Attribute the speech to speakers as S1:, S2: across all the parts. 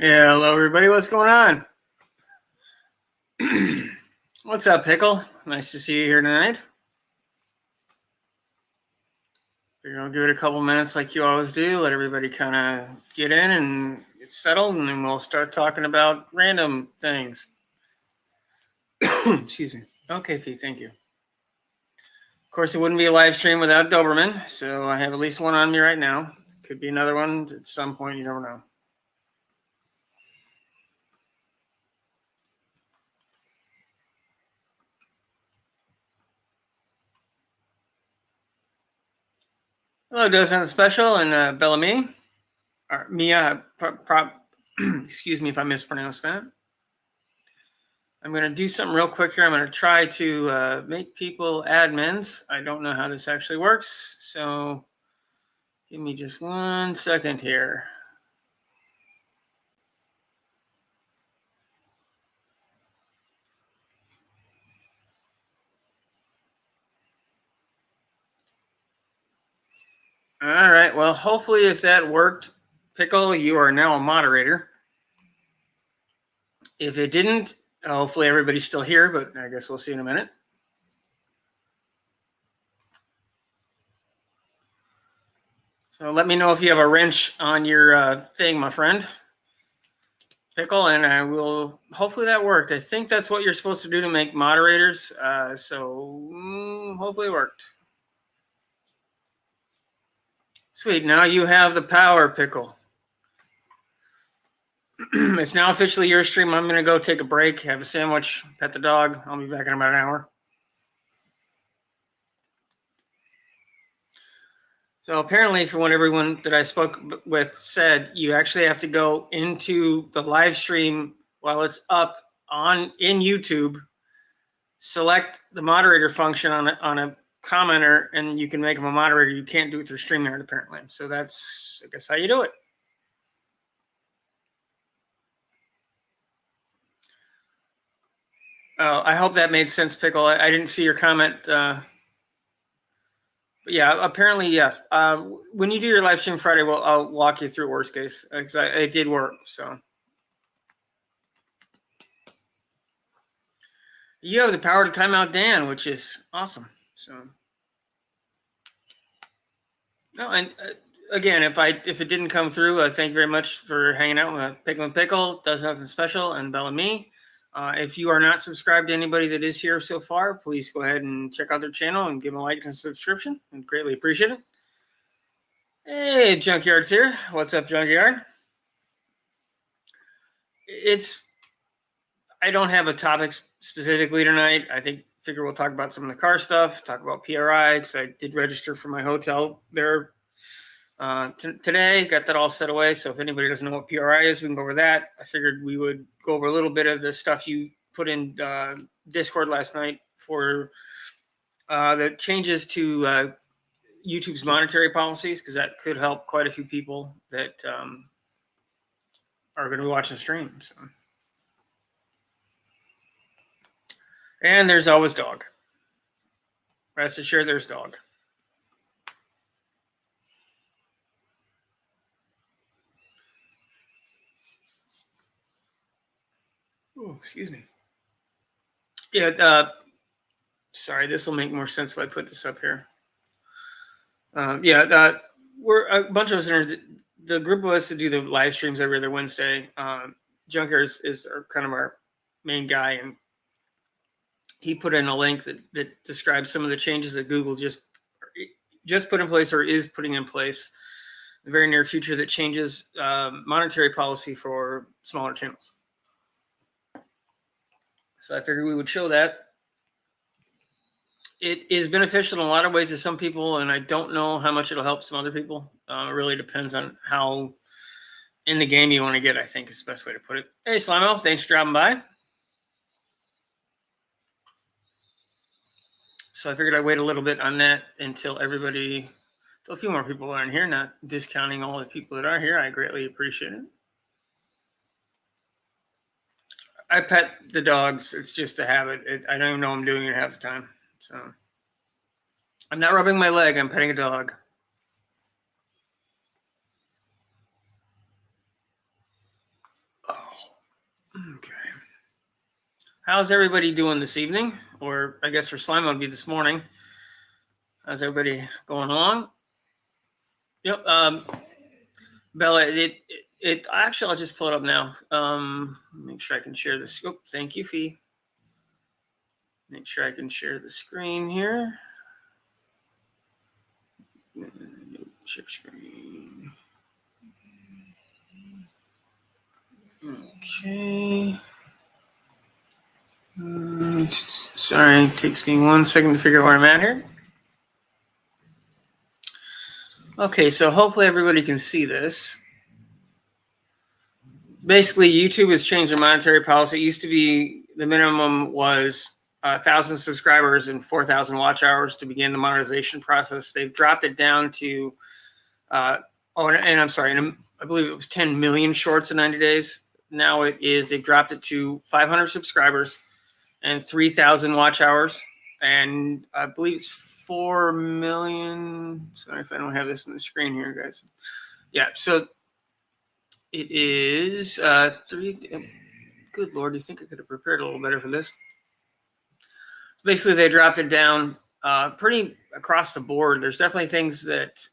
S1: Yeah, hello everybody. What's going on? What's up, Pickle? Nice to see you here tonight. Figure I'll give it a couple minutes like you always do. Let everybody kind of get in and get settled, and then we'll start talking about random things. Excuse me. Okay, Fee, thank you. Of course, it wouldn't be a live stream without Doberman, so I have at least one on me right now. Could be another one at some point. You never know. Hello, Dozen Special and Bellamy. Or Mia, excuse me if I mispronounced that. I'm going to do something real quick here. I'm going to try to make people admins. I don't know how this actually works, so give me just 1 second here. All right, well, hopefully if that worked, Pickle, you are now a moderator. If it didn't, hopefully everybody's still here, but I guess we'll see in a minute. So let me know if you have a wrench on your thing, my friend. Pickle, and I will, hopefully that worked. I think that's what you're supposed to do to make moderators, so hopefully it worked. Sweet, now you have the power, Pickle. It's now officially your stream. I'm going to go take a break, have a sandwich, pet the dog. I'll be back in about an hour. So apparently, from what everyone that I spoke with said, you actually have to go into the live stream while it's up in YouTube, select the moderator function on a commenter, and you can make them a moderator. You can't do it through StreamYard, apparently. So that's, I guess, how you do it. Oh, I hope that made sense, Pickle. I didn't see your comment. But yeah, apparently, yeah. When you do your live stream Friday, I'll walk you through worst case, because it did work. So you have the power to time out Dan, which is awesome. So no, and again, if it didn't come through, thank you very much for hanging out with Pickle Pickle. Does Nothing Special and Bellamy. If you are not subscribed to anybody that is here so far, please go ahead and check out their channel and give them a like and subscription. I'd greatly appreciate it. Hey, Junkyard's here. What's up, Junkyard? I don't have a topic specifically tonight. I figure we'll talk about some of the car stuff, talk about PRI, because I did register for my hotel there today, got that all set away. So if anybody doesn't know what PRI is, we can go over that. I figured we would go over a little bit of the stuff you put in Discord last night for the changes to YouTube's monetary policies, because that could help quite a few people that are going to be watching the stream. So. And there's always dog. Rest assured, there's dog. Oh, excuse me. Yeah, sorry, this will make more sense if I put this up here. We're a bunch of us, the group of us that do the live streams every other Wednesday. Junker is kind of our main guy, and he put in a link that describes some of the changes that Google just put in place or is putting in place in the very near future that changes monetary policy for smaller channels. So I figured we would show that. It is beneficial in a lot of ways to some people, and I don't know how much it'll help some other people. It really depends on how in the game you want to get, I think is the best way to put it. Hey, Slimo, thanks for dropping by. So I figured I'd wait a little bit on that until a few more people are in here, not discounting all the people that are here. I greatly appreciate it. I pet the dogs. It's just a habit. I don't even know I'm doing it half the time. So I'm not rubbing my leg. I'm petting a dog. How's everybody doing this evening? Or I guess for Slime, it would be this morning. How's everybody going along? Yep. Bella, it actually, I'll just pull it up now. Make sure I can share this. Oh, thank you, Fee. Make sure I can share the screen here. Share screen. Okay. Sorry, it takes me 1 second to figure out where I'm at here. Okay, so hopefully everybody can see this. Basically, YouTube has changed their monetary policy. It used to be the minimum was 1,000 subscribers and 4,000 watch hours to begin the monetization process. They've dropped it down to, and I'm sorry, I believe it was 10 million shorts in 90 days. Now they've dropped it to 500 subscribers and 3,000 watch hours. And I believe it's 4 million. Sorry if I don't have this on the screen here, guys. Yeah, so it is 3. Good Lord, you think I could have prepared a little better for this? Basically, they dropped it down pretty across the board. There's definitely things that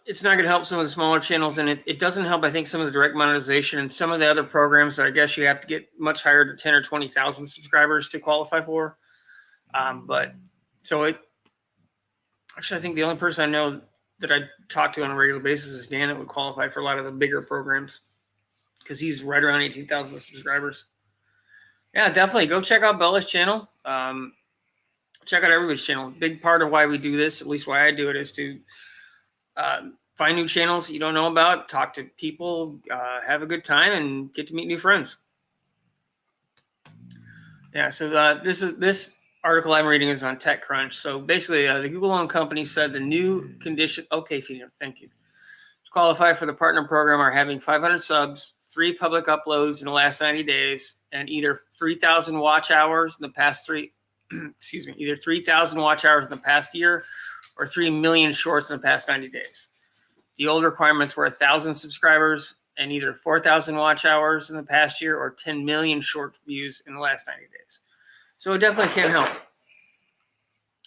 S1: it's not going to help some of the smaller channels, and it doesn't help, I think, some of the direct monetization and some of the other programs that I guess you have to get much higher to 10 or 20,000 subscribers to qualify for. Actually, I think the only person I know that I talk to on a regular basis is Dan that would qualify for a lot of the bigger programs because he's right around 18,000 subscribers. Yeah, definitely go check out Bella's channel. Check out everybody's channel. Big part of why we do this, at least why I do it, is to find new channels that you don't know about, talk to people, have a good time, and get to meet new friends. Yeah, so this article I'm reading is on TechCrunch. So basically, the Google-owned company said the new condition. Okay, Tina, thank you. To qualify for the partner program are having 500 subs, 3 public uploads in the last 90 days, and either 3,000 watch hours in the past either 3,000 watch hours in the past year, or 3 million shorts in the past 90 days. The old requirements were 1,000 subscribers and either 4,000 watch hours in the past year or 10 million short views in the last 90 days. So it definitely can't help.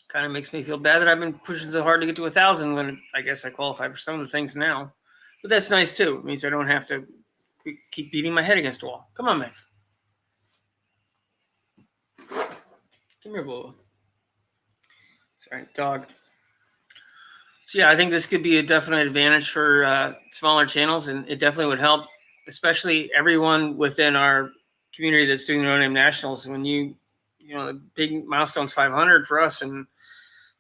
S1: Kind of makes me feel bad that I've been pushing so hard to get to 1,000 when I guess I qualify for some of the things now. But that's nice too. It means I don't have to keep beating my head against the wall. Come on, Max. Come here, Boo. Sorry, dog. So yeah, I think this could be a definite advantage for smaller channels, and it definitely would help, especially everyone within our community that's doing No Name Nationals. When the big milestone's 500 for us, and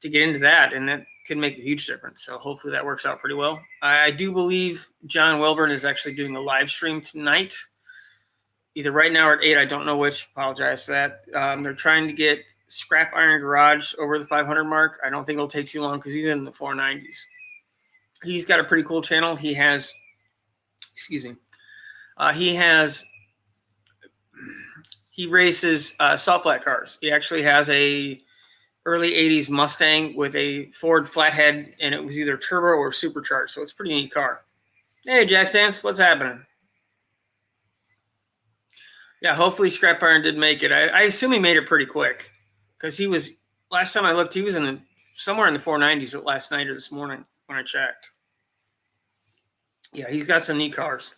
S1: to get into that, and that could make a huge difference. So hopefully that works out pretty well. I do believe John Wilburn is actually doing a live stream tonight, either right now or at 8. I don't know which. Apologize for that. They're trying to get Scrap Iron Garage over the 500 mark. I don't think it'll take too long because he's in the 490s. He's got a pretty cool channel. He has, he races salt flat cars. He actually has a early 80s Mustang with a Ford flathead, and it was either turbo or supercharged. So it's a pretty neat car. Hey, Jack Stance, what's happening? Yeah, hopefully Scrap Iron did make it. I assume he made it pretty quick because he was, last time I looked, he was somewhere in the 490s last night or this morning when I checked. Yeah, he's got some neat cars.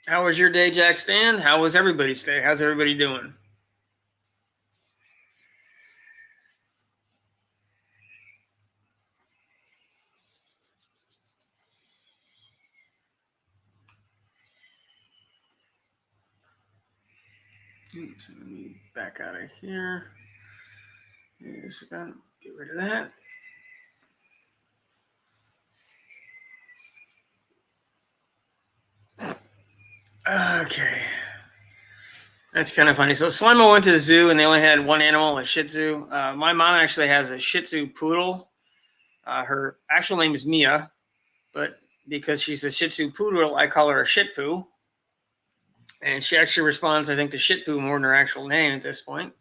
S1: How was your day, Jack Stan? How was everybody's day? How's everybody doing? Oops, let me back out of here. Get rid of that. Okay. That's kind of funny. So Slimo went to the zoo and they only had one animal, a Shih Tzu. My mom actually has a Shih Tzu poodle. Her actual name is Mia, but because she's a Shih Tzu poodle, I call her a Shit Poo. And she actually responds, I think, to Shit Poo more than her actual name at this point.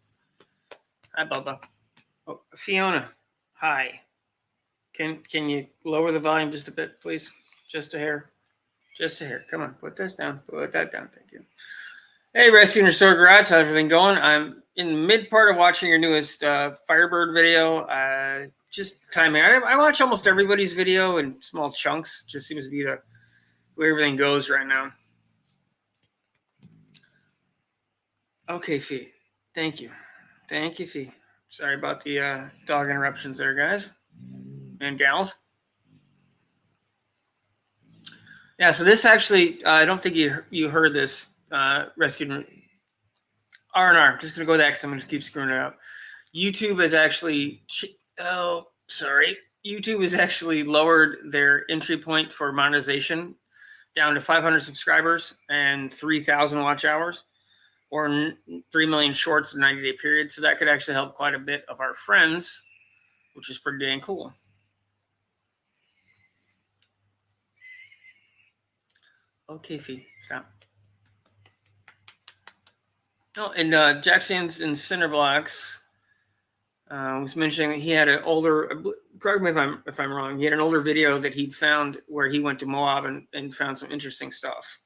S1: Hi, Bubba. Oh, Fiona. Hi. Can you lower the volume just a bit, please? Just a hair. Just a hair. Come on, put this down. Put that down. Thank you. Hey, Rescue and Restore Garage. How's everything going? I'm in the mid part of watching your newest Firebird video. Just timing. I watch almost everybody's video in small chunks. Just seems to be the way everything goes right now. Okay, Fee. Thank you. Thank you, Fee. Sorry about the dog interruptions there, guys and gals. Yeah, so this actually, I don't think you heard this rescued R&R. Just going to go with that because I'm going to keep screwing it up. YouTube has actually, YouTube has actually lowered their entry point for monetization down to 500 subscribers and 3,000 watch hours, or 3 million shorts in a 90-day period. So that could actually help quite a bit of our friends, which is pretty dang cool. Okay, Fee, stop. Oh, and Jackson's in Cinderblocks was mentioning that he had an older, correct me if I'm wrong, he had an older video that he'd found where he went to Moab and found some interesting stuff.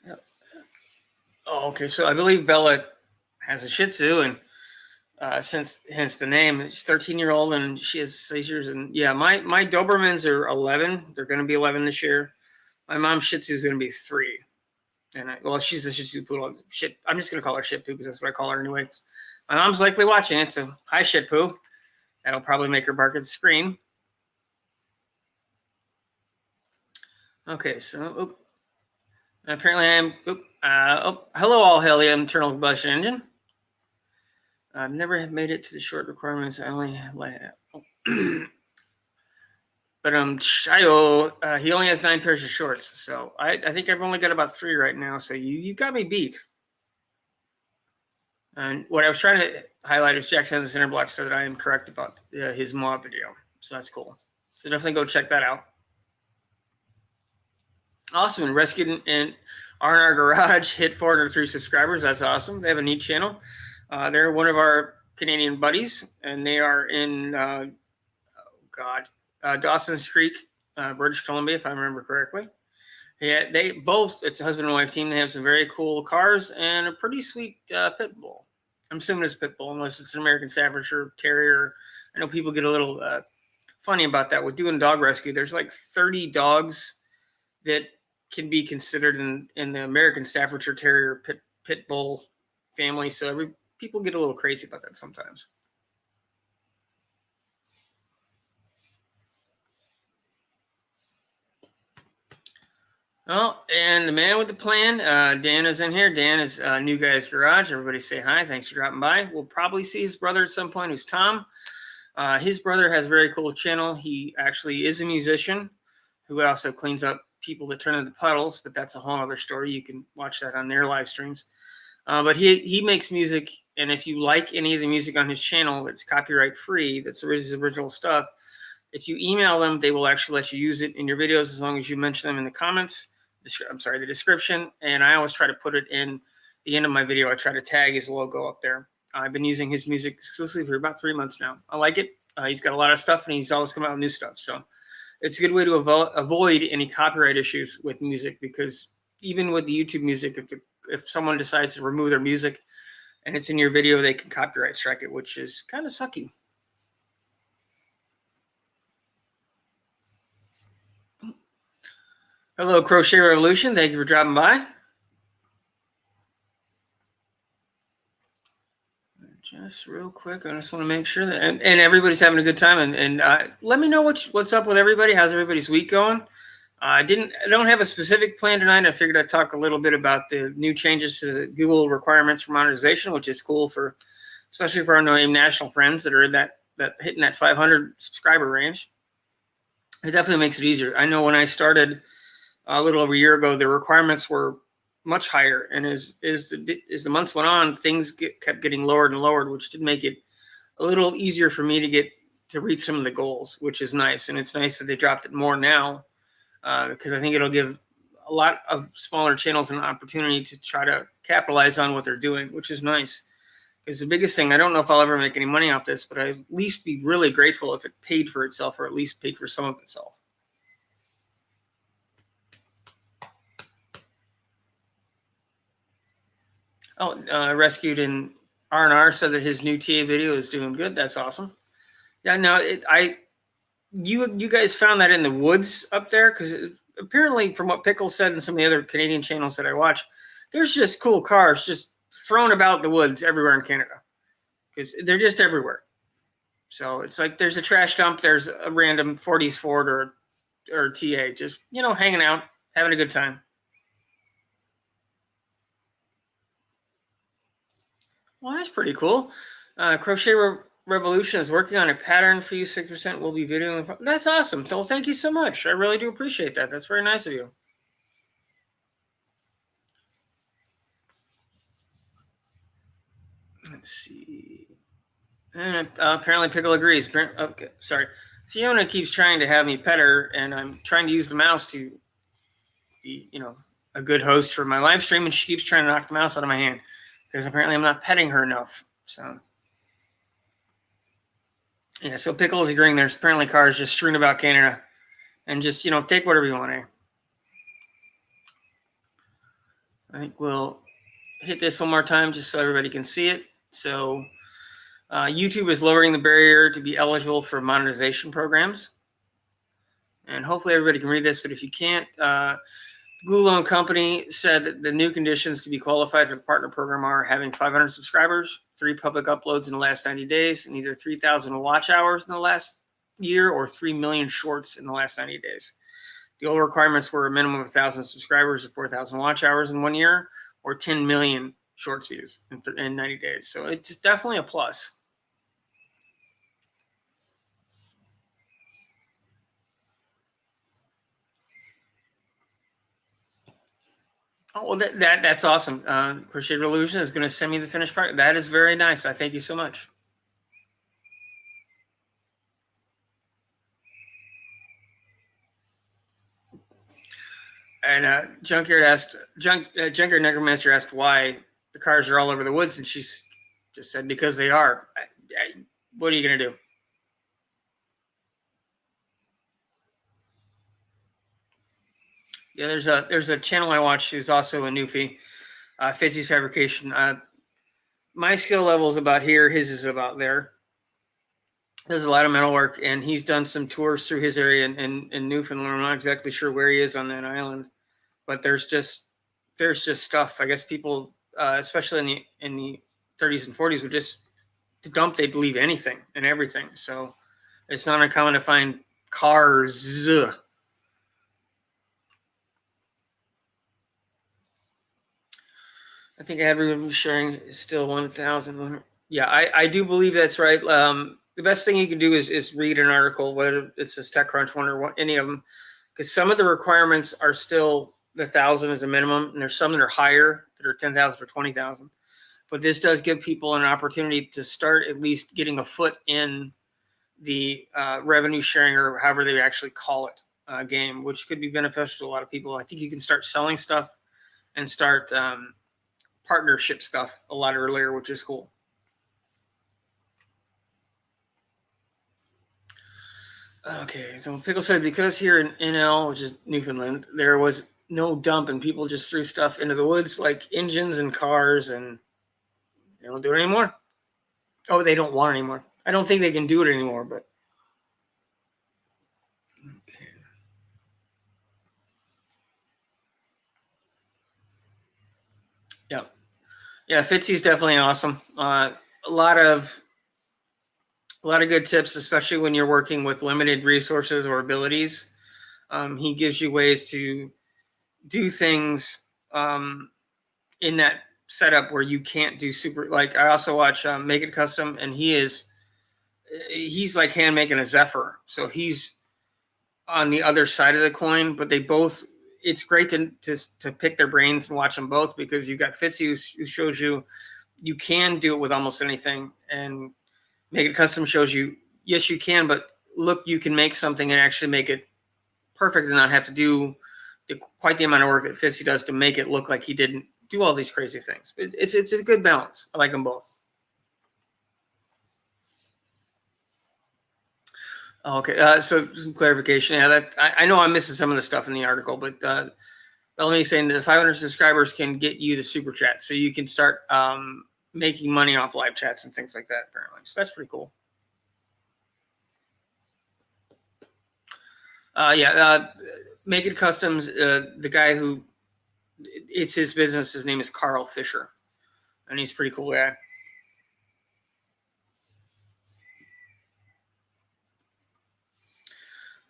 S1: Yep. Oh, okay. So I believe Bella has a Shih Tzu, and hence the name. She's 13-year-old, and she has seizures. And yeah, my Dobermans are 11. They're going to be 11 this year. My mom's Shih Tzu is going to be 3. And she's a Shih Tzu poodle. I'm just going to call her Shit Poo because that's what I call her anyway. My mom's likely watching it, so hi, Shit Poo. That'll probably make her bark at the screen. Okay, so apparently hello, all helium internal combustion engine. I've never made it to the short requirements. I only have but Shayo, he only has 9 pairs of shorts, so I think I've only got about 3 right now. So you got me beat. And what I was trying to highlight is Jackson has a center block, so that I am correct about his Moab video. So that's cool. So definitely go check that out. Awesome. And Rescued in R&R Garage hit 403 subscribers. That's awesome. They have a neat channel. They're one of our Canadian buddies, and they are in Dawson's Creek, British Columbia, if I remember correctly. Yeah, they both, it's a husband and wife team. They have some very cool cars and a pretty sweet pit bull. I'm assuming it's pit bull, unless it's an American Staffordshire Terrier. I know people get a little funny about that. With doing dog rescue, there's like 30 dogs that can be considered in the American Staffordshire Terrier pit bull family. So people get a little crazy about that sometimes. Oh, and the man with the plan, Dan is in here. Dan is New Guys Garage. Everybody say hi. Thanks for dropping by. We'll probably see his brother at some point, who's Tom. His brother has a very cool channel. He actually is a musician who also cleans up people that turn into puddles, but that's a whole other story. You can watch that on their live streams. But he makes music, and if you like any of the music on his channel, it's copyright free. That's his original stuff. If you email them, they will actually let you use it in your videos as long as you mention them in the comments. The description. And I always try to put it in the end of my video. I try to tag his logo up there. I've been using his music exclusively for about 3 months now. I like it. He's got a lot of stuff, and he's always coming out with new stuff. So it's a good way to avoid any copyright issues with music, because even with the YouTube music, if someone decides to remove their music and it's in your video, they can copyright strike it, which is kind of sucky. Hello, Crochet Revolution. Thank you for dropping by. Just real quick, I just want to make sure that and everybody's having a good time. And let me know what's up with everybody. How's everybody's week going? I don't have a specific plan tonight. I figured I'd talk a little bit about the new changes to the Google requirements for monetization, which is cool especially for our national friends that are that hitting that 500 subscriber range. It definitely makes it easier. I know when I started a little over a year ago, the requirements were much higher, and as the months went on, things kept getting lowered and lowered, which did make it a little easier for me to reach some of the goals, which is nice. And it's nice that they dropped it more now, because I think it'll give a lot of smaller channels an opportunity to try to capitalize on what they're doing, which is nice. Because the biggest thing, I don't know if I'll ever make any money off this, but I'd at least be really grateful if it paid for itself, or at least paid for some of itself. Oh, Rescued in R&R said that his new TA video is doing good. That's awesome. Yeah, no, you guys found that in the woods up there? Because apparently, from what Pickles said and some of the other Canadian channels that I watch, there's just cool cars just thrown about the woods everywhere in Canada, because they're just everywhere. So it's like there's a trash dump, there's a random 40s Ford or TA, just, hanging out, having a good time. Well, that's pretty cool. Crochet Revolution is working on a pattern for you. 6% will be videoing. That's awesome. Well, thank you so much. I really do appreciate that. That's very nice of you. Let's see. And apparently Pickle agrees. Okay, sorry. Fiona keeps trying to have me pet her, and I'm trying to use the mouse to be, a good host for my live stream, and she keeps trying to knock the mouse out of my hand because apparently I'm not petting her enough. So, yeah, so Pickle is agreeing. There's apparently cars just strewn about Canada, and just, take whatever you want, eh? I think we'll hit this one more time just so everybody can see it. So, YouTube is lowering the barrier to be eligible for monetization programs. And hopefully everybody can read this, but if you can't, Google and company said that the new conditions to be qualified for the partner program are having 500 subscribers, 3 public uploads in the last 90 days, and either 3,000 watch hours in the last year or 3 million shorts in the last 90 days. The old requirements were a minimum of 1,000 subscribers or 4,000 watch hours in 1 year, or 10 million shorts views in 90 days. So it's definitely a plus. Oh, well, that's awesome. Crochet Revolution is going to send me the finished product. That is very nice. I thank you so much. And Junkyard Necromancer asked why the cars are all over the woods, and she's just said because they are. What are you going to do? Yeah, there's a channel I watch who's also a newfie, Fizzy's Fabrication. My skill level is about here. His is about there. Does a lot of metal work, and he's done some tours through his area in Newfoundland. I'm not exactly sure where he is on that island, but there's just stuff. I guess people, especially in the 30s and 40s, would just to dump. They'd leave anything and everything. So it's not uncommon to find cars. I think everyone sharing is still 1,000. Yeah, I do believe that's right. The best thing you can do is read an article, whether it's this TechCrunch one or any of them, because some of the requirements are still the 1,000 is a minimum, and there's some that are higher, that are 10,000 or 20,000. But this does give people an opportunity to start at least getting a foot in the revenue sharing, or however they actually call it, game, which could be beneficial to a lot of people. I think you can start selling stuff and start partnership stuff a lot earlier, which is cool. Okay, so Pickle said because here in NL, which is Newfoundland, there was no dump and people just threw stuff into the woods like engines and cars, and they don't do it anymore. Oh, they don't want it anymore. I don't think they can do it anymore, but okay. Yeah, Fitzy's definitely awesome. A lot of good tips, especially when you're working with limited resources or abilities. He gives you ways to do things in that setup where you can't do super. Like I also watch Make It Custom, and he's like hand making a Zephyr, so he's on the other side of the coin. But they both, it's great to pick their brains and watch them both, because you've got Fitzy who shows you can do it with almost anything, and Make It Custom shows you, yes, you can, but look, you can make something and actually make it perfect and not have to do quite the amount of work that Fitzy does to make it look like he didn't do all these crazy things. It's a good balance. I like them both. Oh, okay. So some clarification. Yeah, that I know I'm missing some of the stuff in the article, but let me say that the 500 subscribers can get you the super chat, so you can start making money off live chats and things like that. Apparently, so that's pretty cool. Make It Customs. The guy who it's his business. His name is Carl Fisher, and he's a pretty cool guy.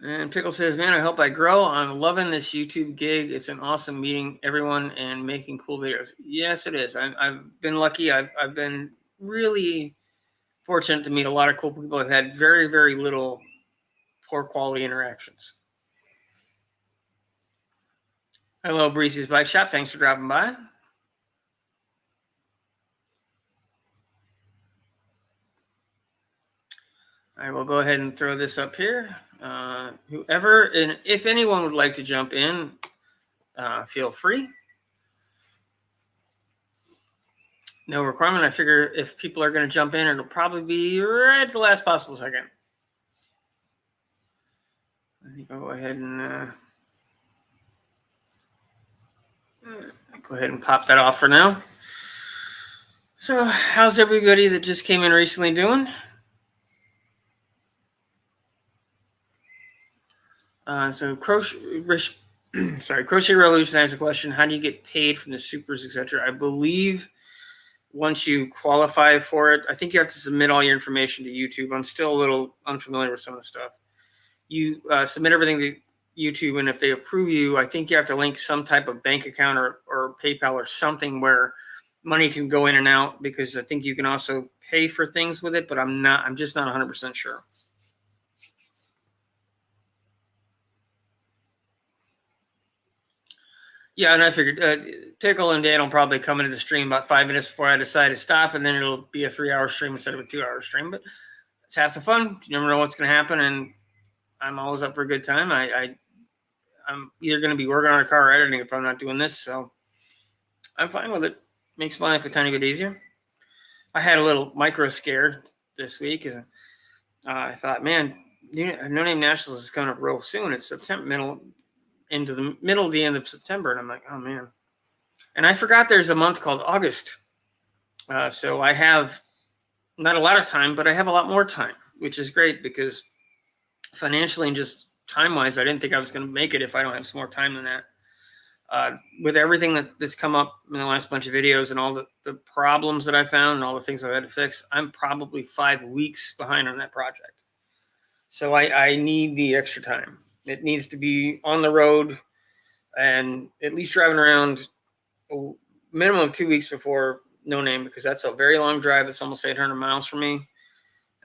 S1: And Pickle says, "Man, I hope I grow. I'm loving this YouTube gig. It's an awesome meeting everyone and making cool videos." Yes, it is. I've been lucky. I've been really fortunate to meet a lot of cool people. I've had very, very little poor quality interactions. Hello, Breezy's Bike Shop. Thanks for dropping by. I will go ahead and throw this up here. Whoever, and if anyone would like to jump in, feel free. No requirement. I figure if people are going to jump in, it'll probably be right at the last possible second. I think I'll go ahead and pop that off for now. So, how's everybody that just came in recently doing? Crochet Revolution has a question: how do you get paid from the supers, etc.? I believe once you qualify for it, I think you have to submit all your information to YouTube. I'm still a little unfamiliar with some of the stuff. You submit everything to YouTube, and if they approve you, I think you have to link some type of bank account or PayPal or something where money can go in and out, because I think you can also pay for things with it, but I'm just not 100% sure. Yeah, and I figured Pickle and Dan will probably come into the stream about 5 minutes before I decide to stop, and then it'll be a 3-hour stream instead of a 2-hour stream. But it's half the fun. You never know what's going to happen, and I'm always up for a good time. I'm either going to be working on a car or editing if I'm not doing this, so I'm fine with it. Makes my life a tiny bit easier. I had a little micro scare this week. I thought, man, No Name Nationals is coming up real soon. It's September, into the middle of the end of September, and I'm like, oh man. And I forgot there's a month called August. So I have not a lot of time, but I have a lot more time, which is great, because financially and just time-wise, I didn't think I was going to make it if I don't have some more time than that. With everything that's come up in the last bunch of videos and all the problems that I found and all the things I've had to fix, I'm probably 5 weeks behind on that project. So I need the extra time. It needs to be on the road and at least driving around a minimum of 2 weeks before No Name, because that's a very long drive. It's almost 800 miles for me.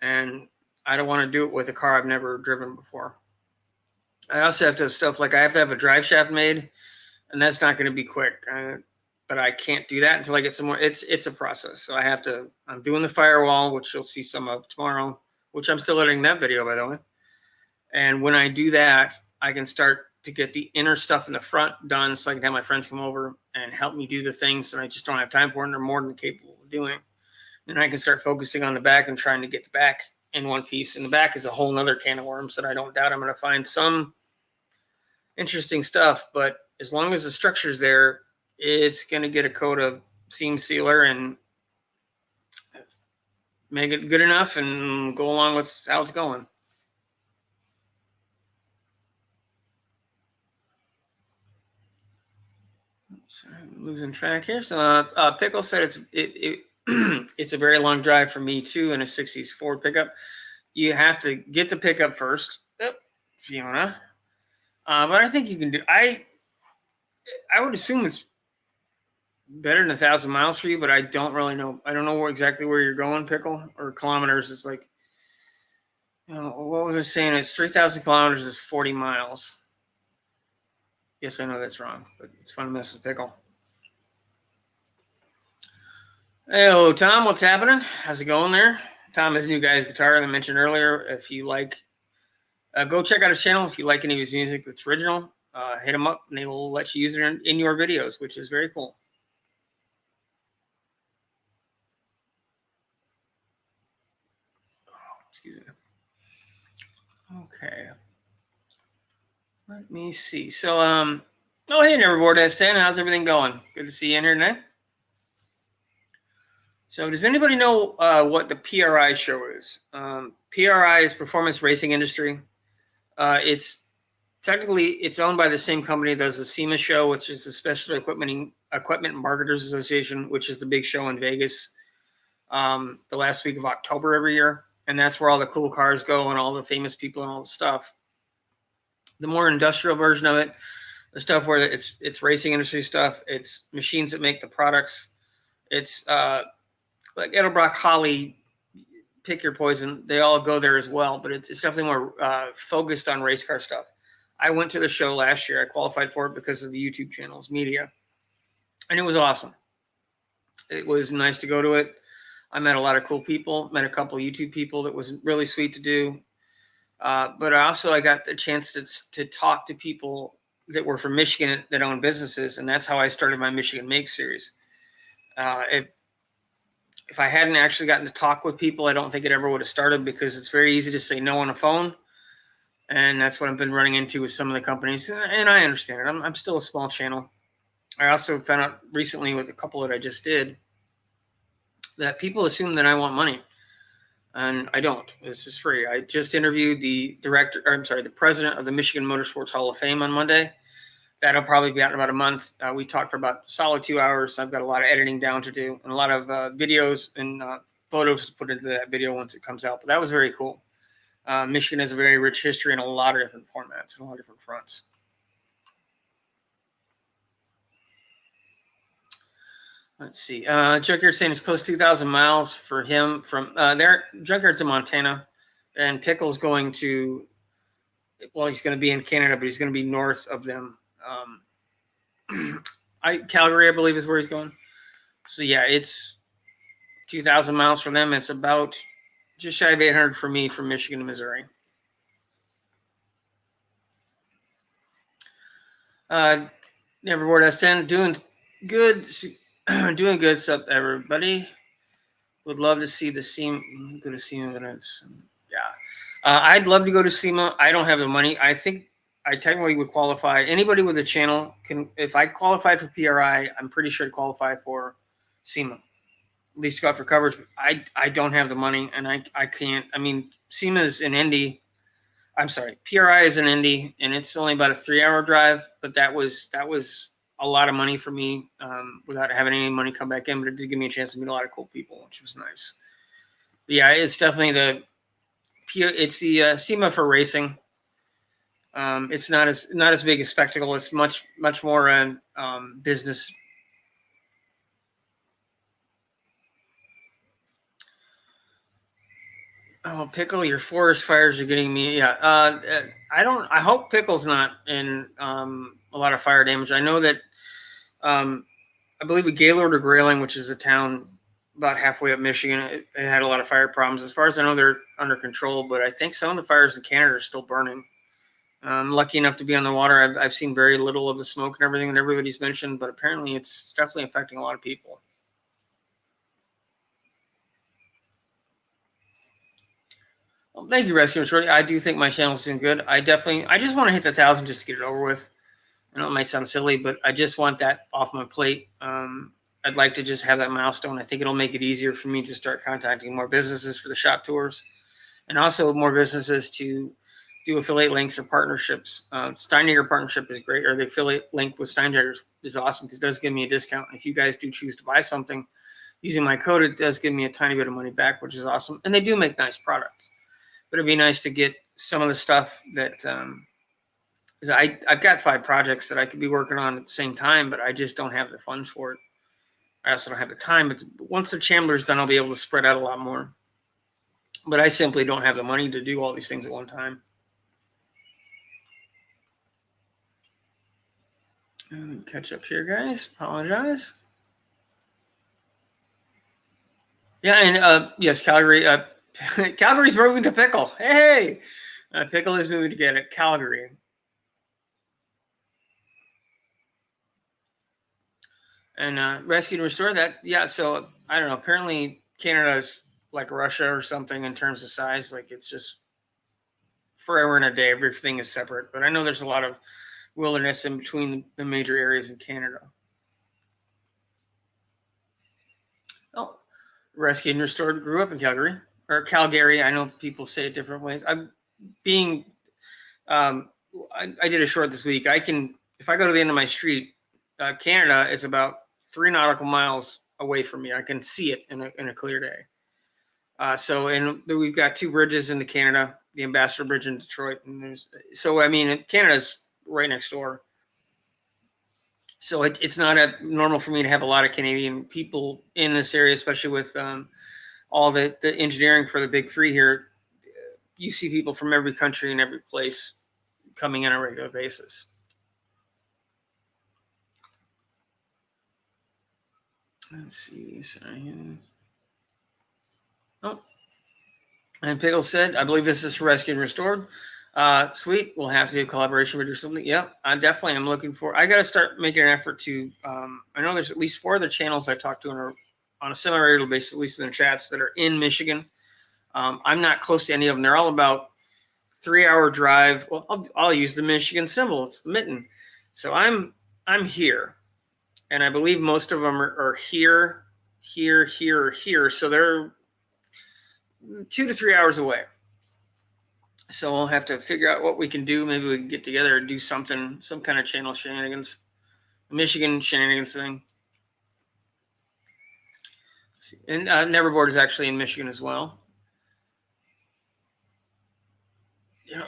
S1: And I don't want to do it with a car I've never driven before. I also have to have stuff like I have to have a drive shaft made, and that's not going to be quick. But I can't do that until I get some more. It's a process. So I'm doing the firewall, which you'll see some of tomorrow, which I'm still editing that video, by the way. And when I do that, I can start to get the inner stuff in the front done, so I can have my friends come over and help me do the things that I just don't have time for and they're more than capable of doing. And I can start focusing on the back and trying to get the back in one piece. And the back is a whole nother can of worms that I don't doubt I'm going to find some interesting stuff. But as long as the structure's there, it's going to get a coat of seam sealer and make it good enough and go along with how it's going. Sorry, I'm losing track here. So Pickle said it's a very long drive for me too in a 60s Ford pickup. You have to get the pickup first, Fiona. But I think you can do. I would assume it's better than 1,000 miles for you, but I don't really know. I don't know exactly where you're going, Pickle, or kilometers. It's like, what was I saying? It's 3,000 kilometers is 40 miles. Yes, I know that's wrong, but it's fun to mess with Pickle. Hello, Tom. What's happening? How's it going there? Tom is new guy's guitar that I mentioned earlier. If you like, go check out his channel. If you like any of his music that's original, hit him up and they will let you use it in your videos, which is very cool. Excuse me. Okay. Let me see. So, oh, hey, Neverboard S10. How's everything going? Good to see you in here tonight. So, does anybody know what the PRI show is? PRI is Performance Racing Industry. It's technically it's owned by the same company that does the SEMA show, which is the Special Equipment Marketers Association, which is the big show in Vegas the last week of October every year. And that's where all the cool cars go and all the famous people and all the stuff. The more industrial version of it, the stuff where it's racing industry stuff, it's machines that make the products. It's like Edelbrock, Holly, pick your poison. They all go there as well, but it's definitely more focused on race car stuff. I went to the show last year. I qualified for it because of the YouTube channel's media, and it was awesome. It was nice to go to it. I met a lot of cool people, met a couple of YouTube people that was really sweet to do. But I got the chance to talk to people that were from Michigan that own businesses, and that's how I started my Michigan Make series. If I hadn't actually gotten to talk with people, I don't think it ever would have started, because it's very easy to say no on a phone. And that's what I've been running into with some of the companies. And I understand it. I'm still a small channel. I also found out recently with a couple that I just did that people assume that I want money. And I don't. This is free. I just interviewed the president of the Michigan Motorsports Hall of Fame on Monday. That'll probably be out in about a month. We talked for about a solid 2 hours. I've got a lot of editing down to do and a lot of videos and photos to put into that video once it comes out. But that was very cool. Michigan has a very rich history in a lot of different formats and a lot of different fronts. Let's see. Junkyard saying it's close to 2,000 miles for him from there. Junkyard's in Montana, and Pickle's going to, well, he's going to be in Canada, but he's going to be north of them. Calgary, I believe, is where he's going. So yeah, it's 2,000 miles from them. It's about just shy of 800 for me from Michigan to Missouri. Neverboard S10 doing good. Doing good stuff, everybody. Would love to see the SEMA. Go to SEMA. Yeah. I'd love to go to SEMA. I don't have the money. I think I technically would qualify. Anybody with a channel can. If I qualified for PRI, I'm pretty sure I'd qualify for SEMA. At least go out for coverage. I don't have the money, and I can't. I mean, SEMA's in Indy. I'm sorry, PRI is in Indy, and it's only about a 3-hour drive. But that was a lot of money for me without having any money come back in, but it did give me a chance to meet a lot of cool people, which was nice. But yeah, it's definitely the SEMA for racing. It's not as big a spectacle. It's much more business. Oh, Pickle, your forest fires are getting me. Yeah, I hope Pickle's not in a lot of fire damage. I know that. I believe at Gaylord or Grayling, which is a town about halfway up Michigan, it had a lot of fire problems. As far as I know, they're under control, but I think some of the fires in Canada are still burning. I'm lucky enough to be on the water. I've seen very little of the smoke and everything that everybody's mentioned, but apparently it's definitely affecting a lot of people. Well, thank you, Rescue Shorty. I do think my channel's doing good. I just want to hit the 1,000 just to get it over with. I know it might sound silly, but I just want that off my plate. I'd like to just have that milestone. I think it'll make it easier for me to start contacting more businesses for the shop tours, and also more businesses to do affiliate links or partnerships. Steinjager partnership is great, or the affiliate link with Steinjager is awesome because it does give me a discount. If you guys do choose to buy something using my code, it does give me a tiny bit of money back, which is awesome. And they do make nice products. But it'd be nice to get some of the stuff that I've got 5 projects that I could be working on at the same time, but I just don't have the funds for it. I also don't have the time. But once the Chandler's done, I'll be able to spread out a lot more. But I simply don't have the money to do all these things at one time. Catch up here, guys. Apologize. Yeah, and yes, Calgary. Calgary's moving to Pickle. Hey, Pickle is moving to get it. Calgary. And rescue and restore that. Yeah, so I don't know. Apparently, Canada's like Russia or something in terms of size. Like it's just forever and a day. Everything is separate, but I know there's a lot of wilderness in between the major areas in Canada. Oh, rescued and restored. Grew up in Calgary or Calgary. I know people say it different ways. I'm being. I did a short this week. I can, if I go to the end of my street, Canada is about 3 nautical miles away from me. I can see it in a clear day. And we've got 2 bridges into Canada, the Ambassador Bridge in Detroit, and Canada's right next door. So it's not normal for me to have a lot of Canadian people in this area, especially with all the engineering for the big 3 here. You see people from every country and every place coming on a regular basis. Let's see. Oh, and Pickle said, I believe this is for Rescue and Restored. Sweet. We'll have to do a collaboration or something. Yep, I definitely am looking for. I got to start making an effort to. I know there's at least 4 other channels I talk to on a semi-regular basis, at least in the chats, that are in Michigan. I'm not close to any of them. They're all about 3-hour drive. Well, I'll use the Michigan symbol. It's the mitten. So I'm here, and I believe most of them are here, here, here, or here. So they're 2 to 3 hours away. So we'll have to figure out what we can do. Maybe we can get together and do something, some kind of channel shenanigans, Michigan shenanigans thing. And Neverboard is actually in Michigan as well. Yeah.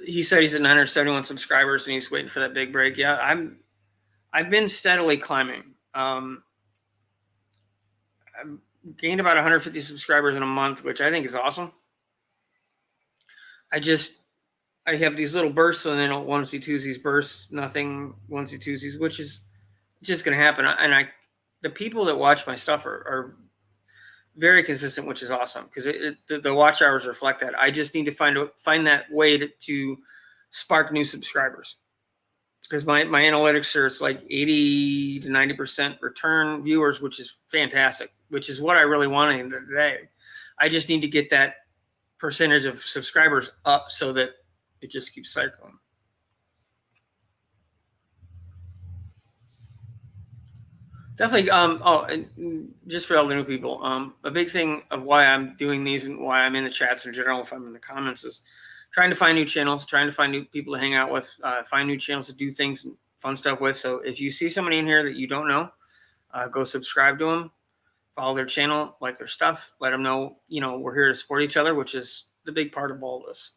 S1: He said he's at 971 subscribers and he's waiting for that big break. Yeah, I've been steadily climbing. I've gained about 150 subscribers in a month, which I think is awesome. I have these little bursts, and then onesie twosies bursts, nothing onesie twosies, which is just going to happen. And the people that watch my stuff are very consistent, which is awesome because the watch hours reflect that. I just need to find that way to spark new subscribers, because my analytics are, it's like 80 to 90% return viewers, which is fantastic, which is what I really wanted today. I just need to get that percentage of subscribers up so that it just keeps cycling. Definitely. And just for all the new people, a big thing of why I'm doing these and why I'm in the chats in general, if I'm in the comments, is trying to find new channels, trying to find new people to hang out with, find new channels to do things and fun stuff with. So if you see somebody in here that you don't know, go subscribe to them, follow their channel, like their stuff, let them know, we're here to support each other, which is the big part of all of this.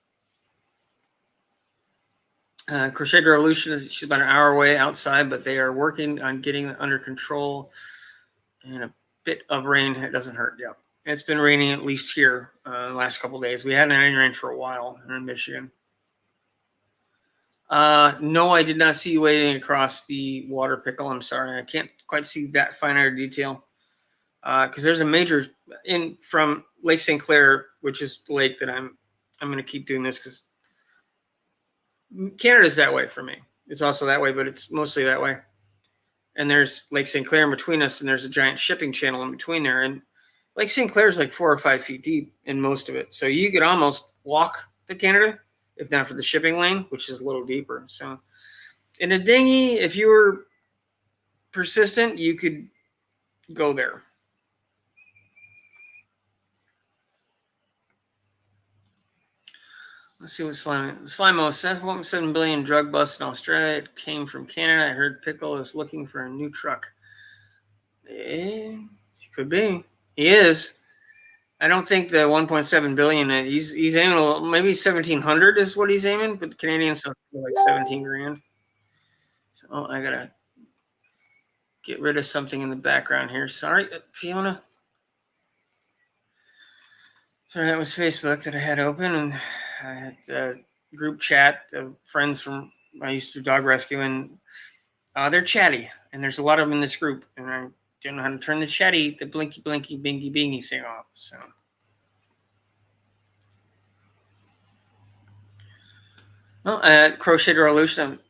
S1: Crochet Revolution she's about an hour away outside, but they are working on getting it under control. And a bit of rain, it doesn't hurt. Yeah, it's been raining at least here the last couple of days. We hadn't had any rain for a while in Michigan. No, I did not see you wading across the water, Pickle. I'm sorry, I can't quite see that finer detail. Because there's a major from Lake St. Clair, which is the lake that I'm going to keep doing this because Canada's that way for me. It's also that way, but it's mostly that way. And there's Lake St. Clair in between us, and there's a giant shipping channel in between there. And Lake St. Clair is like 4 or 5 feet deep in most of it. So you could almost walk to Canada, if not for the shipping lane, which is a little deeper. So in a dinghy, if you were persistent, you could go there. Let's see what Slimo says. 1.7 billion drug bust in Australia. It came from Canada. I heard Pickle is looking for a new truck. Could be. He is. I don't think the 1.7 billion. He's aiming maybe 1,700 is what he's aiming, but Canadian stuff like 17 grand. So I gotta get rid of something in the background here. Sorry, Fiona. Sorry, that was Facebook that I had open, and I had a group chat of friends from I used to do dog rescue, and they're chatty, and there's a lot of them in this group, and I don't know how to turn the blinky, bingy, bingy thing off. So, well, Crochet Revolution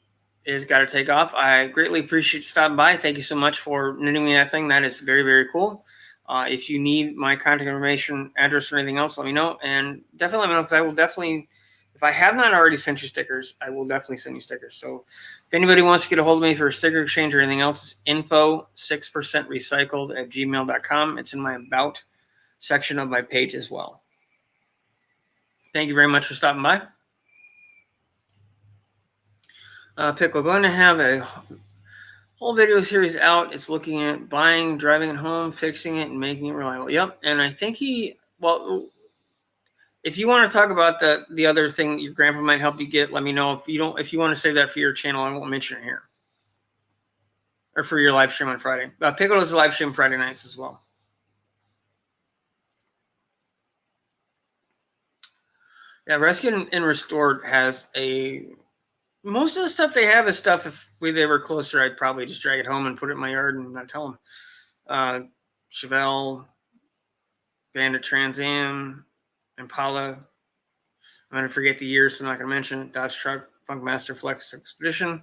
S1: is got to take off. I greatly appreciate you stopping by. Thank you so much for knitting me that thing. That is very, very cool. If you need my contact information, address, or anything else, let me know. And definitely let me know, because I will definitely, if I have not already sent you stickers, I will definitely send you stickers. So if anybody wants to get a hold of me for a sticker exchange or anything else, info6percentrecycled@gmail.com. It's in my About section of my page as well. Thank you very much for stopping by. Pickle, going to have a whole video series out. It's looking at buying, driving it home, fixing it, and making it reliable. Yep. And I think if you want to talk about the other thing your grandpa might help you get, let me know. If you want to save that for your channel, I won't mention it here. Or for your live stream on Friday. Pickle does a live stream Friday nights as well. Yeah, Rescue and Restored has most of the stuff they have is stuff, if they were closer, I'd probably just drag it home and put it in my yard and not tell them. Chevelle, Bandit Trans Am, Impala. I'm going to forget the years, so I'm not going to mention it. Dodge Truck, Funkmaster Flex Expedition.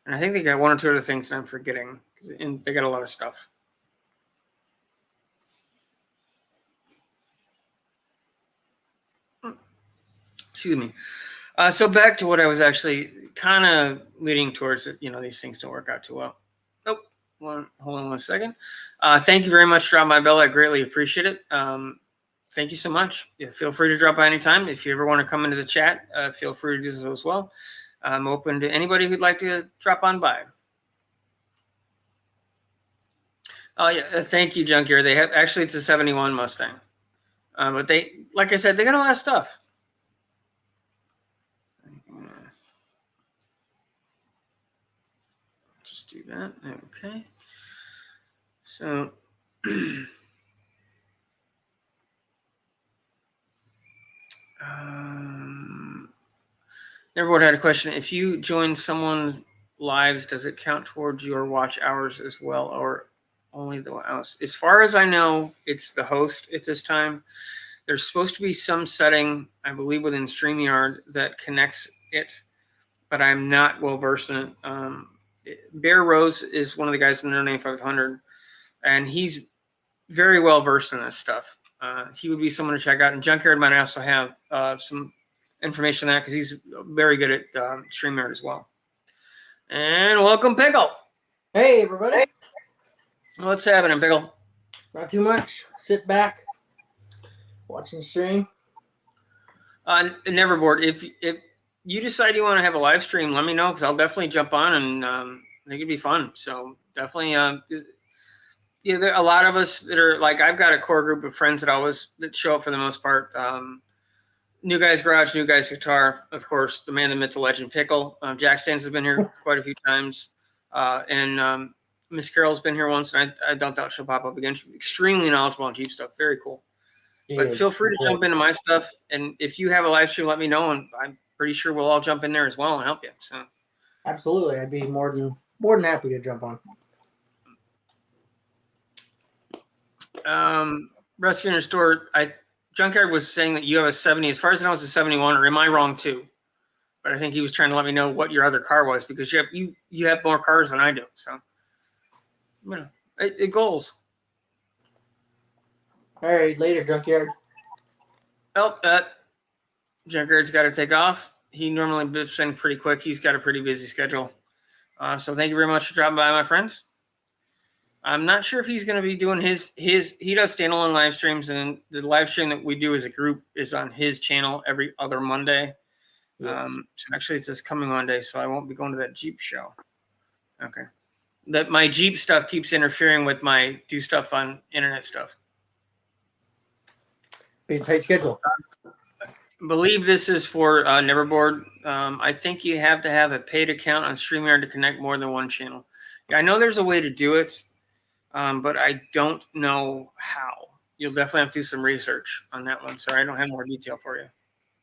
S1: And I think they got one or two other things that I'm forgetting. And they got a lot of stuff. Excuse me. So back to what I was actually kind of leading towards. These things don't work out too well. Nope. Hold on one second. Thank you very much for dropping by, Bill. I greatly appreciate it. Thank you so much. Yeah, feel free to drop by anytime. If you ever want to come into the chat, feel free to do so as well. I'm open to anybody who'd like to drop on by. Oh yeah, thank you, Junkyard. They have it's a 71 Mustang, but they, like I said, they got a lot of stuff. Just do that. Okay. So. Everyone had a question. If you join someone's lives, does it count towards your watch hours as well, or only the hours? As far as I know, it's the host at this time. There's supposed to be some setting, I believe, within StreamYard that connects it, but I'm not well versed in it. Bear Rose is one of the guys in the Name 500, and he's very well versed in this stuff. He would be someone to check out. And Junkyard might also have some information on that, because he's very good at StreamYard as well. And welcome, Pickle.
S2: Hey, everybody.
S1: What's happening, Pickle?
S2: Not too much. Sit back, watching the stream.
S1: Neverboard. If you decide you want to have a live stream, let me know, because I'll definitely jump on, and I think it'd be fun. So definitely, there are a lot of us that are like, I've got a core group of friends that show up for the most part. New Guys Garage, New Guys Guitar, of course, the man, the myth, the legend, Pickle. Jack Sands has been here quite a few times. And Miss Carol's been here once, and I don't doubt she'll pop up again. She's extremely knowledgeable on Jeep stuff. Very cool. But feel free to jump into my stuff. And if you have a live stream, let me know. And I'm pretty sure we'll all jump in there as well and help you. So
S2: absolutely. I'd be more than happy to jump
S1: on. Rescue and Restore, Junkyard was saying that you have a 70. As far as I know, it's a 71, or am I wrong too? But I think he was trying to let me know what your other car was, because you have more cars than I do. So, it goes.
S2: All right, later, Junkyard.
S1: Well, Junkyard's got to take off. He normally bips in pretty quick. He's got a pretty busy schedule. So thank you very much for dropping by, my friends. I'm not sure if he's going to be doing he does standalone live streams, and the live stream that we do as a group is on his channel every other Monday. Yes. So actually it's this coming Monday, so I won't be going to that Jeep show. Okay. My Jeep stuff keeps interfering with my do stuff on internet stuff.
S2: Be a tight schedule.
S1: I believe this is for Neverboard. I think you have to have a paid account on StreamYard to connect more than one channel. Yeah, I know there's a way to do it. But I don't know how. You'll definitely have to do some research on that one. Sorry, I don't have more detail for you.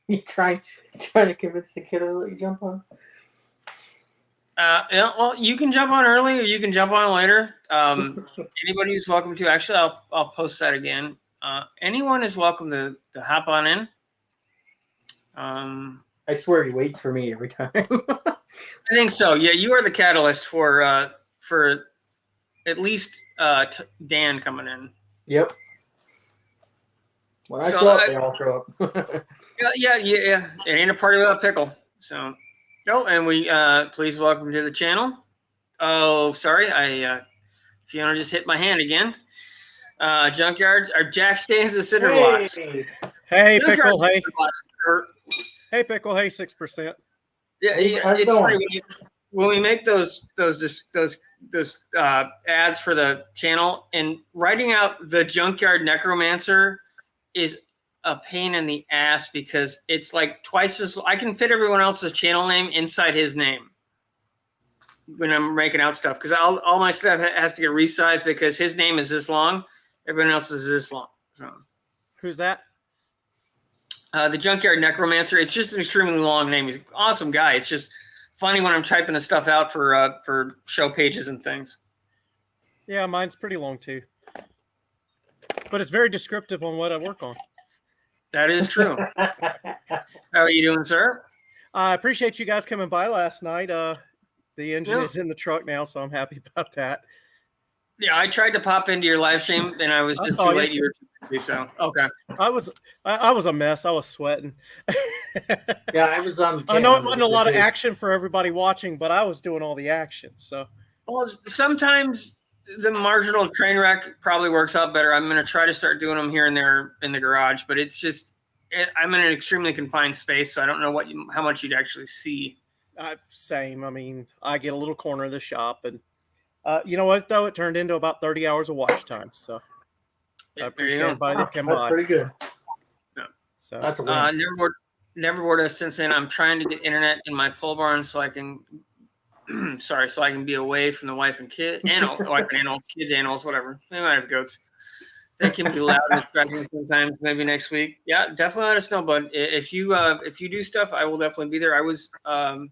S2: You trying to convince the kiddo to let you jump on?
S1: Yeah, well, you can jump on early, or you can jump on later. Anybody who's welcome to. Actually, I'll post that again. Anyone is welcome to hop on in.
S2: I swear he waits for me every time.
S1: I think so. Yeah, you are the catalyst for at least Dan coming in.
S2: Yep. When I
S1: So,
S2: show up, they all show up.
S1: yeah. It ain't a party without pickle. So, no, and we please welcome to the channel. Oh, sorry, Fiona just hit my hand again. Junkyard, our Jack Stains of Cinder Blocks.
S3: Hey,
S1: Junkyard
S3: Pickle. Hey.
S1: Cinder Blocks are-
S3: Hey, Pickle. Hey, 6%.
S1: Yeah,
S2: Hey, how's it
S1: it's
S2: going?
S1: funny when we make those ads for the channel, and writing out the Junkyard Necromancer is a pain in the ass because it's like twice as I can fit everyone else's channel name inside his name when I'm making out stuff, because all my stuff has to get resized because his name is this long, everyone else is this long. So
S3: Who's that?
S1: the Junkyard Necromancer, it's just an extremely long name. He's an awesome guy. It's just funny when I'm typing the stuff out for show pages and things.
S3: Yeah, mine's pretty long too. But it's very descriptive on what I work on.
S1: That is true. How are you doing, sir?
S3: I appreciate you guys coming by last night. The engine
S1: Yeah.
S3: is in the truck now, so I'm happy about that.
S1: Yeah, I tried to pop into your live stream and I was
S3: I
S1: just
S3: saw
S1: too
S3: you.
S1: late. You were too busy, so okay.
S3: I was a mess. I was sweating.
S2: Yeah, I was on.
S3: I know it wasn't a lot of action for everybody watching, but I was doing all the action. So
S1: Well, sometimes the marginal train wreck probably works out better. I'm going to try to start doing them here and there in the garage, but it's just I'm in an extremely confined space, so I don't know how much you'd actually see.
S3: same. I mean, I get a little corner of the shop, and you know what? Though it turned into about 30 hours of watch time. So I appreciate everybody that came
S2: That's
S3: by.
S2: pretty good.
S1: Yeah.
S2: So that's a win.
S1: Never bored us since then. I'm trying to get internet in my pole barn so I can so I can be away from the wife and kids, animals, whatever. They might have goats. They can be loud and distracting sometimes. Maybe next week. Yeah, definitely let us know, bud. If you do stuff, I will definitely be there. I was I'm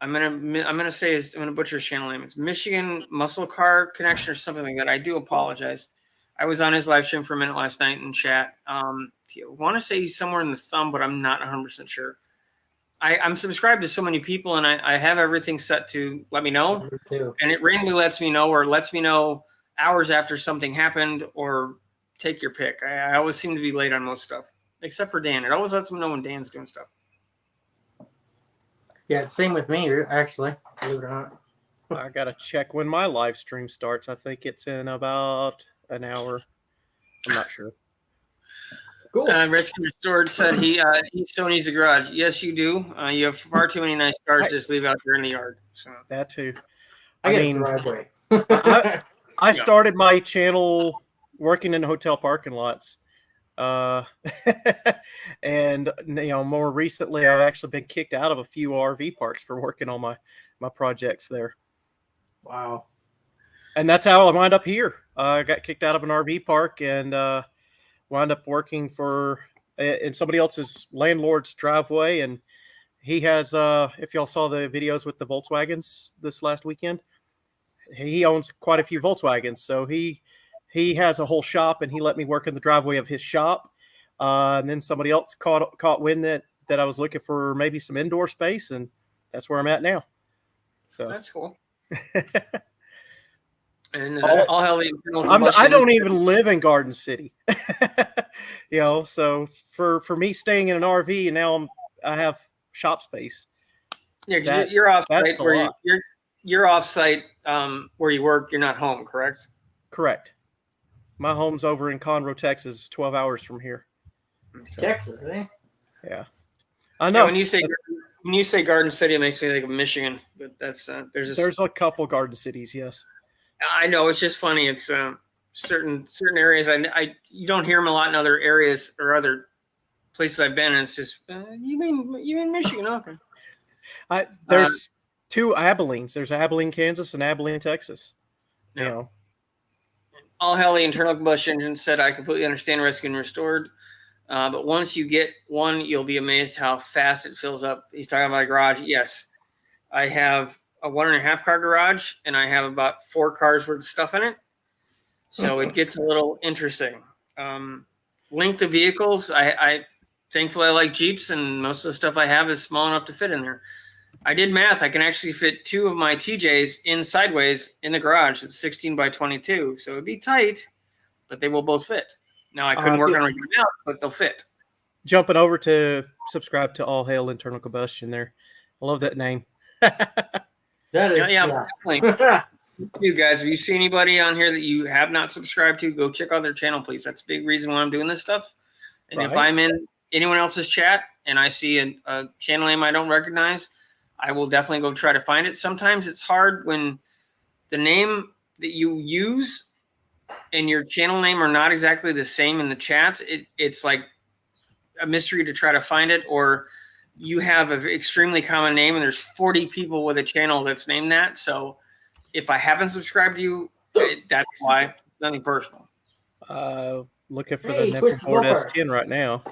S1: gonna butcher his channel name. It's Michigan Muscle Car Connection or something like that. I do apologize. I was on his live stream for a minute last night in chat. I want to say he's somewhere in the thumb, but I'm not 100% sure. I'm subscribed to so many people, and I have everything set to let me know.
S2: Me too.
S1: And it randomly lets me know, or lets me know hours after something happened, or take your pick. I always seem to be late on most stuff, except for Dan. It always lets me know when Dan's doing stuff.
S2: Yeah, it's same with me, actually. Believe it or not.
S3: I gotta check when my live stream starts. I think it's in about an hour. I'm not sure.
S2: Cool.
S1: Rescue Restored said he still needs a garage. Yes, you do. You have far too many nice cars to just leave out there in the yard. So
S3: That too.
S2: I got
S3: mean,
S2: a driveway.
S3: I started my channel working in hotel parking lots. And more recently I've actually been kicked out of a few RV parks for working on my projects there.
S2: Wow.
S3: And that's how I wound up here. I got kicked out of an RV park and wound up working in somebody else's landlord's driveway. And he has, if y'all saw the videos with the Volkswagens this last weekend, he owns quite a few Volkswagens. So he has a whole shop, and he let me work in the driveway of his shop. And then somebody else caught wind that I was looking for maybe some indoor space, and that's where I'm at now. So
S1: that's cool. And all hell the internal combustion.
S3: I don't even live in Garden City. So for me staying in an RV, and now I have shop space.
S1: Yeah, because you're off site where you're off site where you work. You're not home, correct?
S3: Correct. My home's over in Conroe, Texas, 12 hours from here.
S2: So. Texas, eh?
S3: Yeah, I know.
S1: Yeah, when you say Garden City, it makes me think of Michigan, but that's there's
S3: a couple Garden Cities, yes. I
S1: know, it's just funny. It's certain areas you don't hear them a lot in other areas or other places I've been, and it's just you mean Michigan? Okay.
S3: There's two Abilenes. There's Abilene, Kansas, and Abilene, Texas.
S1: Yeah. All hell the internal combustion engine said, I completely understand Rescue and Restored. But once you get one, you'll be amazed how fast it fills up. He's talking about a garage. Yes. I have a 1.5 car garage, and I have about 4 cars worth of stuff in it. So it gets a little interesting. Length of vehicles, thankfully I like Jeeps, and most of the stuff I have is small enough to fit in there. I did math. I can actually fit 2 of my TJs in sideways in the garage. It's 16 by 22. So it'd be tight, but they will both fit. Now I couldn't work on them out, but they'll fit.
S3: Jumping over to subscribe to All Hail Internal Combustion there. I love that name.
S2: That is,
S1: definitely. You guys, if you see anybody on here that you have not subscribed to, go check out their channel, please. That's a big reason why I'm doing this stuff. And if I'm in anyone else's chat and I see a channel name I don't recognize, I will definitely go try to find it. Sometimes it's hard when the name that you use and your channel name are not exactly the same in the chats. It's like a mystery to try to find it, or you have an extremely common name and there's 40 people with a channel that's named that. So if I haven't subscribed to you, that's why. It's nothing personal.
S3: Looking for the Neverboard S10 right now.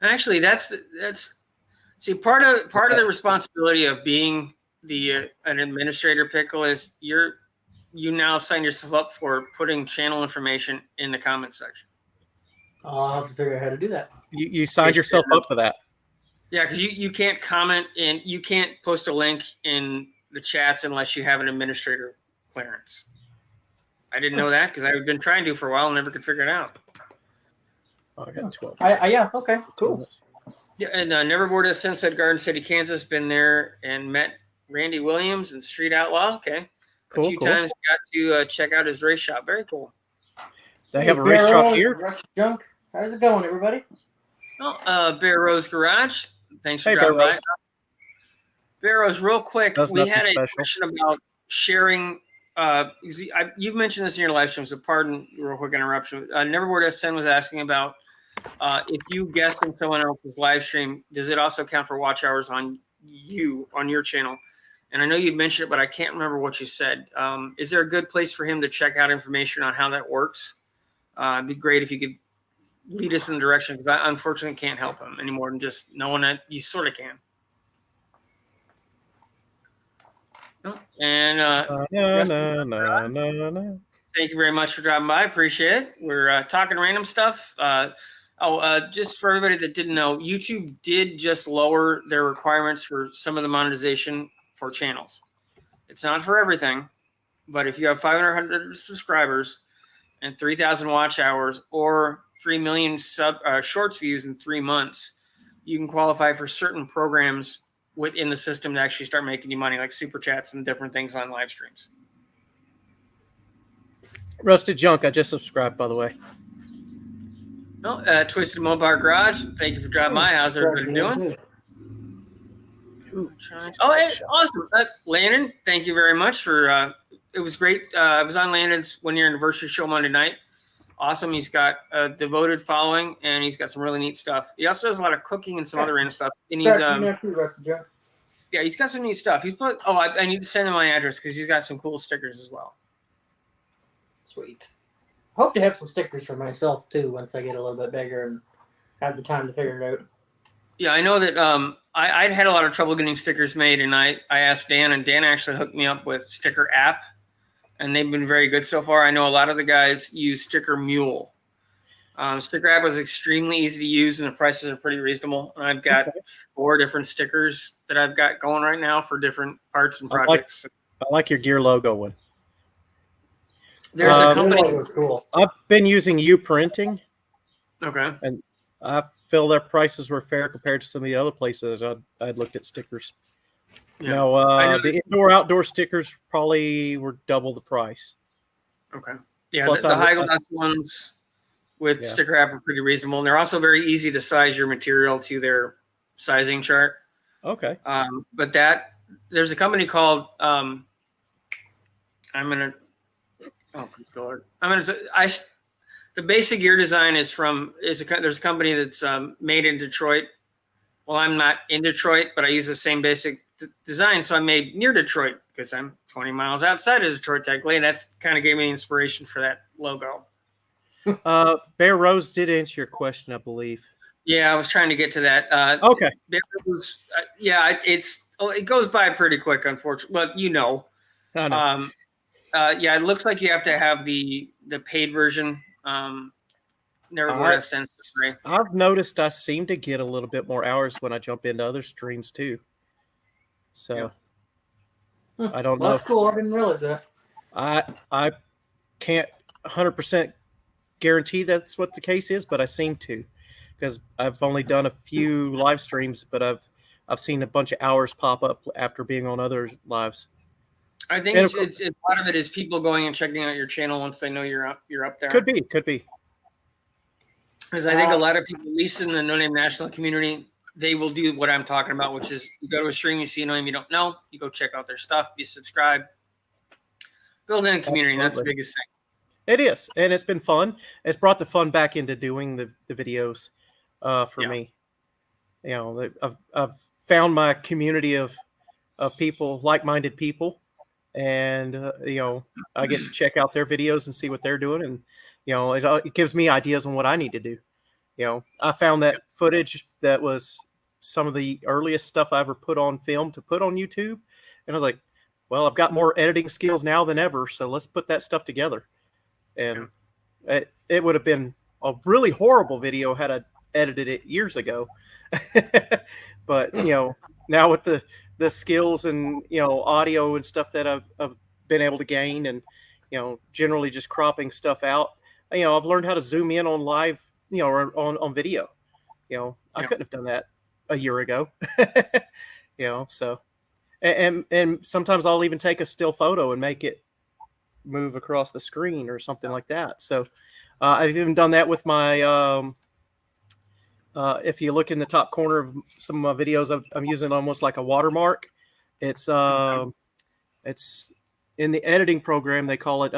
S1: Actually, that's see part of the responsibility of being an administrator, Pickle, is you now sign yourself up for putting channel information in the comment section.
S2: I'll have to figure out how to do that.
S3: You signed yourself up for that. Yeah,
S1: because you can't comment and you can't post a link in the chats unless you have an administrator clearance. I didn't know that because I've been trying to for a while and never could figure it out.
S3: Oh, I got 12.
S2: Yeah, okay, cool.
S1: Yeah, and Neverboard S10 said Garden City, Kansas. Been there and met Randy Williams and Street Outlaw. Okay.
S3: Cool,
S1: a few times got to check out his race shop. Very cool.
S3: They have a race shop here.
S2: Junk. How's it going, everybody?
S1: Well, Bear Rose Garage. Thanks for dropping by. Bear Rose, real quick. We had a question about sharing. You've mentioned this in your live stream, so pardon real quick interruption. Neverboard S10 was asking about if you guest in someone else's live stream, does it also count for watch hours on your channel? And I know you mentioned it, but I can't remember what you said. Is there a good place for him to check out information on how that works? It'd be great if you could lead us in the direction, because I unfortunately can't help him any more than just knowing that you sort of can. And thank you very much for dropping by. Appreciate it. We're talking random stuff. Just for everybody that didn't know, YouTube did just lower their requirements for some of the monetization for channels. It's not for everything, but if you have 500 subscribers and 3,000 watch hours or 3 million shorts views in 3 months, you can qualify for certain programs within the system to actually start making you money, like super chats and different things on live streams.
S3: Rusted Junk, I just subscribed, by the way.
S1: No, Twisted Mopar Garage, thank you for dropping by. How's everybody doing? Oh, hey, awesome. Landon, thank you very much for, it was great. I was on Landon's 1-year anniversary show Monday night. Awesome. He's got a devoted following, and he's got some really neat stuff. He also does a lot of cooking and some other random stuff. And he's yeah, he's got some neat stuff. He's put. Oh, I need to send him my address because he's got some cool stickers as well.
S2: Sweet. Hope to have some stickers for myself too once I get a little bit bigger and have the time to figure it out.
S1: Yeah, I know that. I'd had a lot of trouble getting stickers made, and I asked Dan, and Dan actually hooked me up with Sticker App. And they've been very good so far. I know a lot of the guys use Sticker Mule. Sticker App was extremely easy to use, and the prices are pretty reasonable. And I've got 4 different stickers that I've got going right now for different parts and projects.
S3: I like your gear logo one.
S1: There's a company.
S2: Cool.
S3: I've been using Printing.
S1: Okay.
S3: And I feel their prices were fair compared to some of the other places I'd looked at stickers.
S1: Yeah.
S3: No, the indoor-outdoor stickers probably were double the price.
S1: Okay. Yeah,
S3: Plus,
S1: the high-gloss ones with Sticker App are pretty reasonable. And they're also very easy to size your material to their sizing chart.
S3: Okay.
S1: But there's a company called the basic gear design there's a company that's made in Detroit. Well, I'm not in Detroit, but I use the same basic design, so I made near Detroit because I'm 20 miles outside of Detroit technically, and that's kind of gave me inspiration for that logo.
S3: Bear Rose did answer your question, I believe.
S1: Yeah, I was trying to get to that.
S3: Okay.
S1: Bear Rose, it goes by pretty quick, unfortunately, but you know.
S3: I know.
S1: It looks like you have to have the paid version. Neverboard S10 for free.
S3: I've noticed I seem to get a little bit more hours when I jump into other streams too. So I don't know.
S2: That's cool. I didn't realize that.
S3: I can't. 100% guarantee that's what the case is, but I seem to, because I've only done a few live streams, but I've seen a bunch of hours pop up after being on other lives.
S1: I think
S3: And
S1: it's a lot of it is people going and checking out your channel once they know you're up there.
S3: could be.
S1: Because I think a lot of people, at least in the No Name National community, they will do what I'm talking about, which is you go to a stream, you see a name you don't know, you go check out their stuff, you subscribe, build in a community. And that's the biggest thing.
S3: It is, and it's been fun. It's brought the fun back into doing the videos for me. You know, I've found my community of people, like-minded people, and you know, I get to check out their videos and see what they're doing, and you know, it gives me ideas on what I need to do. You know, I found that footage that was some of the earliest stuff I ever put on film to put on YouTube, and I was like, well, I've got more editing skills now than ever, so let's put that stuff together. And it would have been a really horrible video had I edited it years ago. But you know, now with the skills and you know audio and stuff that I've been able to gain, and you know generally just cropping stuff out, you know, I've learned how to zoom in on live, you know, or on video. You know, I couldn't have done that a year ago. You know, so and sometimes I'll even take a still photo and make it move across the screen or something like that. So I've even done that with my if you look in the top corner of some of my videos, I'm using almost like a watermark. It's in the editing program, they call it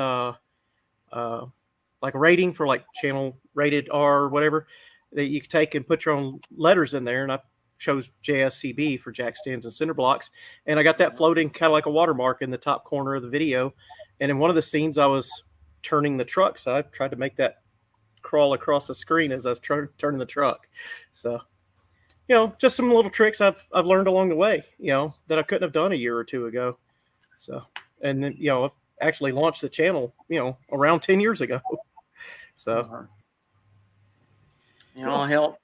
S3: like a rating for like channel rated R or whatever, that you can take and put your own letters in there. And I chose JSCB for jack stands and cinder blocks. And I got that floating kind of like a watermark in the top corner of the video. And in one of the scenes, I was turning the truck. So I tried to make that crawl across the screen as I was turning the truck. So, you know, just some little tricks I've learned along the way, you know, that I couldn't have done a year or two ago. So, and then, you know, I've actually launched the channel, you know, around 10 years ago. So,
S1: you know, I'll help.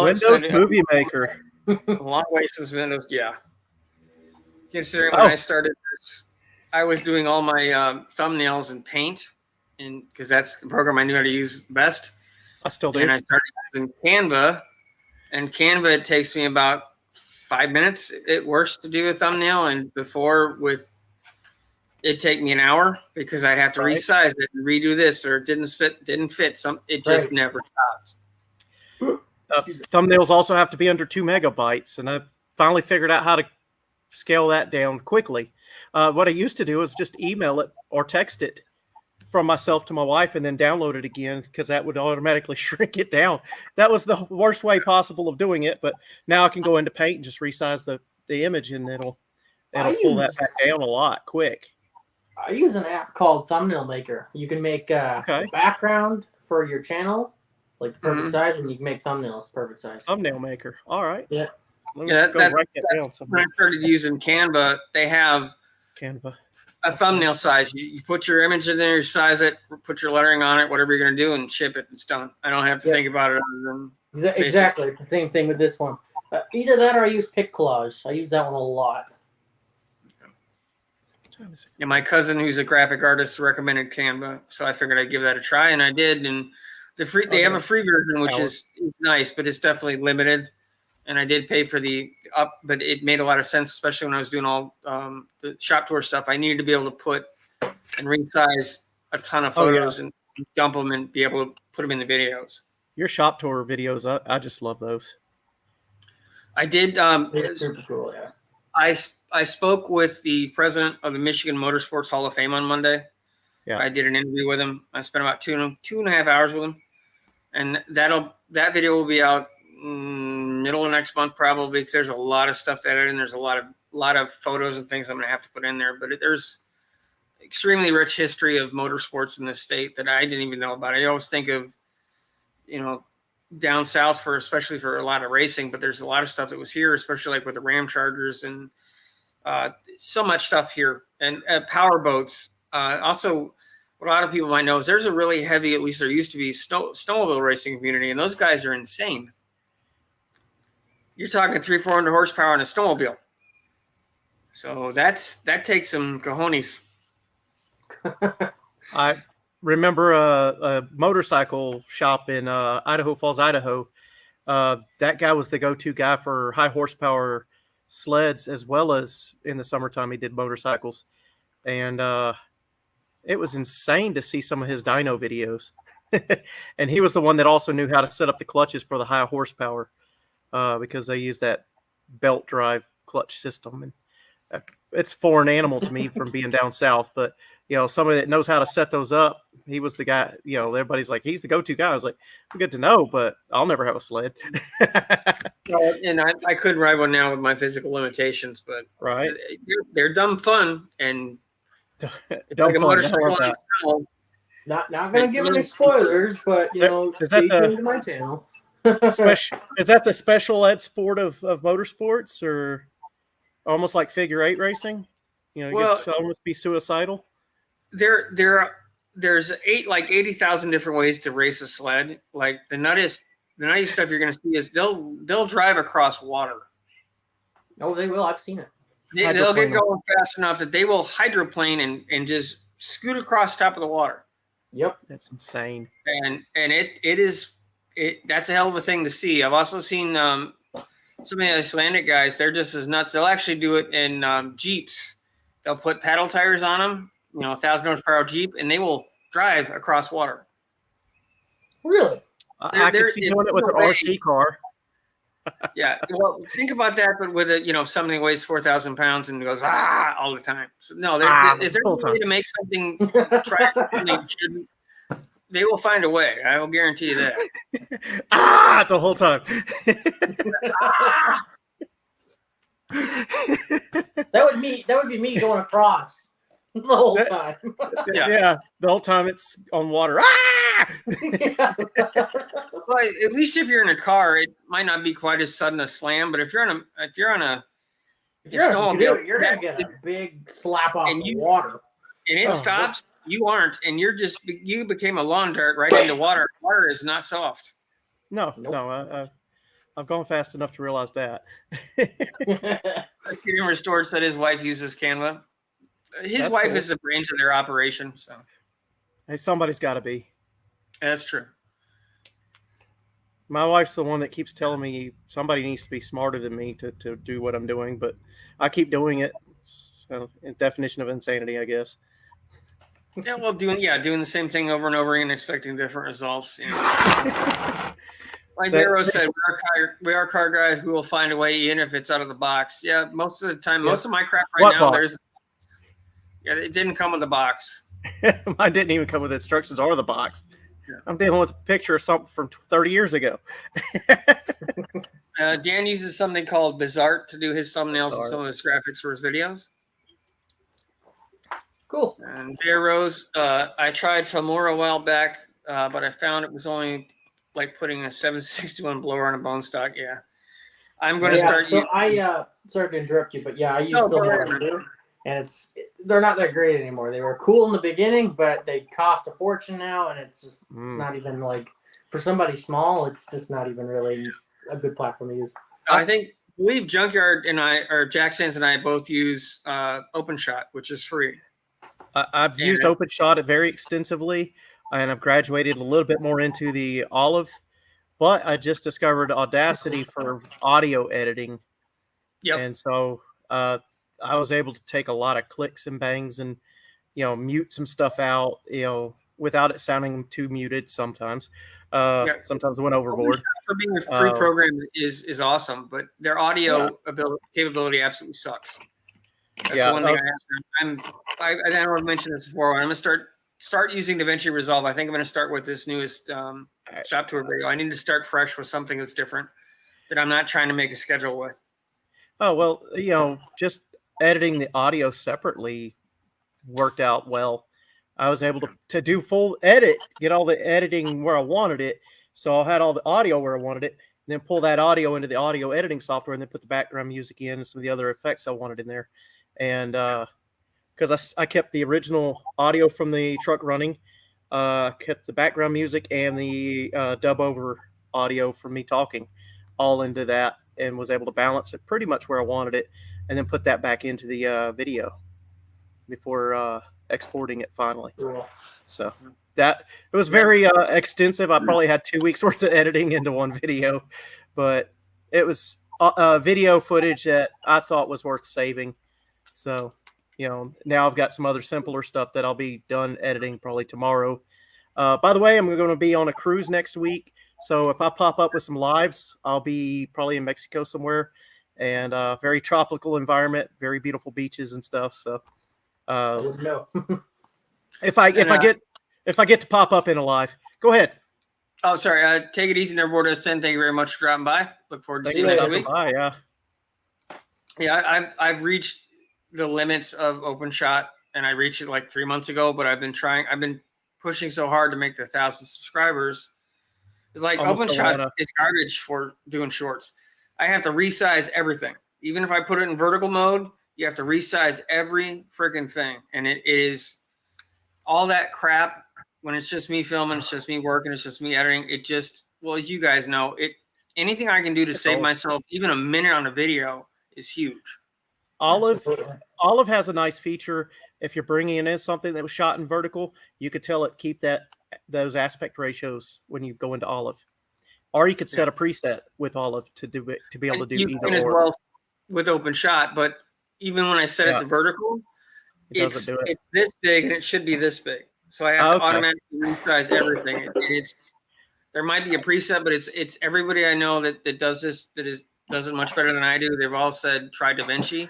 S3: Windows Movie Maker.
S1: A long way since Windows. Yeah. Considering when I started this, I was doing all my thumbnails in Paint, and because that's the program I knew how to use best.
S3: I still do.
S1: And I started using Canva, and Canva, it takes me about 5 minutes at worst to do a thumbnail, and before it'd take me an hour because I'd have to resize it and redo this, or it didn't fit. It just never stopped.
S3: Thumbnails also have to be under 2 megabytes, and I finally figured out how to scale that down quickly. What I used to do is just email it or text it from myself to my wife and then download it again, because that would automatically shrink it down. That was the worst way possible of doing it, but now I can go into Paint and just resize the image, and it'll pull that back down a lot quick.
S2: I use an app called Thumbnail Maker. You can make a background for your channel, like the perfect size, and you can make thumbnails perfect size.
S3: Thumbnail Maker. All right.
S2: Yeah.
S1: That's when I started using Canva. They have
S3: Canva.
S1: A thumbnail size. You put your image in there, you size it, put your lettering on it, whatever you're going to do, and ship it. It's done. I don't have to think about it other than
S2: exactly. It's the same thing with this one. Either that or I use Pic Collage. I use that one a lot.
S1: Yeah, my cousin, who's a graphic artist, recommended Canva, so I figured I'd give that a try, and I did. And they have a free version, which is nice, but it's definitely limited. And I did pay for the but it made a lot of sense, especially when I was doing all the shop tour stuff. I needed to be able to put and resize a ton of photos and dump them and be able to put them in the videos.
S3: Your shop tour videos, I just love those.
S1: I did.
S2: It's super cool, yeah.
S1: I spoke with the president of the Michigan Motorsports Hall of Fame on Monday.
S3: Yeah.
S1: I did an interview with him. I spent about two and a half hours with him, and that video will be out middle of next month probably, because there's a lot of stuff that and there's a lot of photos and things I'm going to have to put in there. But there's extremely rich history of motorsports in this state that I didn't even know about. I always think of, you know, down south especially for a lot of racing, but there's a lot of stuff that was here, especially like with the Ram Chargers and so much stuff here, and power boats. Also, what a lot of people might know is there's a really heavy, at least there used to be, snowmobile racing community, and those guys are insane. You're talking 300-400 horsepower on a snowmobile. So that takes some cojones.
S3: remember a motorcycle shop in Idaho Falls, Idaho. That guy was the go-to guy for high horsepower sleds, as well as in the summertime he did motorcycles, and it was insane to see some of his dyno videos. And he was the one that also knew how to set up the clutches for the high horsepower because they use that belt drive clutch system. And it's a foreign animal to me from being down south, but somebody that knows how to set those up. He was the guy. Everybody's like, he's the go-to guy. I was like, good to know, but I'll never have a sled.
S1: And I couldn't ride one now with my physical limitations, but
S3: right,
S1: they're dumb fun and
S3: dumb
S1: like a
S3: fun.
S1: motorcycle on snow.
S2: Not gonna give any spoilers, but
S3: is that
S2: stay tuned to my channel.
S3: Is that the special ed sport of motorsports, or almost like figure eight racing?
S1: Well,
S3: you could almost be suicidal.
S1: There's 80,000 different ways to race a sled. Like the nuttiest stuff you're going to see is they'll drive across water.
S2: Oh, they will. I've seen it.
S1: They'll get going fast enough that they will hydroplane and just scoot across the top of the water.
S2: Yep,
S3: that's insane.
S1: And that's a hell of a thing to see. I've also seen some of the Icelandic guys. They're just as nuts. They'll actually do it in Jeeps. They'll put paddle tires on them. 1,000 horsepower Jeep, and they will drive across water.
S2: Really?
S3: I can see doing it with an RC car.
S1: Yeah. Well, think about that, but with something that weighs 4,000 pounds and goes all the time. So no, if there's a way to make something track, they will find a way. I will guarantee you that.
S3: The whole time.
S2: That would be me going across. The whole time.
S3: Yeah, the whole time it's on water.
S1: Well, at least if you're in a car, it might not be quite as sudden a slam. But if you're on a
S2: snowmobile, you're gonna get a big slap off of water,
S1: and it stops. You aren't, and you became a lawn dart right into water. Water is not soft.
S3: No, I've gone fast enough to realize that.
S1: Freedom Restored said his wife uses Canva. His wife cool. Is the brains of their operation. So,
S3: hey, somebody's got to be.
S1: That's true.
S3: My wife's the one that keeps telling me somebody needs to be smarter than me to do what I'm doing, but I keep doing it. So, definition of insanity, I guess.
S1: Yeah, well, doing the same thing over and over again, expecting different results. Like Nero said, we are car guys. We will find a way, even if it's out of the box. Yeah, most of the time, most of my crap now, it didn't come with the box.
S3: Mine didn't even come with instructions or the box. Yeah. I'm dealing with a picture of something from 30 years ago.
S1: Dan uses something called Bizart to do his thumbnails and some of his graphics for his videos.
S2: Cool.
S1: And Bear Rose, I tried Filmora a while back, but I found it was only like putting a 761 blower on a bone stock. Yeah. I'm going to start using...
S2: sorry to interrupt you, but I use Filmora too. And they're not that great anymore. They were cool in the beginning, but they cost a fortune now, and it's just it's not even like for somebody small. It's just not even really a good platform to use.
S1: I believe Junkyard and Jack Sands and I both use OpenShot, which is free.
S3: I've used OpenShot very extensively, and I've graduated a little bit more into the Olive, but I just discovered Audacity for audio editing.
S1: Yep.
S3: And so I was able to take a lot of clicks and bangs and, mute some stuff out, without it sounding too muted sometimes. Sometimes I went overboard.
S1: For being a free program is awesome, but their audio capability absolutely sucks. That's the one thing I have. I don't want to mention this before. I'm going to start using DaVinci Resolve. I think I'm going to start with this newest shop tour video. I need to start fresh with something that's different that I'm not trying to make a schedule with.
S3: Oh, well, just editing the audio separately worked out well. I was able to do full edit, get all the editing where I wanted it. So I had all the audio where I wanted it, and then pull that audio into the audio editing software and then put the background music in and some of the other effects I wanted in there. And because I kept the original audio from the truck running, kept the background music and the dub over audio from me talking all into that, and was able to balance it pretty much where I wanted it, and then put that back into the video before exporting it finally.
S2: Cool.
S3: So That it was very extensive. I probably had 2 weeks worth of editing into one video, but it was video footage that I thought was worth saving. So, now I've got some other simpler stuff that I'll be done editing probably tomorrow. By the way, I'm going to be on a cruise next week. So if I pop up with some lives, I'll be probably in Mexico somewhere, and very tropical environment, very beautiful beaches and stuff. So
S2: No.
S3: if I get to pop up in a live, go ahead.
S1: Oh, sorry. Take it easy, Neverboard S10. Thank you very much for dropping by. Look forward to seeing you next week.
S3: Bye, yeah.
S1: Yeah, I've reached the limits of open shot, and I reached it like 3 months ago. But I've been pushing so hard to make the 1,000 subscribers. It's like
S3: Almost
S1: open shot is garbage for doing shorts. I have to resize everything. Even if I put it in vertical mode, you have to resize every freaking thing. And it is all that crap when it's just me filming, it's just me working, it's just me editing. It just, well, as you guys know, anything I can do to save myself even a minute on a video is huge.
S3: Olive has a nice feature. If you're bringing in something that was shot in vertical, you could tell it keep those aspect ratios when you go into Olive, or you could set a preset with Olive to do it, to be able to do
S1: you
S3: either
S1: can as
S3: or.
S1: well with open shot. But even when I set it to vertical, it's this big and it should be this big. So I have to automatically resize everything. There might be a preset, but it's everybody I know that does this does it much better than I do. They've all said try DaVinci,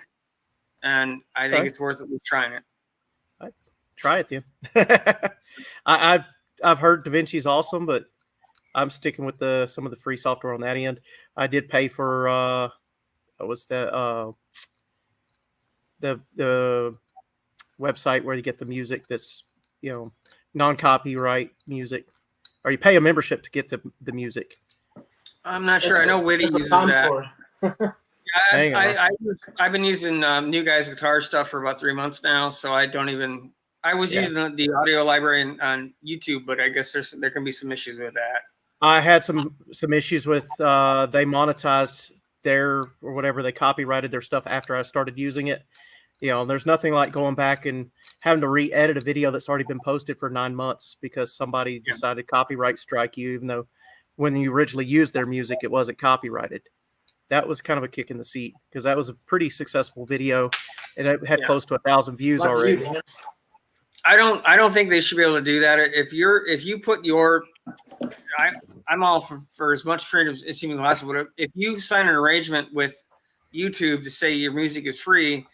S1: and I think it's worth at least trying it.
S3: Try it then. I've heard DaVinci's awesome, but I'm sticking with some of the free software on that end. I did pay for what's that the website where you get the music that's non-copyright music, or you pay a membership to get the music.
S1: I'm not sure. I know Witty uses that. I've been using New Guy's Guitar stuff for about 3 months now, so I don't even. I was using the audio library on YouTube, but I guess there can be some issues with that.
S3: I had some issues with they monetized or whatever, they copyrighted their stuff after I started using it. There's nothing like going back and having to re-edit a video that's already been posted for 9 months because somebody decided to copyright strike you, even though when you originally used their music, it wasn't copyrighted. That was kind of a kick in the seat because that was a pretty successful video, and it had close to 1,000 views already.
S1: I don't think they should be able to do that. If you put your, I'm all for as much freedom as humanly possible. But if you sign an arrangement with YouTube to say your music is free,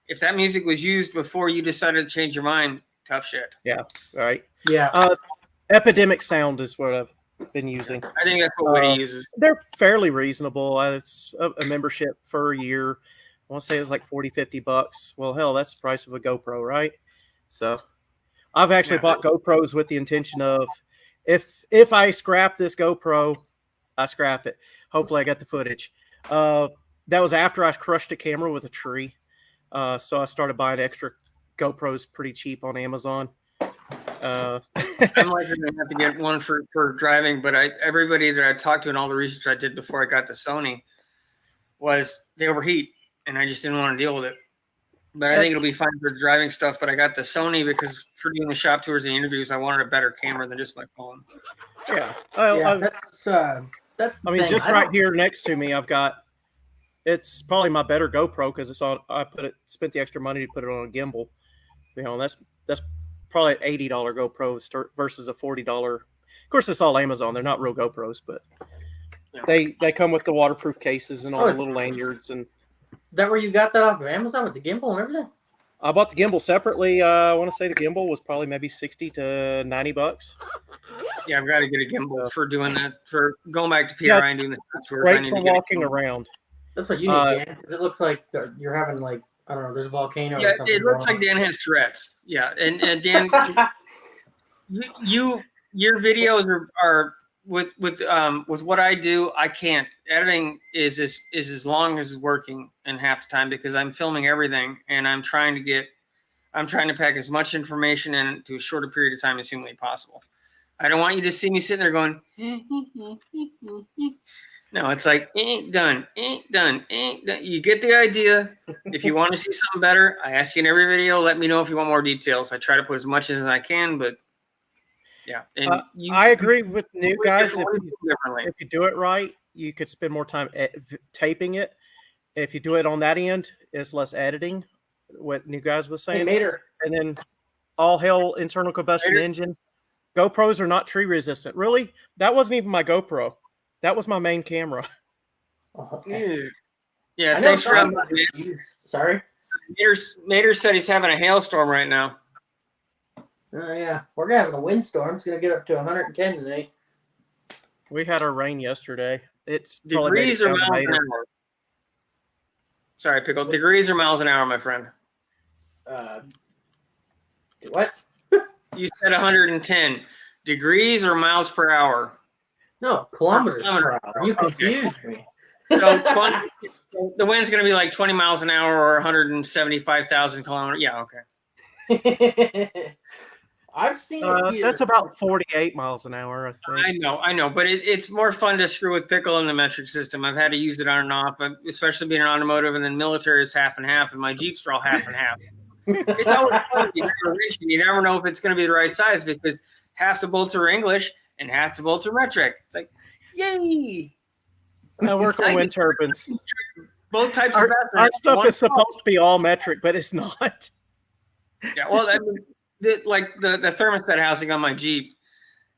S1: if that music was used before you decided to change your mind, tough shit.
S3: Yeah. Right.
S2: Yeah.
S3: Epidemic Sound is what I've been using.
S1: I think that's what Witty uses.
S3: They're fairly reasonable. It's a membership for a year. I want to say it was like $40-$50. Well, hell, that's the price of a GoPro, right? So I've actually bought GoPros with the intention of if I scrap this GoPro, I scrap it. Hopefully I got the footage. That was after I crushed a camera with a tree. So I started buying extra GoPros pretty cheap on Amazon.
S1: I'm likely going to have to get one for driving, but everybody that I talked to and all the research I did before I got the Sony was they overheat, and I just didn't want to deal with it. But I think it'll be fine for the driving stuff. But I got the Sony because for doing the shop tours and interviews, I wanted a better camera than just my phone.
S3: Yeah,
S2: that's. I
S3: mean, just right here next to me, I've got. It's probably my better GoPro because spent the extra money to put it on a gimbal. That's probably an $80 GoPro versus a $40. Of course, it's all Amazon. They're not real GoPros, but they come with the waterproof cases and all the little lanyards. And
S2: that where you got that off of Amazon with the gimbal and everything?
S3: I bought the gimbal separately. I want to say the gimbal was probably maybe $60 to $90.
S1: Yeah, I've got to get a gimbal for doing that. For going back to PRI and doing the tours.
S3: Great for walking around.
S2: That's what you need, Dan, because it looks like you're having like, I don't know, there's a volcano or something.
S1: It looks like Dan has Tourette's. Yeah, and Dan, your videos are with what I do. I can't. Editing is as long as working in half the time because I'm filming everything and I'm trying to pack as much information into a shorter period of time as humanly possible. I don't want you to see me sitting there going. No, it's like ain't done. You get the idea. If you want to see something better, I ask you in every video. Let me know if you want more details. I try to put as much as I can, but Yeah, and
S3: I agree with new guys.
S1: differently.
S3: If you do it right, you could spend more time taping it. If you do it on that end, it's less editing. What new guys was
S2: Hey,
S3: saying,
S2: Mater.
S3: and then all hell internal combustion engine. GoPros are not tree resistant. Really, that wasn't even my GoPro. That was my main camera.
S2: Okay.
S1: Yeah,
S2: I know
S1: thanks for having
S2: me. Sorry.
S1: Mater said he's having a hailstorm right now.
S2: Oh yeah, we're gonna have a windstorm. It's gonna get up to 110 tonight.
S3: We had our rain yesterday. It's
S1: degrees or miles an hour. Sorry, Pickle. Degrees or miles an hour, my friend?
S2: What?
S1: You said 110 degrees or miles per hour?
S2: No, kilometers per hour. You confused me.
S1: So 20. The wind's going to be like 20 miles an hour or 175,000 kilometers. Yeah,
S2: okay. I've seen it here.
S3: That's about 48 miles an hour, I think.
S1: I know, but it's more fun to screw with Pickle in the metric system. I've had to use it on and off, especially being an automotive, and then military is half and half, and my Jeeps are all half and half. It's always fun. You never know if it's going to be the right size because half the bolts are English and half the bolts are metric. It's like, yay!
S3: I work on wind turbines.
S1: Both types of
S3: our stuff is supposed to be all metric, but it's not.
S1: Yeah, well, I mean, the thermostat housing on my Jeep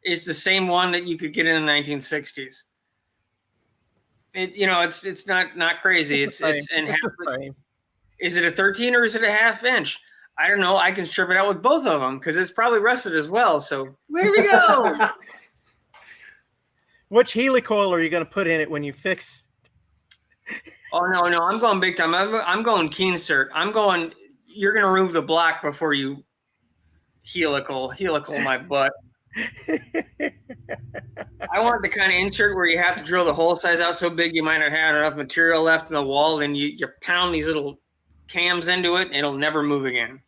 S1: is the same one that you could get in the 1960s. It's not crazy. It's the same. Is it a 13 or is it a half inch? I don't know. I can strip it out with both of them because it's probably rusted as well. So there we go.
S3: Which helicoil are you going to put in it when you fix?
S1: Oh no, I'm going big time. I'm going Keensert. You're going to remove the block before you helical my butt. I want the kind of insert where you have to drill the hole size out so big you might not have enough material left in the wall, and you pound these little cams into it, and it'll never move again.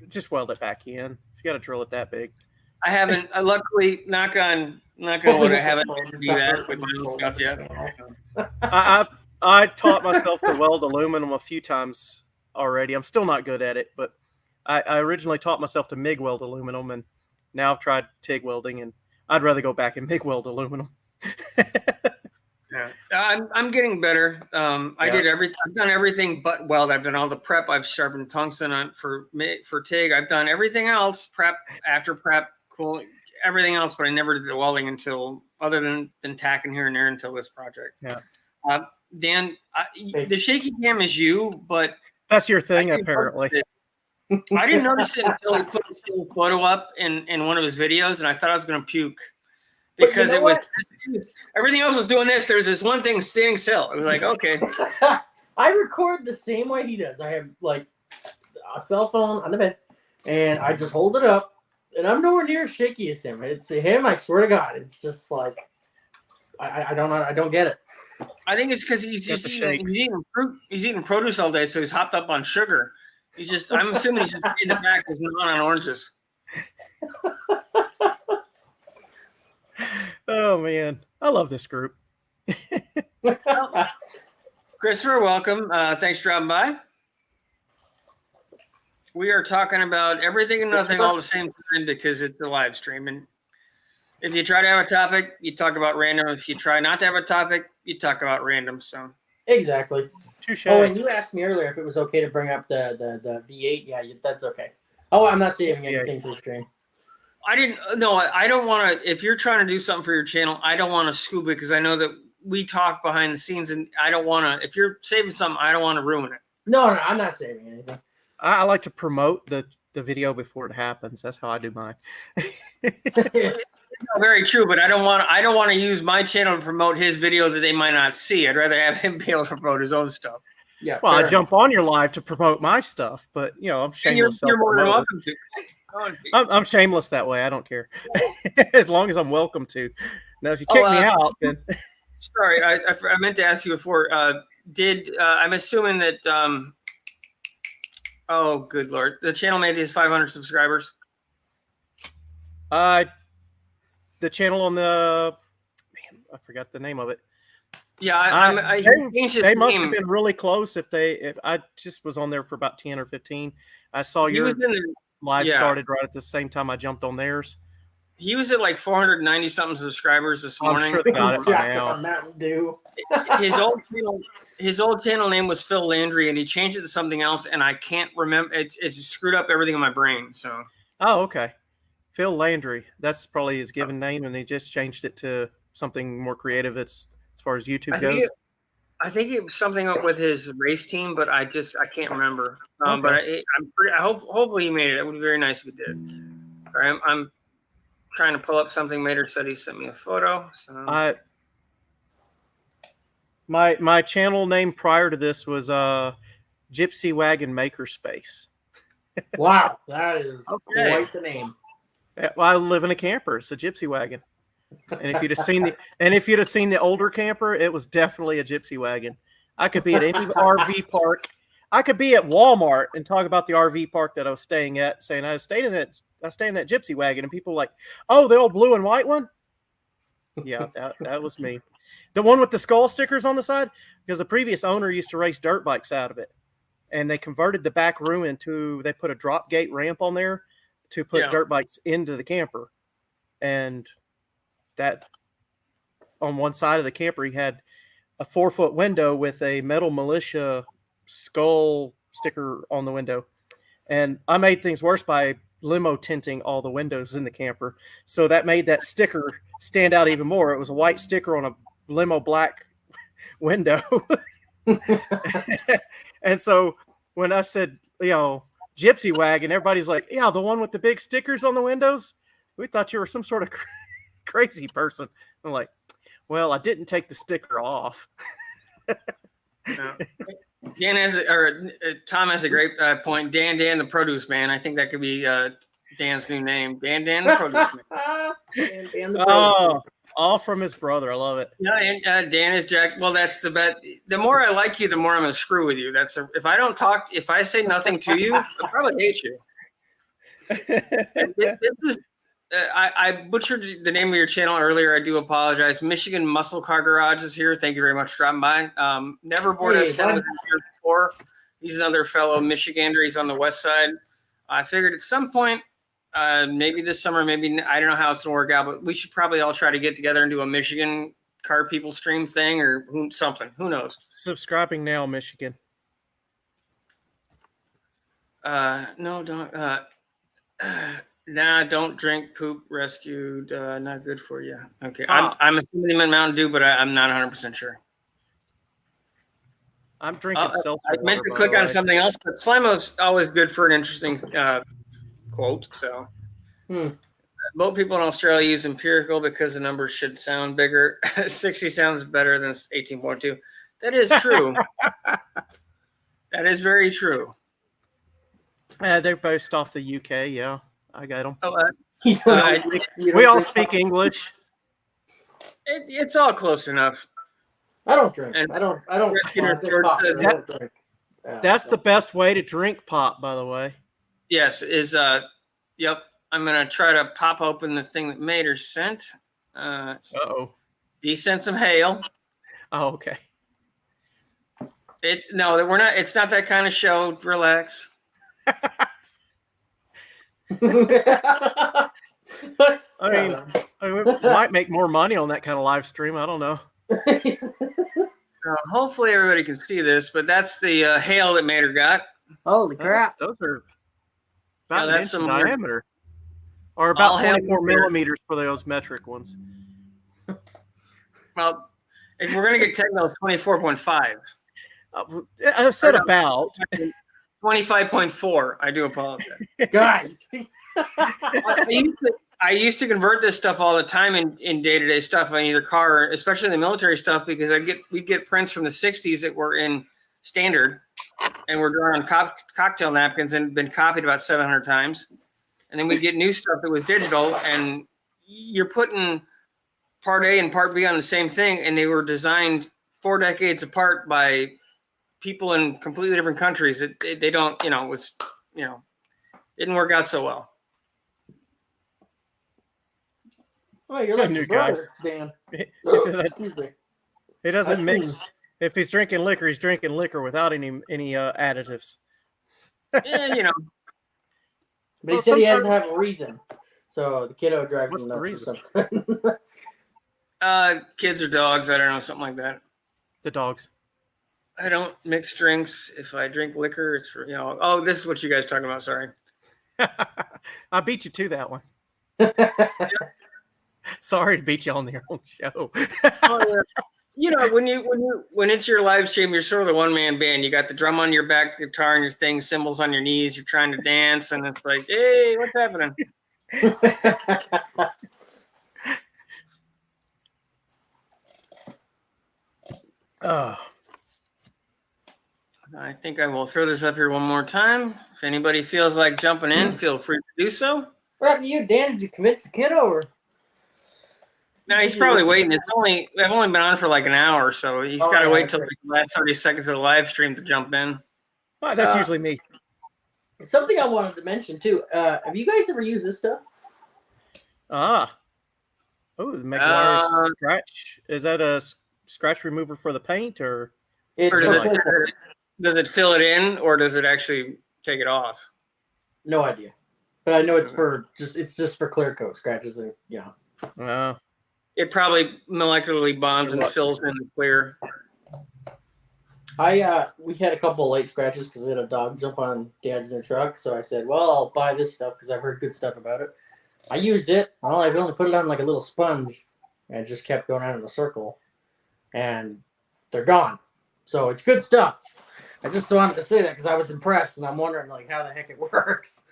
S3: Just weld it back in. If you got to drill it that big.
S1: I haven't. Luckily, knock on wood, I haven't had to do that with my own stuff yet.
S3: I taught myself to weld aluminum a few times already. I'm still not good at it, but I originally taught myself to MIG weld aluminum, and now I've tried TIG welding, and I'd rather go back and MIG weld aluminum.
S1: Yeah, I'm getting better. I've done everything but weld. I've done all the prep. I've sharpened tungsten on for TIG. I've done everything else, prep, after prep, cool, everything else, but I never did the welding until, other than tacking here and there, until this project.
S3: Yeah.
S1: Dan, the shaky cam is you, but
S3: that's your thing apparently.
S1: I didn't notice it until he put a still photo up in one of his videos, and I thought I was going to puke. Because it was everything else was doing this. There's this one thing standing still. It was like, okay.
S2: I record the same way he does. I have like a cell phone on the bed, and I just hold it up, and I'm nowhere near as shaky as him. It's him. I swear to God, it's just like I don't know. I don't get it.
S1: I think it's because he's eating fruit. He's eating produce all day, so he's hopped up on sugar. I'm assuming he's just in the back with none on oranges.
S3: Oh man, I love this group.
S1: Christopher, welcome. Thanks for dropping by. We are talking about everything and nothing all at the same time because it's a live stream. And if you try to have a topic, you talk about random. If you try not to have a topic, you talk about random. So
S2: exactly.
S3: Touche.
S2: Oh, and you asked me earlier if it was okay to bring up the V8. Yeah, that's okay. Oh, I'm not saving anything for the stream.
S1: I don't want to. If you're trying to do something for your channel, I don't want to scoop it because I know that we talk behind the scenes, and I don't want to. If you're saving something, I don't want to ruin it.
S2: No, I'm not saving anything.
S3: I like to promote the video before it happens. That's how I do mine.
S1: Very true, but I don't want to use my channel to promote his video that they might not see. I'd rather have him be able to promote his own stuff.
S2: Yeah.
S3: Well, I jump on your live to promote my stuff, but I'm shameless.
S1: You're more than welcome to.
S3: I'm shameless that way. I don't care. As long as I'm welcome to. Now, if you kick me out, then.
S1: Sorry, I meant to ask you before. I'm assuming that. Oh, good Lord! The channel made his 500 subscribers.
S3: The channel on the. Man, I forgot the name of it.
S1: Yeah,
S3: they must have been really close. If I just was on there for about 10 or 15. I saw
S1: he was in there.
S3: live
S1: Yeah.
S3: started right at the same time I jumped on theirs.
S1: He was at like 490 something subscribers this
S3: I'm
S1: morning.
S3: sure they got it by
S2: Jacked
S3: now.
S2: on Mountain Dew.
S1: His old channel name was Phil Landry, and he changed it to something else, and I can't remember. It's screwed up everything in my brain. So
S3: Oh, okay. Phil Landry. That's probably his given name, and they just changed it to something more creative. As far as YouTube goes.
S1: I think it was something up with his race team, but I can't remember.
S3: Okay.
S1: But I hope hopefully he made it. It would be very nice if he did. Sorry, I'm trying to pull up something. Mater said he sent me a photo. So
S3: my channel name prior to this was Gypsy Wagon Makerspace.
S2: Wow, that is
S1: Okay.
S2: quite the name.
S3: Well, I live in a camper. It's a gypsy wagon. And if you'd have seen the older camper, it was definitely a gypsy wagon. I could be at any RV park. I could be at Walmart and talk about the RV park that I was staying at, saying I stayed in that gypsy wagon, and people were like, oh, the old blue and white one? Yeah, that was me. The one with the skull stickers on the side, because the previous owner used to race dirt bikes out of it. And they converted the back room they put a drop gate ramp on there to put dirt bikes into the camper. And that on one side of the camper, he had a 4-foot window with a metal militia skull sticker on the window. And I made things worse by limo tinting all the windows in the camper. So that made that sticker stand out even more. It was a white sticker on a limo black window. And so when I said, gypsy wagon, everybody's like, yeah, the one with the big stickers on the windows? We thought you were some sort of crazy person. I'm like, well, I didn't take the sticker off.
S1: Tom has a great point. Dan the produce man. I think that could be Dan's new name. Dan the produce man.
S2: Dan the produce.
S3: All from his brother. I love it.
S1: Yeah, and Dan is Jack. Well, that's the bet. The more I like you, the more I'm gonna screw with you. If I say nothing to you, I'll probably hate you. This is. I butchered the name of your channel earlier. I do apologize. Michigan Muscle Car Garage is here. Thank you very much for dropping by. Neverboard S10 was here before. He's another fellow Michigander. He's on the west side. I figured at some point, maybe this summer, maybe I don't know how it's gonna work out, but we should probably all try to get together and do a Michigan car people stream thing or something. Who knows?
S3: Subscribing now, Michigan.
S1: No, don't. Nah, don't drink poop rescued. Not good for you. Okay, I'm assuming he meant Mountain Dew, but I'm not 100% sure.
S3: I'm drinking seltzer.
S1: I meant to click on something else, but Slimo's always good for an interesting quote. So, most people in Australia use empirical because the numbers should sound bigger. 60 sounds better than 18.2. That is true. That is very true.
S3: They're based off the UK. Yeah, I got them.
S2: We
S3: all speak English.
S1: It's all close enough.
S2: I don't drink.
S1: And
S2: I don't drink.
S3: That's the best way to drink pop, by the way.
S1: Yes, yep. I'm gonna try to pop open the thing that Mater sent. He sent some hail.
S3: Oh, okay.
S1: It's not that kind of show. Relax.
S3: I mean, we might make more money on that kind of live stream. I don't know.
S1: So hopefully everybody can see this, but that's the hail that Mater got.
S2: Holy crap!
S3: Those are about
S1: that's
S3: an inch
S1: some
S3: in diameter, or about 24 millimeters for those metric ones.
S1: Well, if we're gonna get technical, it's 24.5.
S3: I said about
S1: 25.4. I do apologize,
S2: guys.
S1: I used to convert this stuff all the time in day-to-day stuff on either car, especially in the military stuff, because we'd get prints from the 60s that were in standard and were drawn on cocktail napkins and been copied about 700 times. And then we'd get new stuff that was digital, and you're putting part A and part B on the same thing, and they were designed 4 decades apart by people in completely different countries. They don't, didn't work out so well.
S2: Oh, you're like
S3: new
S2: brother,
S3: guys.
S2: Dan.
S3: Excuse me. He doesn't mix. If he's drinking liquor without any additives.
S1: Yeah,
S2: But he
S3: Well,
S2: said he had to
S3: sometimes-
S2: have a reason. So the kiddo drives
S3: What's
S2: him
S3: the
S2: nuts or
S3: reason?
S2: something.
S1: Kids or dogs, I don't know, something like that.
S3: The dogs.
S1: I don't mix drinks. If I drink liquor, it's for, oh, this is what you guys are talking about. Sorry.
S3: I beat you to that one. Sorry to beat you on your own show.
S1: Oh, yeah. When it's your live stream, you're sort of the one-man band. You got the drum on your back, the guitar on your thing, cymbals on your knees. You're trying to dance, and it's like, hey, what's happening? I think I will throw this up here one more time. If anybody feels like jumping in, feel free to do so.
S2: What happened to you, Dan? Did you convince the kiddo or?
S1: No, he's probably waiting. I've only been on for like an hour, so he's got to wait till the last 30 seconds of the live stream to jump in.
S3: Well, that's usually me.
S2: Something I wanted to mention too. Have you guys ever used this stuff?
S3: Oh, the McGuire's scratch. Is that a scratch remover for the paint, or
S1: does it fill it in, or does it actually take it off?
S2: No idea, but I know it's just for clear coat scratches and yeah.
S1: It probably molecularly bonds and fills in the clear.
S2: We had a couple of late scratches because we had a dog jump on Dad's new truck. So I said, well, I'll buy this stuff because I've heard good stuff about it. I used it. I've only put it on like a little sponge and it just kept going out in a circle. And they're gone. So it's good stuff. I just wanted to say that because I was impressed and I'm wondering like how the heck it works.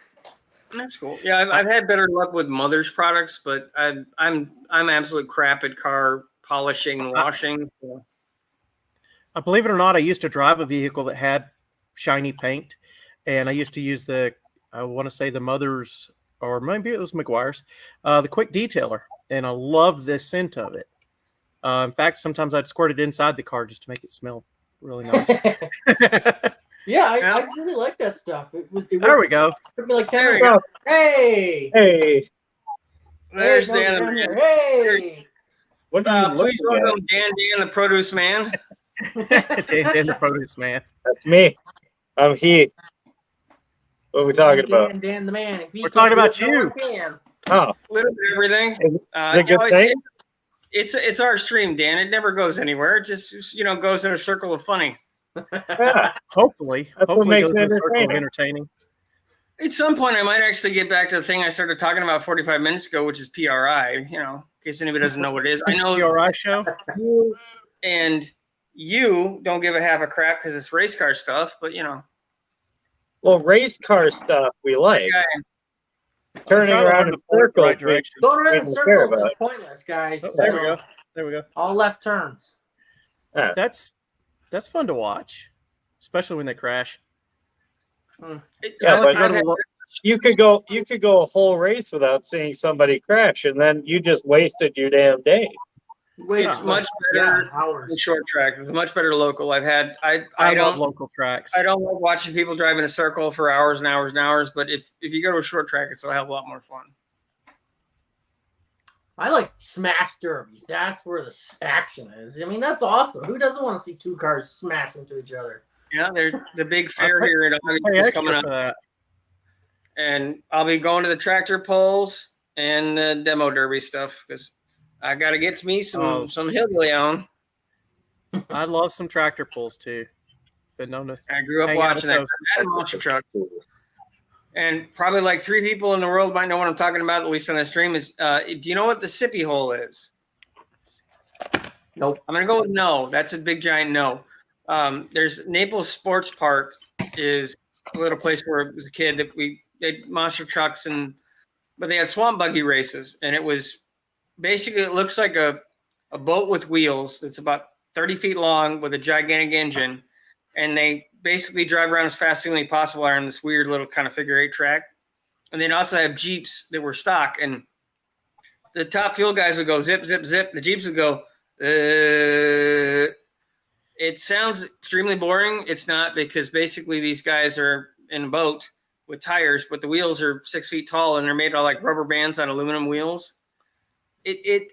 S1: That's cool. Yeah, I've had better luck with Mother's products, but I'm absolute crap at car polishing and washing. So.
S3: Believe it or not, I used to drive a vehicle that had shiny paint, and I used to use I want to say the Mother's, or maybe it was McGuire's, the Quick Detailer, and I loved the scent of it. In fact, sometimes I'd squirt it inside the car just to make it smell really nice.
S2: Yeah, I really like that stuff.
S3: There we go.
S2: It took me like 10 minutes. Hey!
S1: There's Dan.
S2: Hey!
S4: What are you
S1: please welcome Dan, the produce man.
S3: Dan, the produce man.
S4: That's me. I'm he. What are we talking about?
S2: Dan the man.
S3: We're talking about you.
S4: Oh,
S1: A little bit of everything.
S4: Is it a good thing?
S1: It's our stream, Dan. It never goes anywhere. It just goes in a circle of funny.
S4: Yeah.
S3: Hopefully
S4: That's what
S3: it
S4: makes
S3: goes
S4: it
S3: in a circle of
S4: entertaining.
S3: entertaining.
S1: At some point, I might actually get back to the thing I started talking about 45 minutes ago, which is PRI. In case anybody doesn't know what it is. I know
S3: PRI show.
S1: You and you don't give a half a crap because it's race car stuff, but
S4: Well, race car stuff we like.
S1: Yeah.
S4: Turning around in circles.
S3: Right direction.
S2: Going around in
S4: We don't care
S2: circles
S4: about
S2: is pointless, guys.
S3: Oh, there we go. There we go.
S2: All left turns.
S3: That's fun to watch, especially when they crash.
S4: Yeah, but
S1: I've had-
S4: you could go a whole race without seeing somebody crash, and then you just wasted your damn day.
S1: It's much better than short tracks. It's much better local. I
S3: I
S1: don't
S3: love local tracks.
S1: I don't like watching people drive in a circle for hours and hours and hours. But if you go to a short track, it's a hell of a lot more fun.
S2: I like smash derbies. That's where the action is. I mean, that's awesome. Who doesn't want to see two cars smash into each other?
S1: Yeah, there's the big fair here in August
S3: Pay
S1: is
S3: extra
S1: coming up,
S3: for that.
S1: and I'll be going to the tractor pulls and the demo derby stuff because I got to get to me some hillbilly on.
S3: I love some tractor pulls too. Been known to.
S1: I grew up
S3: hang out
S1: watching
S3: with
S1: that monster truck. And probably like 3 people in the world might know what I'm talking about, at least on the stream. Is do you know what the sippy hole is?
S2: Nope.
S1: I'm gonna go with no. That's a big giant no. There's Naples Sports Park is a little place where as a kid that we did monster trucks but they had swamp buggy races, and it was basically it looks like a boat with wheels that's about 30 feet long with a gigantic engine, and they basically drive around as fast as humanly possible on this weird little kind of figure-8 track. And then also have Jeeps that were stock, and the top fuel guys would go zip, zip, zip. The Jeeps would go, It sounds extremely boring. It's not, because basically these guys are in a boat with tires, but the wheels are 6 feet tall and they're made of like rubber bands on aluminum wheels.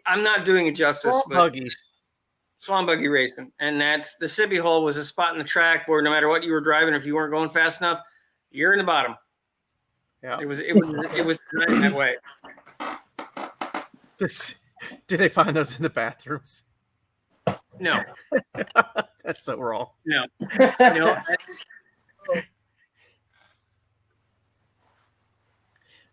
S1: I'm not doing it justice,
S3: Swamp
S1: but
S3: buggies.
S1: Swan buggy racing, and that's the sippy hole was a spot in the track where no matter what you were driving, if you weren't going fast enough, you're in the bottom.
S3: Yeah.
S1: It was designed that way.
S3: Do they find those in the bathrooms?
S1: No,
S3: That's so wrong.
S1: no.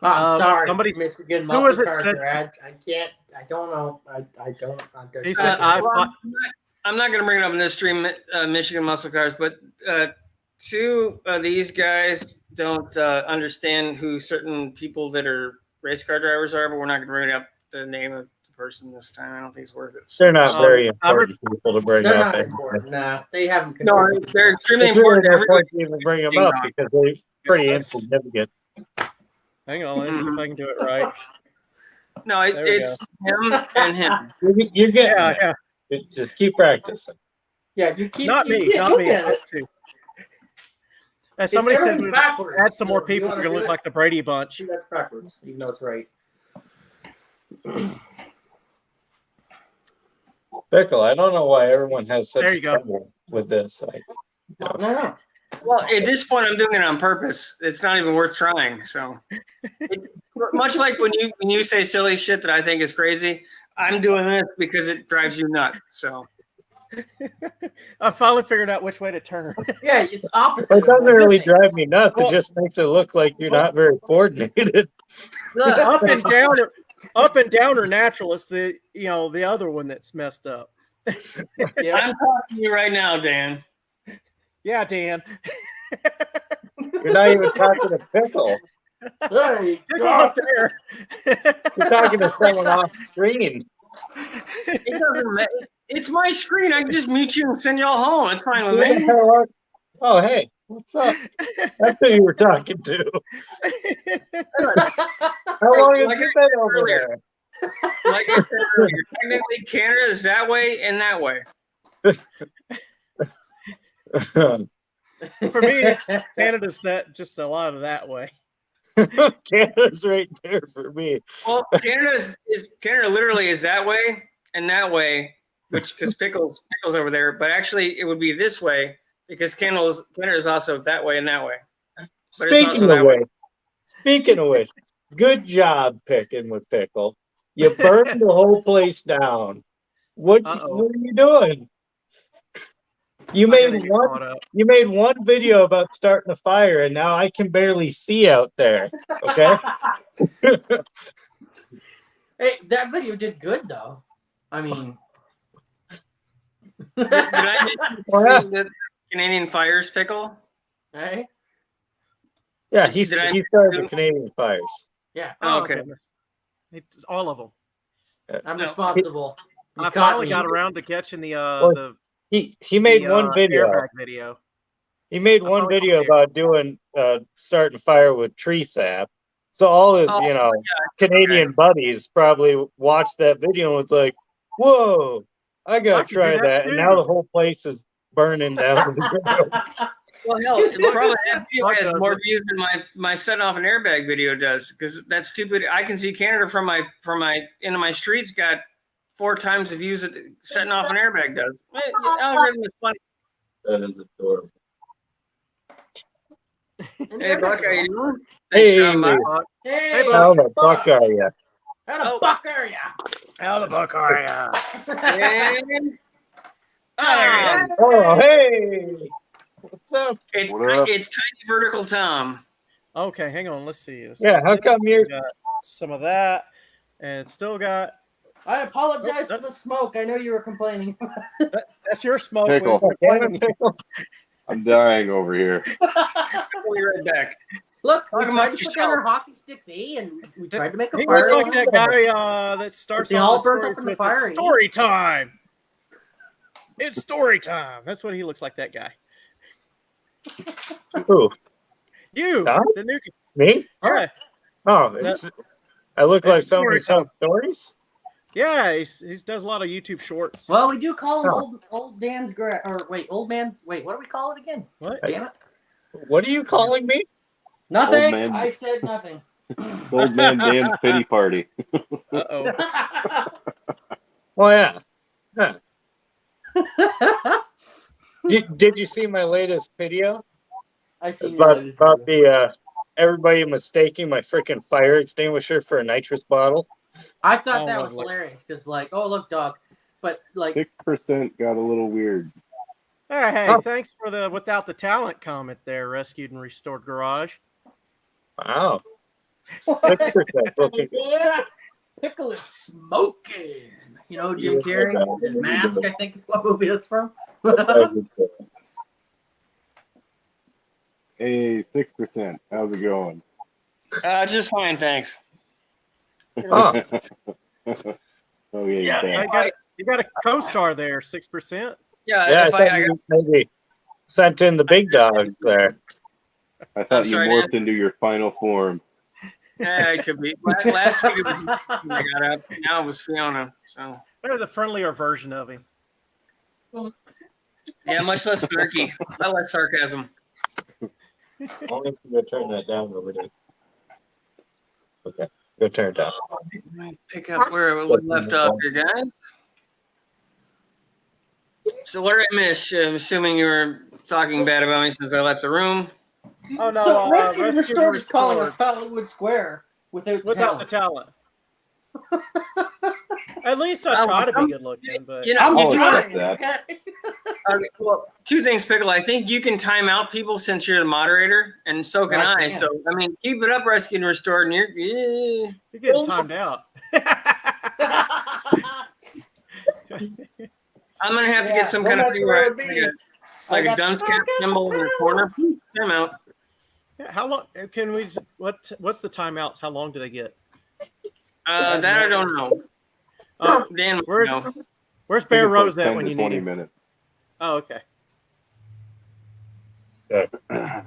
S2: I'm sorry,
S3: somebody's-
S2: Michigan
S3: who was
S2: muscle
S3: it
S2: car
S3: said-
S2: garage. I can't. I don't know. I don't.
S3: He said,
S1: I'm not going to bring it up in this stream, Michigan muscle cars, but two of these guys don't understand who certain people that are race car drivers are, but we're not going to bring up the name of the person this time. I don't think it's worth it.
S4: They're not very important people to bring
S2: They're
S4: up.
S2: not important. Nah, they haven't.
S1: No,
S2: contributed.
S1: they're extremely
S4: It's really
S1: important.
S4: no
S1: Everybody,
S4: point to even bring them up because they're pretty
S3: Yes.
S4: insignificant.
S3: Hang on, let's see if I can do it right.
S1: no,
S3: There we
S1: it's him and him.
S4: You're getting
S3: Yeah,
S4: it. Just keep practicing.
S2: Yeah, you keep.
S3: not
S2: you
S3: me,
S2: keep
S3: not me.
S2: looking at it.
S3: Us two. As somebody
S2: It's
S3: said,
S2: everything's
S3: we
S2: backwards.
S3: add some more
S2: So
S3: people,
S2: you
S3: we're
S2: wanna
S3: gonna
S2: do
S3: look
S2: it?
S3: like the Brady Bunch.
S2: See, that's backwards, even though it's right.
S4: Pickle, I don't know why everyone has such
S3: There you go.
S4: trouble with this. Like,
S2: No.
S1: Well, at this point, I'm doing it on purpose. It's not even worth trying. So, much like when you say silly shit that I think is crazy, I'm doing this because it drives you nuts. So,
S3: I finally figured out which way to turn.
S2: Yeah, it's opposite.
S4: it
S2: of
S4: doesn't
S2: what
S4: really
S2: you're saying.
S4: drive me nuts.
S3: Well-
S4: It just makes it look like you're not very coordinated.
S1: look,
S3: up and down are natural. It's the other one that's messed up.
S2: Yeah.
S1: I'm talking to you right now, Dan.
S3: Yeah, Dan.
S4: You're not even talking to Pickle.
S2: Hey,
S3: Pickle's up there.
S4: You're talking to someone off screen.
S1: It doesn't matter. It's my screen. I can just mute you and send y'all home. It's fine
S4: Who
S1: with
S4: the
S1: me.
S4: hell are- Oh, hey, what's up? That's who you were talking to. How long has
S1: Like
S4: you
S1: I
S4: been
S1: said
S4: over
S1: earlier. Like I said earlier, technically Canada is that way and that way.
S4: there?
S3: For me, it's Canada's that just a lot of that way.
S4: Canada's right there for me.
S1: Well, Canada Canada literally is that way and that way, which because pickles over there, but actually it would be this way because Canada is also that way and that way. But it's also
S4: Speaking
S1: that
S4: of
S1: way.
S4: which, good job picking with Pickle. You burned the whole place down. What are you doing? You
S3: I'm gonna
S4: made
S3: get
S4: one.
S3: caught up.
S4: You made one video about starting a fire, and now I can barely see out there. Okay.
S2: Hey, that video did good though. I mean,
S1: Did I mention
S4: Well,
S1: the Canadian Fires pickle?
S2: hey,
S4: Yeah, he
S1: Did I-
S4: started the Canadian fires.
S2: yeah,
S1: Oh, okay.
S3: Goodness. It's all of them.
S2: I'm
S1: No.
S2: responsible. You
S3: I
S2: caught
S3: finally
S2: me.
S3: got around to catching the
S4: He made
S3: the,
S4: one video.
S3: airbag video.
S4: He made
S3: I
S4: one
S3: followed
S4: video
S3: there.
S4: about doing starting a fire with tree sap. So all his
S1: Oh,
S4: Canadian buddies probably watched that video and was like, "Whoa, I gotta
S3: I could do
S4: try
S3: that
S4: that!" And now
S3: too.
S4: the whole place is burning down.
S1: Well, hell, it probably that video
S3: Mark
S1: has
S3: does
S1: more
S3: it.
S1: views than my setting off an airbag video does because that's stupid. I can see Canada from my into my streets got 4 times the views that setting off an airbag does. Algorithm is funny.
S4: That is adorable.
S1: Hey, Buck, how you doing?
S4: Hey.
S1: Thanks for dropping by.
S2: Hey,
S3: Hey,
S4: How the fuck are you?
S2: How the fuck are ya?
S3: How the fuck are ya?
S1: And
S3: there he is.
S4: Oh, hey, what's up?
S1: it's
S5: What up?
S1: it's Tiny Vertical Tom.
S3: Okay, hang on. Let's see.
S4: Yeah, how come you're-
S3: We got some of that, and still got
S2: I apologize for the smoke. I know you were complaining.
S3: that's your smoke.
S5: Pickle.
S3: We're complaining.
S5: I'm dying over here.
S1: I'll be right back.
S2: Look, we
S1: Talk
S2: tried
S1: about
S2: to put
S1: yourself.
S2: down our hockey sticks, and we tried to make a
S3: He
S2: fire.
S3: looks like that guy that starts
S2: They
S3: all
S2: all
S3: the
S2: burnt up
S3: stories
S2: in the
S3: with
S2: fire,
S3: it's story time. It's story time. That's what he looks like. That guy.
S4: Who?
S3: You,
S4: Huh?
S3: the new.
S4: Me?
S3: Yeah,
S4: Oh, I look like
S3: It's
S4: somebody
S3: story
S4: tells stories.
S3: yeah. He does a lot of YouTube shorts.
S2: Well, we do call him
S4: Oh.
S2: old Dan's old man. Wait, what do we call it again?
S3: What?
S2: Damn it!
S4: What are you calling me?
S2: Nothing.
S5: man.
S2: I said nothing.
S5: Old man Dan's pity party.
S3: Uh oh.
S4: Well, yeah. Did you see my latest video?
S2: I see.
S4: It's about the everybody mistaking my freaking fire extinguisher for a nitrous bottle.
S2: I thought
S3: Oh,
S2: that was
S3: lovely.
S2: hilarious because, like, oh look, dog, but like,
S5: 6% got a little weird.
S3: Hey,
S4: Oh.
S3: thanks for the without the talent comment there, Rescued and Restored Garage.
S4: Wow. 6% looking good.
S2: Pickle is smoking. You know, Jim Carrey, his mask, I think is what movie that's from.
S5: Hey, 6%. How's it going?
S1: Just fine, thanks.
S4: Oh,
S5: Oh, yeah,
S1: Yeah,
S3: You got a co-star there, 6%.
S4: yeah,
S1: if
S4: I
S1: I
S4: thought you maybe sent in the big dog there.
S5: I thought you
S1: sorry,
S5: morphed into your final form.
S1: it could be. Last week it was when I got up. Now it was Fiona. So
S3: There's a friendlier version of him.
S1: yeah, much less snarky. I like sarcasm.
S4: Only if you turn that down over there. Okay, go turn it down.
S1: Let me pick up where we left off here, guys. So what did I miss? I'm assuming you were talking bad about me since I left the room.
S3: Oh no!
S2: So Rescued and
S3: Rescued
S2: Restored is calling us
S3: Restored.
S2: Hollywood Square without
S3: Without
S2: talent.
S3: the talent. At least I try to be good looking, but
S1: You know,
S2: I'm
S5: Oh,
S2: trying.
S5: accept that.
S2: Okay?
S1: okay, well, two things, Pickle. I think you can time out people since you're the moderator, and so can
S2: I
S1: I.
S2: can.
S1: So I mean, keep it up, Rescue and Restored, and
S3: you're getting timed out.
S1: I'm gonna have to
S2: Yeah,
S1: get some
S2: well,
S1: kind of
S2: that's
S1: thing
S2: where
S1: where
S2: it would be.
S1: like
S2: I
S1: a
S2: got
S1: dunce cap symbol in the corner. Time out.
S3: How long can we? What's the timeouts? How long do they get?
S1: That I don't know. Dan, would
S3: Where's
S1: know.
S3: Where's
S5: I think
S3: Bear
S5: it's
S3: Rose
S5: like
S3: at
S5: 10
S3: when
S5: to
S3: you need
S5: 20
S3: him?
S5: minutes.
S3: Oh, okay.
S1: Okay.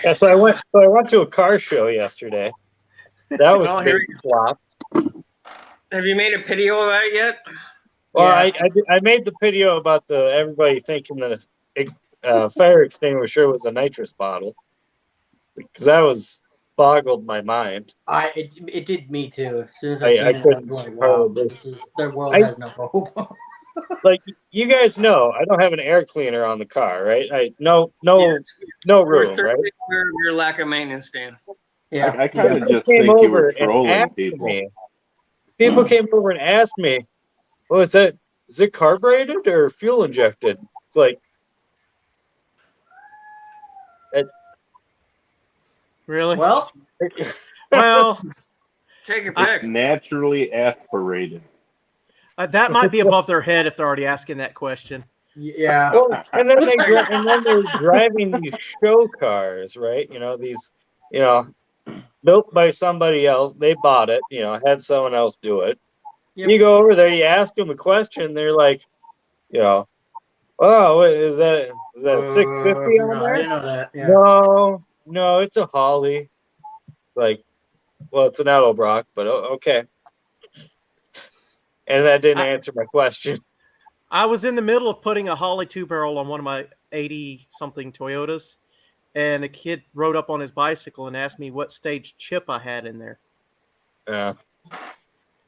S4: Yeah, so I went to a car show yesterday. That was
S1: Oh,
S4: a
S1: here
S4: big flop.
S1: Have you made a video of that yet?
S4: Well,
S2: Yeah.
S4: I made the video about everybody thinking the fire extinguisher was a nitrous bottle because that was boggled my mind.
S2: It did me too. As soon as I
S4: I
S2: seen it, I
S4: couldn't
S2: was like, wow,
S4: hardly-
S2: this is the world
S4: I-
S2: has no hope.
S4: Like you guys know, I don't have an air cleaner on the car, right? No
S1: Yes.
S4: room,
S1: We're
S4: right?
S1: thoroughly aware of your lack of maintenance, Dan.
S2: Yeah.
S5: I kind of
S4: People
S5: just
S4: came
S5: think you
S4: over
S5: were
S4: and
S5: trolling
S4: asked
S5: people.
S4: me. People came over and asked me, "Oh, is it carbureted or fuel injected?" It's like,
S3: Really?
S2: Well,
S3: Well,
S1: Take a
S5: It's
S1: pic.
S5: naturally aspirated.
S3: that might be above their head if they're already asking that question.
S2: yeah.
S4: well, and then they're driving these show cars, right? You know, these, built by somebody else. They bought it, had someone else do it.
S2: Yep.
S4: You go over there, you ask them a question, they're like, oh, what is that? Is that a 650 on
S2: No, I
S4: there?
S2: didn't know that. Yeah.
S4: No, it's a Holly. Like, well, it's an Edelbrock, but okay. And that didn't answer my question.
S3: I was in the middle of putting a Holly 2-barrel on one of my 80-something Toyotas, and a kid rode up on his bicycle and asked me what stage chip I had in there.
S4: Yeah.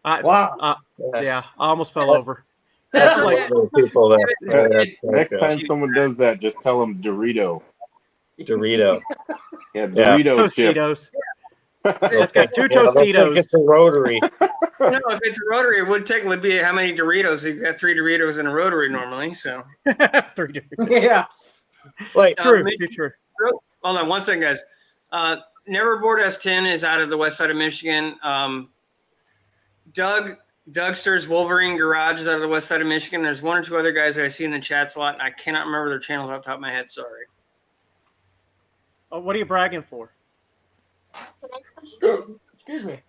S2: Wow.
S3: Yeah, I almost fell over.
S4: That's
S1: So,
S4: like the people that
S5: Next time someone does that, just tell them Dorito.
S4: Dorito.
S5: Yeah, Dorito chip.
S3: Tostitos. It's got two Tostitos.
S4: It's a rotary.
S1: No, if it's a rotary, it would technically be how many Doritos. You've got 3 Doritos in a rotary normally. So,
S3: Three.
S2: Yeah.
S4: Like,
S3: True.
S1: maybe-
S3: True.
S1: hold on one second, guys. Neverboard S10 is out of the west side of Michigan. Dougster's Wolverine Garage is out of the west side of Michigan. There's 1 or 2 other guys that I see in the chats a lot, and I cannot remember their channels off the top of my head. Sorry.
S3: Oh, what are you bragging for?
S2: Excuse me.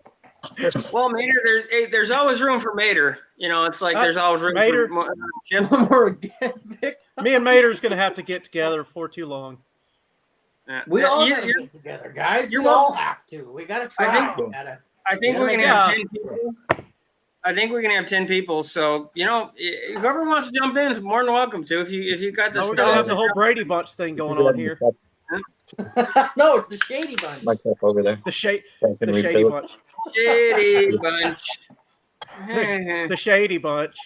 S1: Well, Mater, there's always room for Mater. It's like there's always room
S3: Mater.
S1: for more, Chip.
S2: More victim.
S3: Me and Mater's going to have to get together before too long.
S2: We all
S1: You-
S2: gotta
S1: you're-
S2: get together, guys.
S1: you're
S2: We all
S1: welcome.
S2: have to. We gotta try.
S1: I think
S2: Yeah,
S1: we can
S2: yeah.
S1: have 10 people. I think we can have 10 people. So, whoever wants to jump in is more than welcome to. If you got the
S3: Oh, we're going to have the
S1: stuff.
S3: whole Brady Bunch thing going on here.
S2: No, it's the Shady Bunch.
S4: my cup over there.
S3: The
S4: I can
S3: Shady
S4: refill it.
S3: Bunch.
S1: Shady bunch.
S3: The Shady Bunch.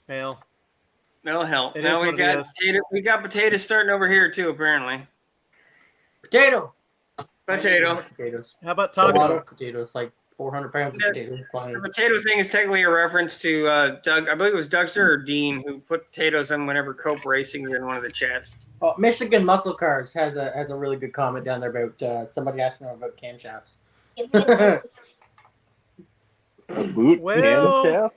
S3: Well,
S1: That'll help.
S3: It
S1: Now
S3: is
S1: we
S3: what it
S1: got
S3: is.
S1: we got potatoes starting over here too, apparently.
S2: Potato.
S1: Potato.
S2: Potatoes.
S3: how about
S2: A lot
S3: taco?
S2: of potatoes, like 400 pounds of
S1: Yeah.
S2: potatoes. Flying.
S1: The potato thing is technically a reference to Doug. I believe it was Dougster or Dean who put potatoes on whenever Cope Racing was in one of the chats.
S2: Oh, Michigan Muscle Cars has a really good comment down there about somebody asking about camshafts.
S5: A boot
S3: Well-
S5: camshaft?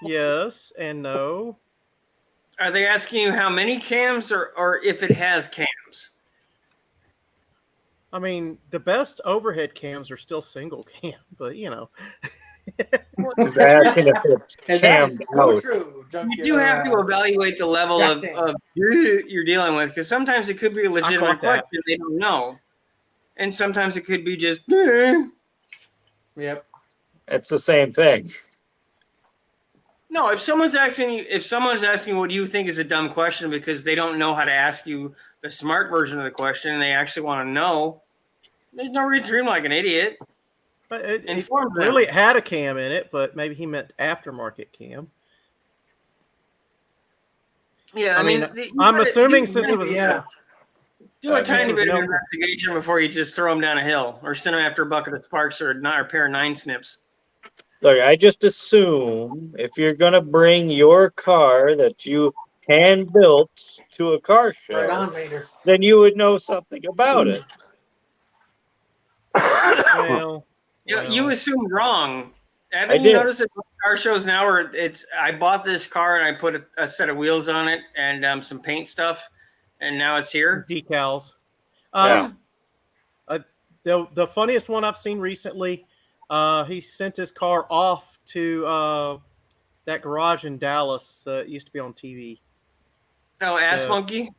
S3: Yes and no.
S1: Are they asking you how many cams or if it has cams?
S3: I mean, the best overhead cams are still single cam, but you know.
S4: He's asking if it's
S2: And that
S4: cammed
S2: is so
S4: out.
S2: true.
S1: You do have to evaluate the level
S2: Jack
S1: of you're dealing with, because sometimes it could be a legitimate
S3: caught that.
S1: question they don't know, and sometimes it could be just.
S2: Yep.
S4: It's the same thing.
S1: No, if someone's asking what you think is a dumb question because they don't know how to ask you the smart version of the question and they actually want to know, there's no reason to dream like an idiot.
S3: But it
S1: Inform them.
S3: clearly it had a cam in it, but maybe he meant aftermarket cam.
S1: Yeah, I mean,
S3: I'm assuming since it was
S2: Yeah.
S1: do a
S3: since
S1: tiny
S3: it was
S1: bit of
S3: no-
S1: investigation before you just throw them down a hill or send them after a bucket of sparks or a pair of 9 snips.
S4: Look, I just assume if you're gonna bring your car that you hand built to a car show,
S2: Right on, Vader.
S4: then you would know something about it.
S3: well,
S1: You assumed wrong.
S4: I
S1: Haven't you
S4: did.
S1: noticed that car shows now where I bought this car and I put a set of wheels on it and some paint stuff, and now it's here.
S3: decals.
S4: Yeah.
S3: The funniest one I've seen recently, he sent his car off to that garage in Dallas that used to be on TV.
S1: Oh, ass monkey.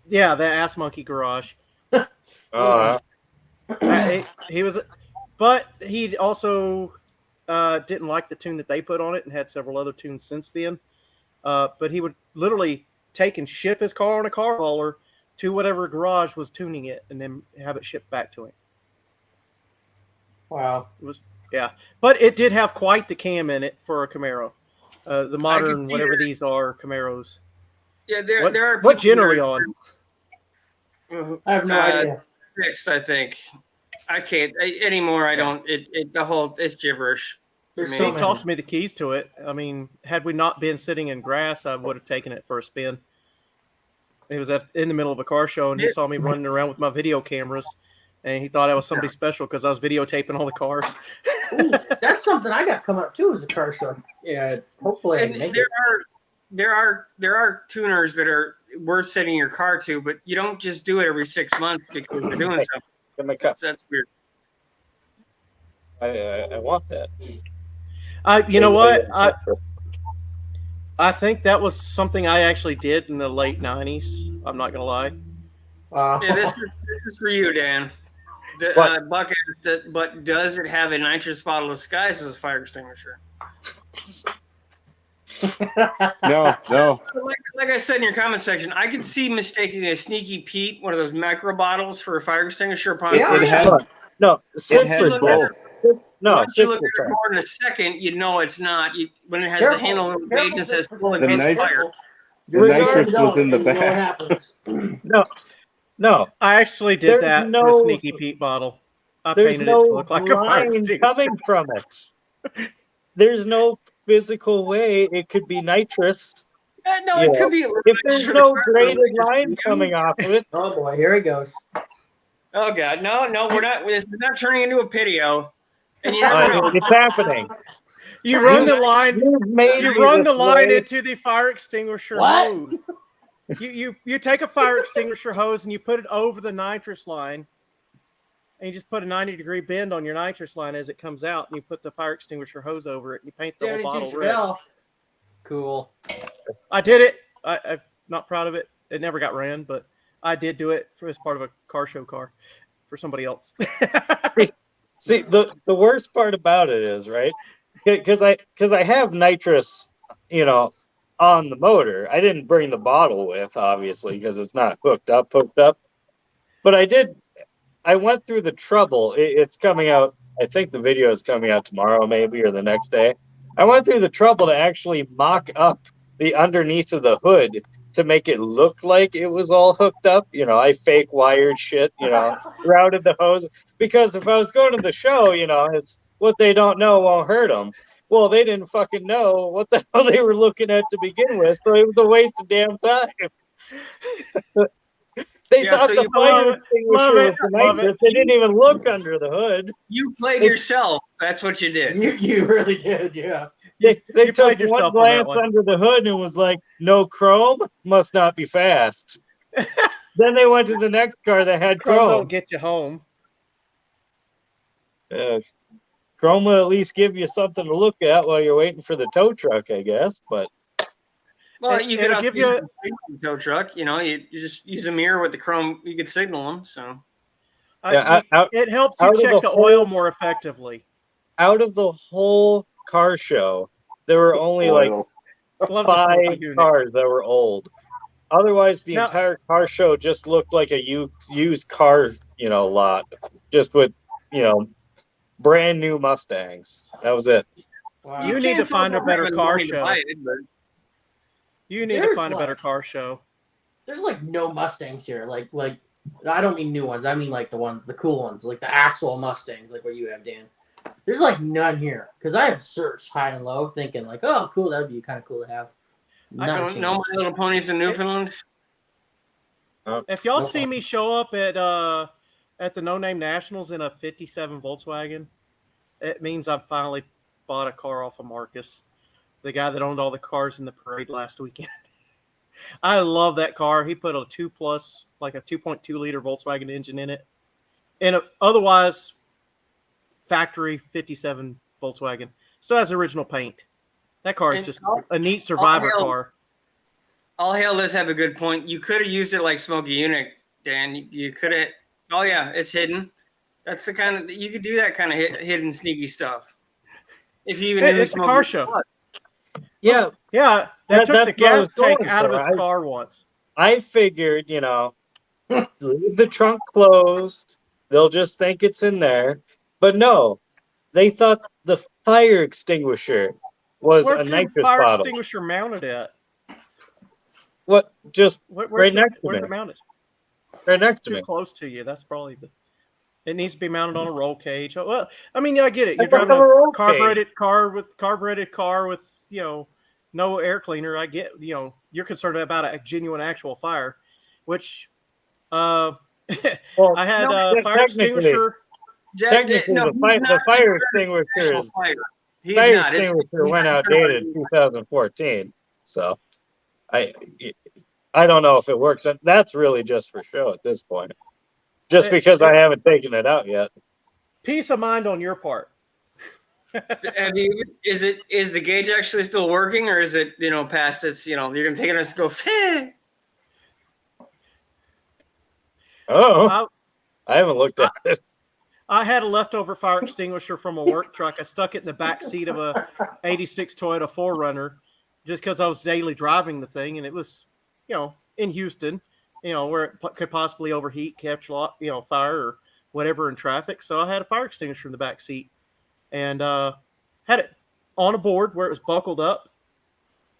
S3: Yeah, the Ass Monkey garage. He was, but he also didn't like the tune that they put on it and had several other tunes since then. But he would literally take and ship his car on a car hauler to whatever garage was tuning it and then have it shipped back to him.
S2: Wow.
S3: But it did have quite the cam in it for a Camaro. The modern,
S1: see
S3: whatever
S1: that.
S3: these are, Camaros.
S1: Yeah, there are.
S3: What
S1: people
S3: gen are
S1: that
S3: we on?
S2: I have no idea.
S1: Fixed, I think. I can't anymore. I don't. It's gibberish.
S2: There's
S1: me.
S2: so
S3: He
S2: many.
S3: tossed me the keys to it. I mean, had we not been sitting in grass, I would have taken it for a spin. It was in the middle of a car show, and he saw me running around with my video cameras, and he thought I was somebody special because I was videotaping all the cars.
S2: Ooh, that's something I got coming up too as a car show. Yeah, hopefully I
S1: And
S2: can make
S1: there
S2: it.
S1: are tuners that are worth sending your car to, but you don't just do it every 6 months because they're doing something.
S4: Get my cup.
S1: So that's weird.
S4: I want that.
S3: You know what? I think that was something I actually did in the late 90s. I'm not going to lie.
S2: Wow.
S1: Yeah, this is for you, Dan.
S4: What?
S1: Bucket, but does it have a nitrous bottle disguised as a fire extinguisher?
S5: No.
S1: Like I said in your comment section, I could see mistaking a Sneaky Pete, one of those macro bottles, for a fire extinguisher upon
S2: Yeah.
S5: It had,
S4: No,
S5: it
S4: 6%.
S5: had both.
S4: No,
S1: Once you look at
S4: 6%.
S1: it more in a second, you know it's not. When it has
S2: Careful,
S1: the handle on the
S2: careful,
S1: page and says
S2: careful.
S1: pull in
S5: The
S1: case of
S5: nitro-
S1: fire.
S5: The
S2: Regard
S5: nitrous was in the
S2: and you know what
S5: back.
S2: happens.
S4: No,
S3: I actually did
S4: There's
S3: that in a
S4: no-
S3: Sneaky Pete bottle. I
S4: there's
S3: painted it to
S4: no
S3: look like a fire
S4: line
S3: extinguisher.
S4: coming from it. There's no physical way it could be nitrous.
S1: No,
S4: Yeah.
S1: it could be.
S4: If there's no graded line coming off of it,
S2: Oh boy, here he goes.
S1: Oh god, no, we're not. This is not turning into a video. And you never know.
S4: it's happening.
S3: You run the line.
S4: You've made
S3: You
S4: me
S3: run the
S4: this
S3: line
S4: way.
S3: into the fire extinguisher
S2: What?
S3: hose. You take a fire extinguisher hose and you put it over the nitrous line, and you just put a 90-degree bend on your nitrous line as it comes out, and you put the fire extinguisher hose over it, and you paint the whole
S2: Danny
S3: bottle red.
S2: Duchabel. Cool.
S3: I did it. I'm not proud of it. It never got ran, but I did do it as part of a car show car for somebody else.
S4: See, the worst part about it is, right? Because I have nitrous, on the motor. I didn't bring the bottle with, obviously, because it's not hooked up. But I went through the trouble. It's coming out. I think the video is coming out tomorrow, maybe, or the next day. I went through the trouble to actually mock up the underneath of the hood to make it look like it was all hooked up. You know, I fake wired shit, routed the hose. Because if I was going to the show, it's what they don't know won't hurt them. Well, they didn't fucking know what the hell they were looking at to begin with, so it was a waste of damn time. They thought
S1: so
S4: the
S1: you
S4: fire extinguisher was the
S3: love it.
S4: nitrous. They didn't even look under the hood.
S1: You played yourself. That's what you did.
S2: You really did, yeah.
S4: They
S3: You
S4: took
S3: played yourself
S4: one
S3: on that
S4: glance
S3: one.
S4: under the hood and was like, no chrome? Must not be fast. Then they went to the next car that had
S3: Chrome
S4: chrome.
S3: don't get you home.
S4: Chrome will at least give you something to look at while you're waiting for the tow truck, I guess. But
S1: Well,
S3: It-
S1: you could
S3: it'll
S1: also
S3: give
S1: use
S3: you-
S1: a signal tow truck. You just use a mirror with the chrome. You could signal them. So
S3: It helps you
S4: out of
S3: check
S4: the
S3: the
S4: whole-
S3: oil more effectively.
S4: out of the whole car show, there were only like
S5: Oil.
S3: Love the smoky
S4: 5
S3: unit.
S4: cars that were old. Otherwise, the
S3: Now-
S4: entire car show just looked like a used car, lot, just with, brand new Mustangs. That was it.
S2: Wow.
S3: You need
S1: can't
S3: to find a
S1: afford
S3: better
S1: having
S3: car
S1: money to
S3: show.
S1: buy it, but
S3: You need to
S2: There's
S3: find a better
S2: like-
S3: car show.
S2: There's like no Mustangs here. Like I don't mean new ones. I mean like the cool ones, like the actual Mustangs, like what you have, Dan. There's like none here because I have searched high and low, thinking like, oh, cool, that'd be kind of cool to have. Not
S1: so
S2: a chance.
S1: no My Little Ponies in Newfoundland.
S3: If y'all
S2: No
S3: see me show up at the No Name Nationals in a '57 Volkswagen, it means I've finally bought a car off of Marcus, the guy that owned all the cars in the parade last weekend. I love that car. He put a 2+, like a 2.2 liter Volkswagen engine in it, and otherwise factory '57 Volkswagen. Still has original paint. That car is
S1: And
S3: just a neat survivor
S1: hail-
S3: car.
S1: All Hail does have a good point. You could have used it like Smoky Unit, Dan. You could have. Oh yeah, it's hidden. That's the kind of you could do that kind of hidden sneaky stuff. If you even
S3: Hey,
S1: knew
S3: it's a
S1: Smokey
S3: car show.
S1: was.
S4: Yeah,
S3: Yeah,
S4: That's
S3: took the
S4: what I was
S3: gas tank
S4: going
S3: out of
S4: for.
S3: his car once.
S4: I figured, leave the trunk closed. They'll just think it's in there. But no, they thought the fire extinguisher was
S3: Where's
S4: a
S3: your
S4: nitrous
S3: fire
S4: bottle.
S3: extinguisher mounted at?
S4: What? Just
S3: Where's
S4: Right next to
S3: where's
S4: me.
S3: it mounted?
S4: right next to
S3: Too
S4: me.
S3: close to you. That's probably the. It needs to be mounted on a roll cage. Oh, well, I mean, yeah, I get it. You're
S4: I don't
S3: driving
S4: have a roll
S3: a carbureted car with no air cleaner. I get you're concerned about a genuine actual fire, which
S4: Well,
S3: I had
S1: No,
S3: a fire
S4: technically-
S3: extinguisher.
S4: technically,
S1: no,
S4: the,
S1: he's
S4: the
S1: not
S4: fire
S1: actual
S4: extinguisher is
S1: fire. He's
S4: fire
S1: not.
S4: extinguisher
S1: He's
S4: went
S1: not
S4: outdated in 2014. So, I don't know if it works. That's really just for show at this point. Just because I haven't taken it out yet.
S3: Peace of mind on your part.
S1: Is the gauge actually still working, or is it past its you're gonna take it and go?
S4: Oh, I haven't looked at it.
S3: I had a leftover fire extinguisher from a work truck. I stuck it in the back seat of a '86 Toyota 4Runner just because I was daily driving the thing, and it was, in Houston, where it could possibly overheat, catch fire or whatever in traffic. So I had a fire extinguisher in the back seat, and had it on a board where it was buckled up,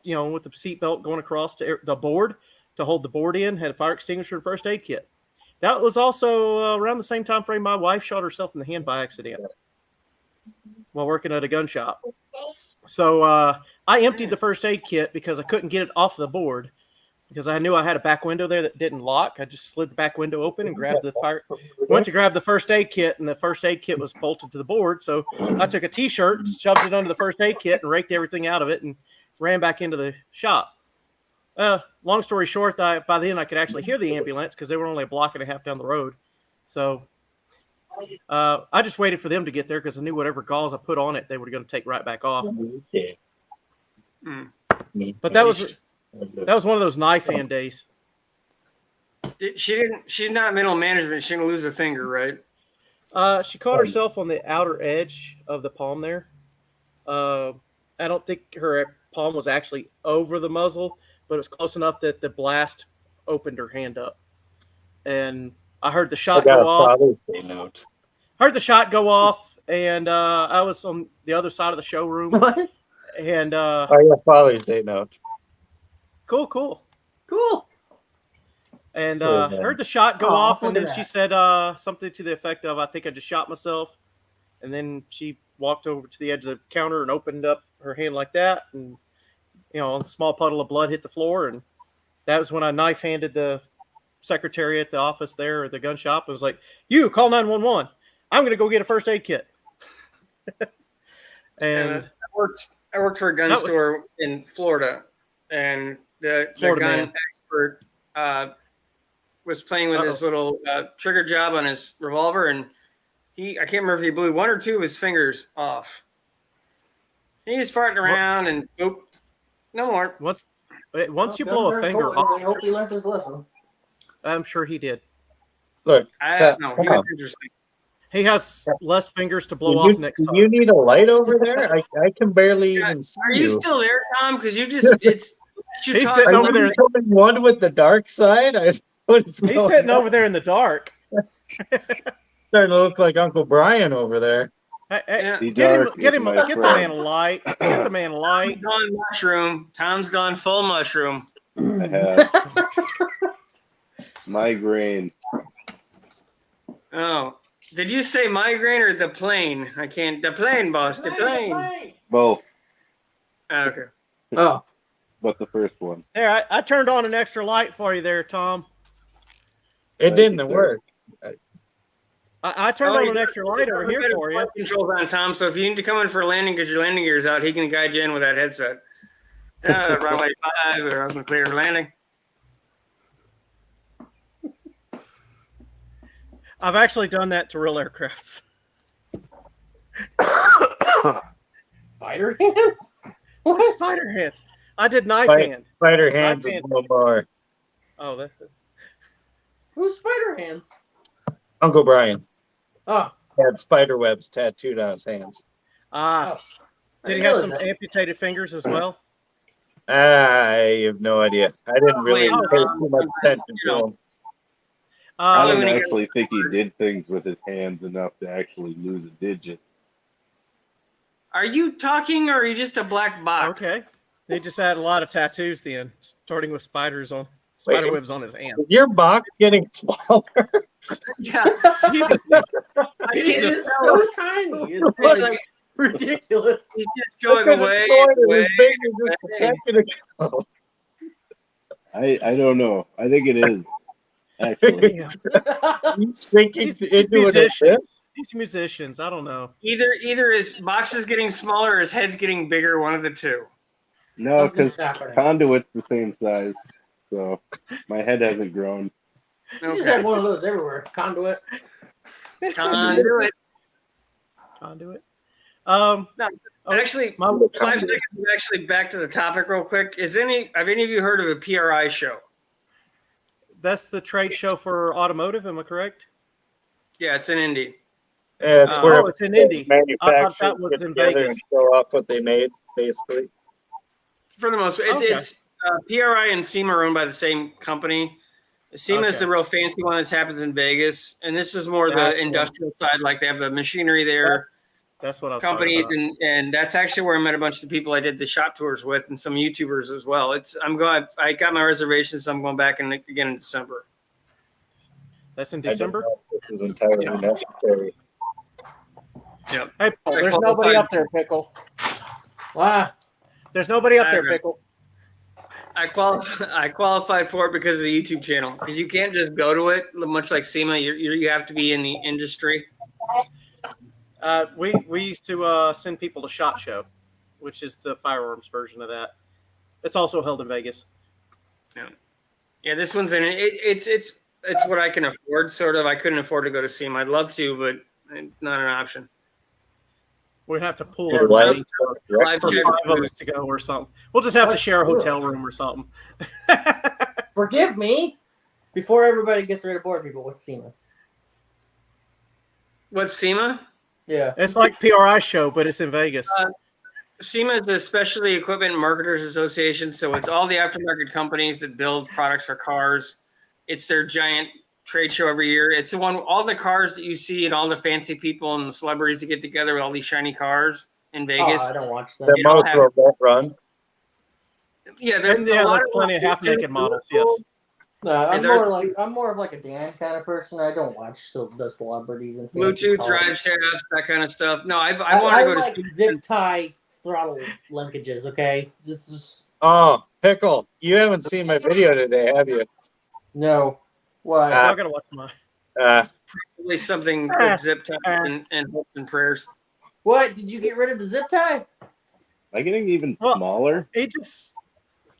S3: with the seatbelt going across to the board to hold the board in. Had a fire extinguisher and first aid kit. That was also around the same time frame my wife shot herself in the hand by accident while working at a gun shop. So I emptied the first aid kit because I couldn't get it off the board because I knew I had a back window there that didn't lock. I just slid the back window open and grabbed the fire. Went to grab the first aid kit, and the first aid kit was bolted to the board. So I took a T-shirt, shoved it under the first aid kit, and raked everything out of it and ran back into the shop. Long story short, by then I could actually hear the ambulance because they were only a block and a half down the road. So I just waited for them to get there because I knew whatever gauze I put on it, they were going to take right back off. But that was one of those knife hand days.
S1: She's not mental management. She didn't lose a finger, right?
S3: She caught herself on the outer edge of the palm there. I don't think her palm was actually over the muzzle, but it was close enough that the blast opened her hand up. And I heard the shot go off. Heard the shot go off, and I was on the other side of the showroom.
S2: What?
S3: And
S4: Oh yeah, Father's Day note.
S3: cool.
S2: Cool.
S3: And
S4: Cool, man.
S3: heard the shot go
S2: Aw,
S3: off, and
S2: look at
S3: then she
S2: that.
S3: said something to the effect of, "I think I just shot myself." And then she walked over to the edge of the counter and opened up her hand like that, and a small puddle of blood hit the floor. And that was when I knife handed the secretary at the office there at the gun shop and was like, "You call 911. I'm going to go get a first aid kit." And
S1: I worked for a gun
S3: That was-
S1: store in Florida, and the
S3: Florida
S1: gun
S3: man.
S1: expert was playing with his little trigger job on his revolver, and I can't remember if he blew one or two of his fingers off. He's farting around, and boop, no more.
S3: once you blow a finger
S2: I
S3: off,
S2: hope he learned his lesson.
S3: I'm sure he did.
S4: Look,
S1: I
S4: Tom,
S1: don't know.
S4: come
S1: He was
S4: on.
S1: interesting.
S3: He has less fingers to blow
S4: Do
S3: off
S4: you,
S3: next
S4: do
S3: time.
S4: you need a light over there? I can barely
S1: Yeah,
S4: even see
S1: Are you still there, Tom? Because you just it's you
S3: He's
S1: talk-
S3: sitting
S4: Are
S3: over there.
S4: you becoming one with the dark side? What's
S3: He's
S4: going
S3: sitting
S4: on?
S3: over there in the dark.
S4: Starting to look like Uncle Brian over there.
S3: Hey,
S1: Yeah.
S5: Be
S3: get him,
S5: dark
S3: get
S5: is
S3: him,
S5: my
S3: get the
S5: friend.
S3: man a light. Get the man a light.
S1: gone mushroom. Tom's gone full mushroom.
S5: I have migraine.
S1: Oh, did you say migraine or the plane? I can't. The plane, boss. The plane.
S5: Both,
S1: Okay.
S2: Oh,
S5: but the first one.
S3: There, I turned on an extra light for you there, Tom.
S4: It
S5: Thank
S4: didn't
S5: you, sir.
S4: work.
S3: I turned on an extra light over here for you.
S1: Controls on Tom. So if you need to come in for a landing because your landing gear's out, he can guide you in with that headset. Runway 5 or open clear landing.
S3: I've actually done that to real aircrafts.
S2: spider hands? What?
S3: Spider hands. I did knife
S4: Spider-
S3: hand.
S4: Spider hands is
S3: hand.
S4: a little more.
S3: Oh, that.
S2: Who's spider hands?
S4: Uncle Brian
S2: Oh,
S4: had spider webs tattooed on his hands.
S3: Ah,
S2: oh.
S3: did he
S2: I
S3: have
S2: didn't
S3: some
S2: realize
S3: amputated fingers as well?
S4: I have no idea. I didn't really
S1: Wait,
S4: pay too much attention to him.
S5: I
S1: Probably
S5: don't
S1: when he got-
S5: actually think he did things with his hands enough to actually lose a digit.
S1: Are you talking or are you just a black box?
S3: Okay. He just had a lot of tattoos then, starting with spider webs on his hands.
S4: Is your box getting smaller?
S1: Yeah.
S3: Jesus,
S1: I
S2: It
S1: can't
S2: is
S1: tell.
S2: so tiny. It's
S1: It's
S2: like
S1: like
S2: ridiculous.
S1: he's just
S4: Look
S1: going
S4: at
S1: away,
S4: it going as
S1: away.
S4: big as just a
S1: away.
S4: second ago.
S5: I don't know. I think it is actually.
S3: damn.
S4: He's thinking
S3: These
S4: into it.
S3: musicians. These musicians. I don't know.
S1: Either his box is getting smaller or his head's getting bigger, one of the two.
S5: No, because
S2: Something's happening.
S5: conduit's the same size, so my head hasn't grown.
S2: You just have one of those everywhere. Conduit.
S1: Conduit.
S3: Conduit.
S1: No,
S3: Oh,
S1: actually,
S3: my,
S1: 5 seconds. Actually, back to the topic real quick. Have any of you heard of a PRI show?
S3: that's the trade show for automotive. Am I correct?
S1: Yeah, it's in Indy.
S4: Yeah, it's where
S3: it's in Indy. I thought
S4: manufacturers
S3: that was
S4: get
S3: in
S4: together
S3: Vegas.
S4: and show off what they made, basically.
S1: For the most,
S3: Okay.
S1: it's PRI and SEMA are owned by the same company. SEMA is
S3: Okay.
S1: the real fancy one that happens in Vegas, and this is more
S3: That's
S1: the
S3: the
S1: industrial side. Like they have the machinery there,
S3: That's what I was
S1: companies,
S3: talking about.
S1: and that's actually where I met a bunch of the people I did the shop tours with, and some YouTubers as well. I got my reservations, so I'm going back in again in December.
S3: That's in
S4: I don't
S3: December.
S4: know if this is entirely necessary.
S1: Yep.
S3: Hey, Paul, there's nobody up there, Pickle.
S2: Wow.
S3: There's nobody up there,
S1: Okay.
S3: Pickle.
S1: I qualified for it because of the YouTube channel. Because you can't just go to it, much like SEMA. You have to be in the industry.
S3: We used to send people to SHOT Show, which is the firearms version of that. It's also held in Vegas.
S1: Yeah, this one's in it. It's what I can afford. Sort of. I couldn't afford to go to SEMA. I'd love to, but it's not an option.
S3: We're gonna have to pull
S4: Your
S3: our
S4: life
S3: money
S4: goes
S3: for
S4: direct to
S3: 5 of us to go or something. We'll just have to share a hotel room or something.
S2: Forgive me. Before everybody gets rid of board people, what's SEMA?
S1: What's SEMA?
S2: Yeah.
S3: It's like PRI show, but it's in Vegas.
S1: SEMA is the Specialty Equipment Marketers Association, so it's all the aftermarket companies that build products for cars. It's their giant trade show every year. It's the one, all the cars that you see and all the fancy people and the celebrities that get together with all these shiny cars. in
S2: Oh,
S1: Vegas.
S2: I don't watch that.
S4: The
S1: They all
S4: most
S1: have-
S4: remote run.
S1: Yeah,
S3: And
S1: a
S3: yeah,
S1: lot
S3: there's plenty of half-naked models. Yes.
S2: No, I'm more of like a Dan kind of person. I don't watch the celebrities and fancy
S1: Bluetooth
S2: cars.
S1: drive shafts, that kind of stuff. No, I
S2: I
S1: wanted to go
S2: like
S1: to
S2: zip tie throttle linkages. Okay, it's just
S4: Oh, Pickle, you haven't seen my video today, have you?
S2: no. Why?
S3: Well, I gotta watch mine.
S1: probably something with zip ties and hopes and prayers.
S2: What? Did you get rid of the zip tie?
S5: Am I getting even
S3: Well,
S5: smaller?
S3: He just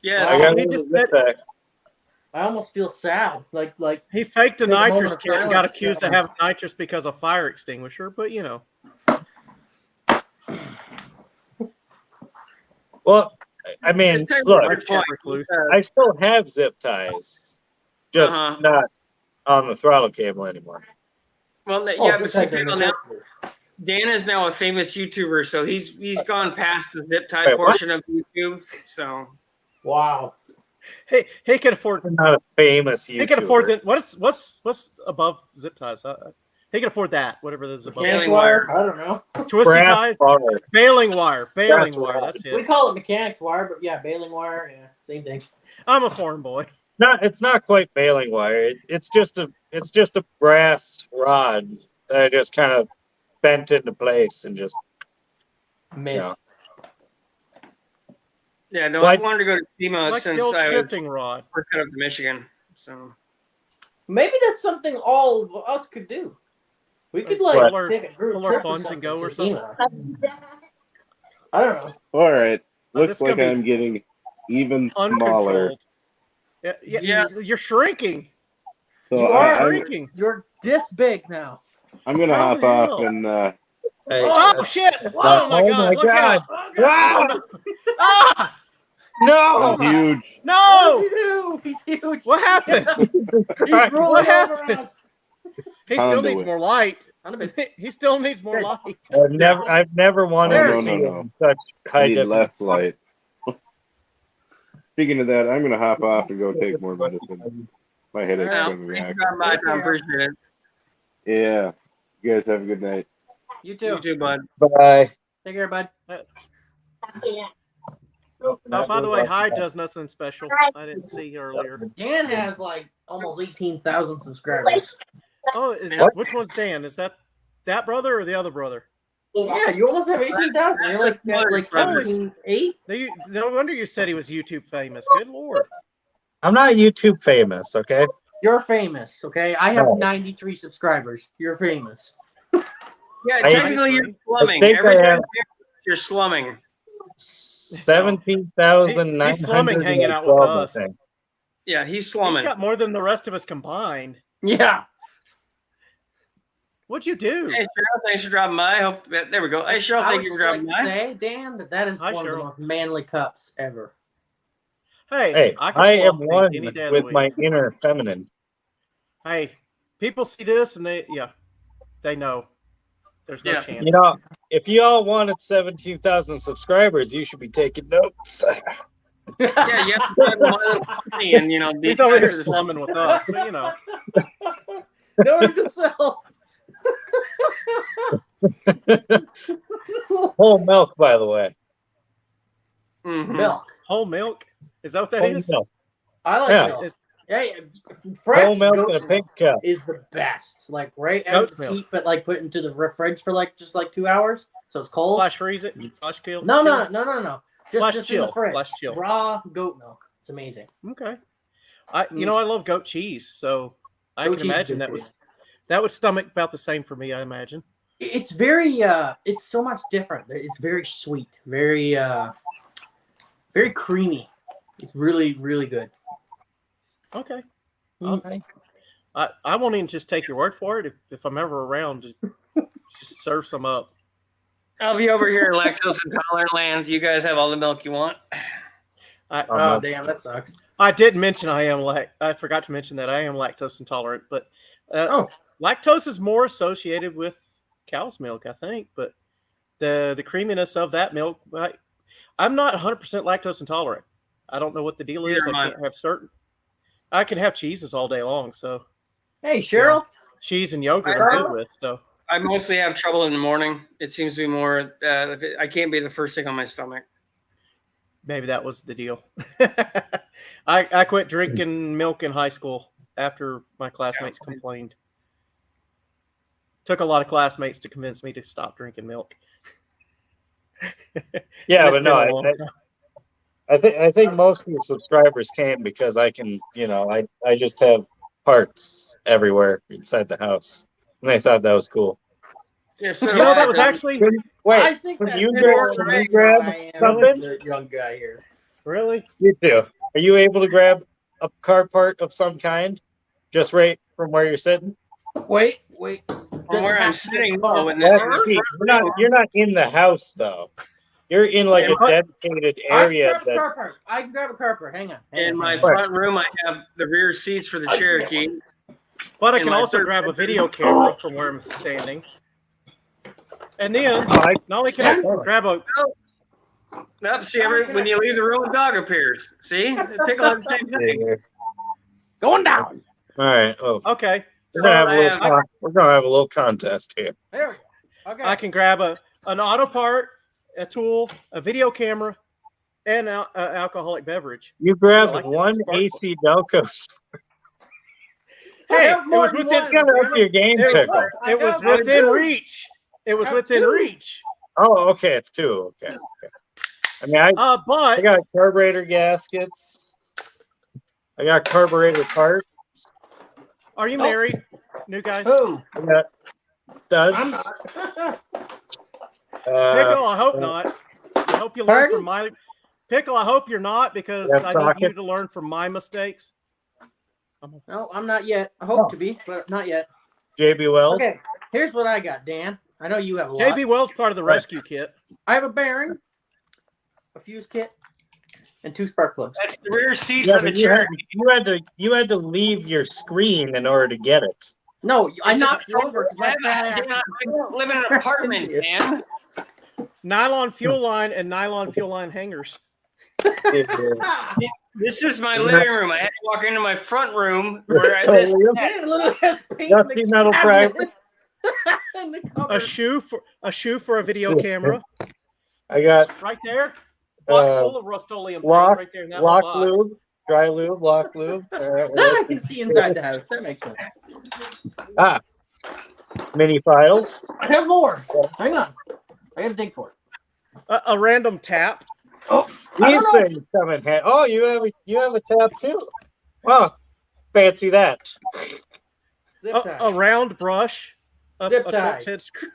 S1: Yes.
S4: I got
S3: he
S4: rid of
S3: just
S4: the zip
S3: said
S4: tie.
S2: I almost feel sad. Like
S3: he faked a
S2: Take a moment
S3: nitrous
S2: of
S3: kit and got
S2: silence,
S3: accused of
S2: gentlemen.
S3: having nitrous because of fire extinguisher. But you know,
S4: Well, I mean,
S1: Just take
S4: look,
S1: a
S3: nitrous
S1: point.
S3: recluse.
S4: I still have zip ties, just
S1: Uh-huh.
S4: not on the throttle cable anymore.
S1: Well,
S2: oh,
S1: yeah, but
S2: zip
S1: see,
S2: ties are
S1: now,
S2: necessity.
S1: Dan is now a famous YouTuber, so he's gone past the zip tie
S4: Wait, what?
S1: portion of YouTube. So
S2: Wow.
S3: He can afford.
S4: I'm not a famous YouTuber.
S3: He can afford that. What's above zip ties? He can afford that. Whatever is above.
S2: Mechanics
S1: Baling
S2: wire?
S1: wire.
S2: I don't know.
S3: Twisty
S4: Brass
S3: ties.
S4: bar.
S3: Baling wire. Baling
S4: That's
S3: wire.
S4: right.
S3: That's
S2: We
S3: it.
S2: call it mechanics wire, but yeah, baling wire. Yeah, same thing.
S3: I'm a farm boy.
S4: It's not quite baling wire. It's just a brass rod that I just kind of bent into place and just
S2: Mint.
S4: Yeah.
S1: yeah, no,
S4: Well,
S1: I've wanted to go to SEMA
S3: Like the
S1: since
S3: old
S1: I was
S3: shifting rod.
S1: first cut up to Michigan. So
S2: Maybe that's something all of us could do. We could like
S3: Pull our-
S2: take a group
S3: pull our
S2: trip or
S3: funds
S2: something
S3: and go
S2: to
S3: or something.
S2: SEMA. I don't know.
S5: All right.
S3: Oh,
S5: Looks
S3: this
S5: like
S3: could be
S5: I'm getting even smaller.
S3: Uncontrolled. Yeah,
S1: Yeah.
S3: You're shrinking.
S5: So
S2: You are
S5: I'm,
S3: Shrinking.
S2: You're this big now.
S5: I'm gonna
S3: How
S5: hop
S3: the
S5: off
S3: hell?
S5: and
S4: hey,
S3: Oh shit! Oh my god! Look
S4: God!
S3: out!
S4: Ah!
S3: Oh, no. Ah!
S4: No!
S5: I'm huge.
S2: What
S3: No!
S2: did you do? He's huge.
S3: What happened?
S2: He's rolling
S3: What
S2: over
S3: happened?
S2: us.
S3: He still
S5: Conduit.
S3: needs more light.
S2: On a bit.
S3: He still needs more
S2: Good.
S3: light.
S4: I've never wanted
S2: No,
S4: to
S2: no,
S4: see
S5: no.
S4: him in such
S5: I
S4: high
S5: need
S4: definition.
S5: less light. Speaking of that, I'm gonna hop off and go take more medicine. My headache's
S2: Well,
S5: coming
S1: thanks
S5: back.
S1: for dropping by,
S2: Take
S1: Tom.
S2: care.
S1: Appreciate it.
S5: Yeah. You guys have a good night.
S2: You too.
S1: You too, bud.
S4: Bye.
S2: Take care, bud.
S3: Oh, by the way, Hyde does nothing special. I didn't see earlier.
S2: Dan has like almost 18,000 subscribers.
S3: Oh,
S4: What?
S3: which one's Dan? Is that brother or the other brother?
S2: Yeah, you almost have 18,000. You're like at like
S1: Holy
S2: 17,800.
S3: No wonder you said he was YouTube famous. Good lord.
S4: I'm not YouTube famous, okay?
S2: You're famous, okay? I have
S4: Oh.
S2: 93 subscribers. You're famous.
S1: Yeah,
S4: I-
S1: technically you're slumming.
S4: think
S1: Every
S4: I
S1: time
S4: am.
S1: you're slumming.
S4: 17,912.
S3: He's slumming hanging out with us.
S4: I think.
S1: Yeah, he's
S3: He's
S1: slumming.
S3: got more than the rest of us combined.
S2: Yeah.
S3: What'd you do?
S1: Hey, Cheryl, thanks for dropping by. Hope there we go. Hey, Cheryl,
S2: I
S1: thank
S2: would
S1: you for
S2: just like
S1: dropping
S2: to
S1: by.
S2: say, Dan, that is
S3: Hi,
S2: one of the
S3: Cheryl.
S2: most manly cups ever.
S3: Hey,
S4: Hey,
S3: can
S4: I
S3: pull
S4: am
S3: off things
S4: one
S3: any day of the
S4: with my
S3: week.
S4: inner feminine.
S3: Hey, people see this and they know. There's no
S1: Yeah.
S3: chance.
S4: You know, if you all wanted 17,000 subscribers, you should be taking notes.
S1: Yeah, you have to have more than funny and be
S3: He's over here
S1: serious.
S3: slumming with us, but
S2: Note to self.
S4: Whole milk, by the way.
S1: Mhm.
S2: Milk.
S3: whole milk. Is that what that
S4: Whole
S3: is?
S4: milk.
S2: I like
S4: Yeah.
S2: milk.
S3: It's-
S2: Hey,
S4: Whole
S2: fresh
S4: milk
S2: goat
S4: in a
S2: milk
S4: pink cup.
S2: is the best. Like right out
S3: Goat's
S2: of the
S3: milk.
S2: teat, but like put into the fridge for like just like 2 hours, so it's cold.
S3: Flash freeze it. Flash kill.
S2: No,
S3: chill?
S2: no.
S3: Flash
S2: Just in the
S3: chill.
S2: fridge.
S3: Flash chill.
S2: Raw goat milk. It's amazing.
S3: Okay. I love goat cheese, so I
S2: Goat
S3: can
S2: cheese is
S3: imagine
S2: good for
S3: that would stomach about the same for me. I imagine.
S2: It's very it's so much different. It's very sweet, very creamy. It's really, really good.
S3: Okay.
S2: Mm.
S3: Okay. I won't even just take your word for it. If I'm ever around, just serve some up.
S1: I'll be over here in lactose intolerant land. You guys have all the milk you want.
S2: Oh damn, that sucks.
S3: I did mention I forgot to mention that I am lactose intolerant, but lactose is more associated with cow's milk, I think. But the creaminess of that milk, I'm not 100% lactose intolerant. I don't know what the deal is.
S1: Neither am I.
S3: Can't have certain. I can have cheeses all day long, so
S2: Hey Cheryl.
S3: cheese and yogurt
S2: Hi,
S3: I'm
S2: Carl.
S3: good with. So
S1: I mostly have trouble in the morning. It seems to be more. I can't be the first thing on my stomach.
S3: Maybe that was the deal. I quit drinking milk in high school after my classmates complained. Took a lot of classmates to convince me to stop drinking milk.
S4: Yeah,
S3: It's
S4: but
S3: been a
S4: no,
S3: long time.
S4: I think most of the subscribers came because I can, I just have parts everywhere inside the house, and they thought that was cool.
S1: Yeah, so
S3: You know, that was actually
S2: I think
S4: can
S2: that's
S4: you
S2: more
S4: grab,
S2: like
S4: grab
S2: how I am
S4: something?
S2: with the young guy here.
S3: really.
S4: You too. Are you able to grab a car part of some kind, just right from where you're sitting?
S2: Wait.
S1: from where I'm sitting. No, in
S4: That's
S1: the
S4: cheap.
S1: front room,
S4: You're not in the house though. You're in like a dedicated area.
S2: I can grab a car part. Hang on.
S1: in my front room, I have the rear seats for the Cherokee.
S3: But I
S1: In
S3: can
S1: my
S3: also
S1: third
S3: grab a
S1: bedroom.
S3: video camera from where I'm standing. And then, not only can I grab a...
S1: Nope, see, when you leave the room, a dog appears. See? Pickle had the same thing.
S2: Going down.
S4: All right. Oh,
S3: Okay.
S4: we're
S3: So
S4: gonna have a little contest here.
S2: There we go. Okay.
S3: I can grab an auto part, a tool, a video camera, and an alcoholic beverage.
S4: You grabbed
S3: like
S4: one
S3: that
S4: AC Delco.
S3: Hey,
S2: have
S3: it
S2: more
S3: was
S2: than
S3: within...
S2: one.
S4: Get up your game,
S3: It was,
S4: Pickle.
S3: it was
S2: I have
S3: within
S2: two.
S3: reach. It was
S2: I have
S3: within
S2: two.
S3: reach.
S4: Oh, okay, it's two. Okay. I mean, I
S3: But
S4: got carburetor gaskets. I got carburetor parts.
S3: are you
S2: Nope.
S3: married, new guys?
S2: Who?
S4: I got studs.
S2: I'm not.
S3: Pickle, I hope not. I hope you learn
S2: Pardon?
S3: from my... Pickle, I hope you're not, because
S4: That
S3: I need
S4: socket?
S3: you to learn from my mistakes.
S2: No, I'm not yet. I hope to be, but not yet.
S4: JB Wells.
S2: Okay, here's what I got, Dan. I know you have a lot.
S3: JB Wells part of the rescue kit.
S2: I have a bearing, a fuse kit, and 2 spark plugs.
S1: That's the rear seat
S4: Yeah,
S1: for the
S4: but you had,
S1: Cherokee.
S4: you had to leave your screen in order to get it.
S2: No, I
S1: It's
S2: knocked
S1: a-
S2: you over because my
S1: I don't live in an apartment, man.
S3: Nylon fuel line and nylon fuel line hangers.
S1: This is my living room. I had to walk into my front room where I this.
S2: Man, little has paint in
S4: Dusty
S2: the
S4: metal
S2: cabinet.
S4: primer.
S2: In the
S3: A shoe for a video camera.
S4: I got
S3: Right there. Box full of Rust-Oleum paint right there in that little
S4: lock
S3: box.
S4: lube, dry lube, lock lube.
S2: That I can see inside the house. That makes sense.
S4: Mini files.
S2: I have more. Hang on. I gotta dig for it.
S3: A random tap.
S2: Oh, I
S4: These
S2: don't know.
S4: things come in handy. Oh, you have a tap too. Wow, fancy that.
S2: Zip tie.
S3: A round brush. A
S2: Zip
S3: torch
S2: ties.
S3: head screw.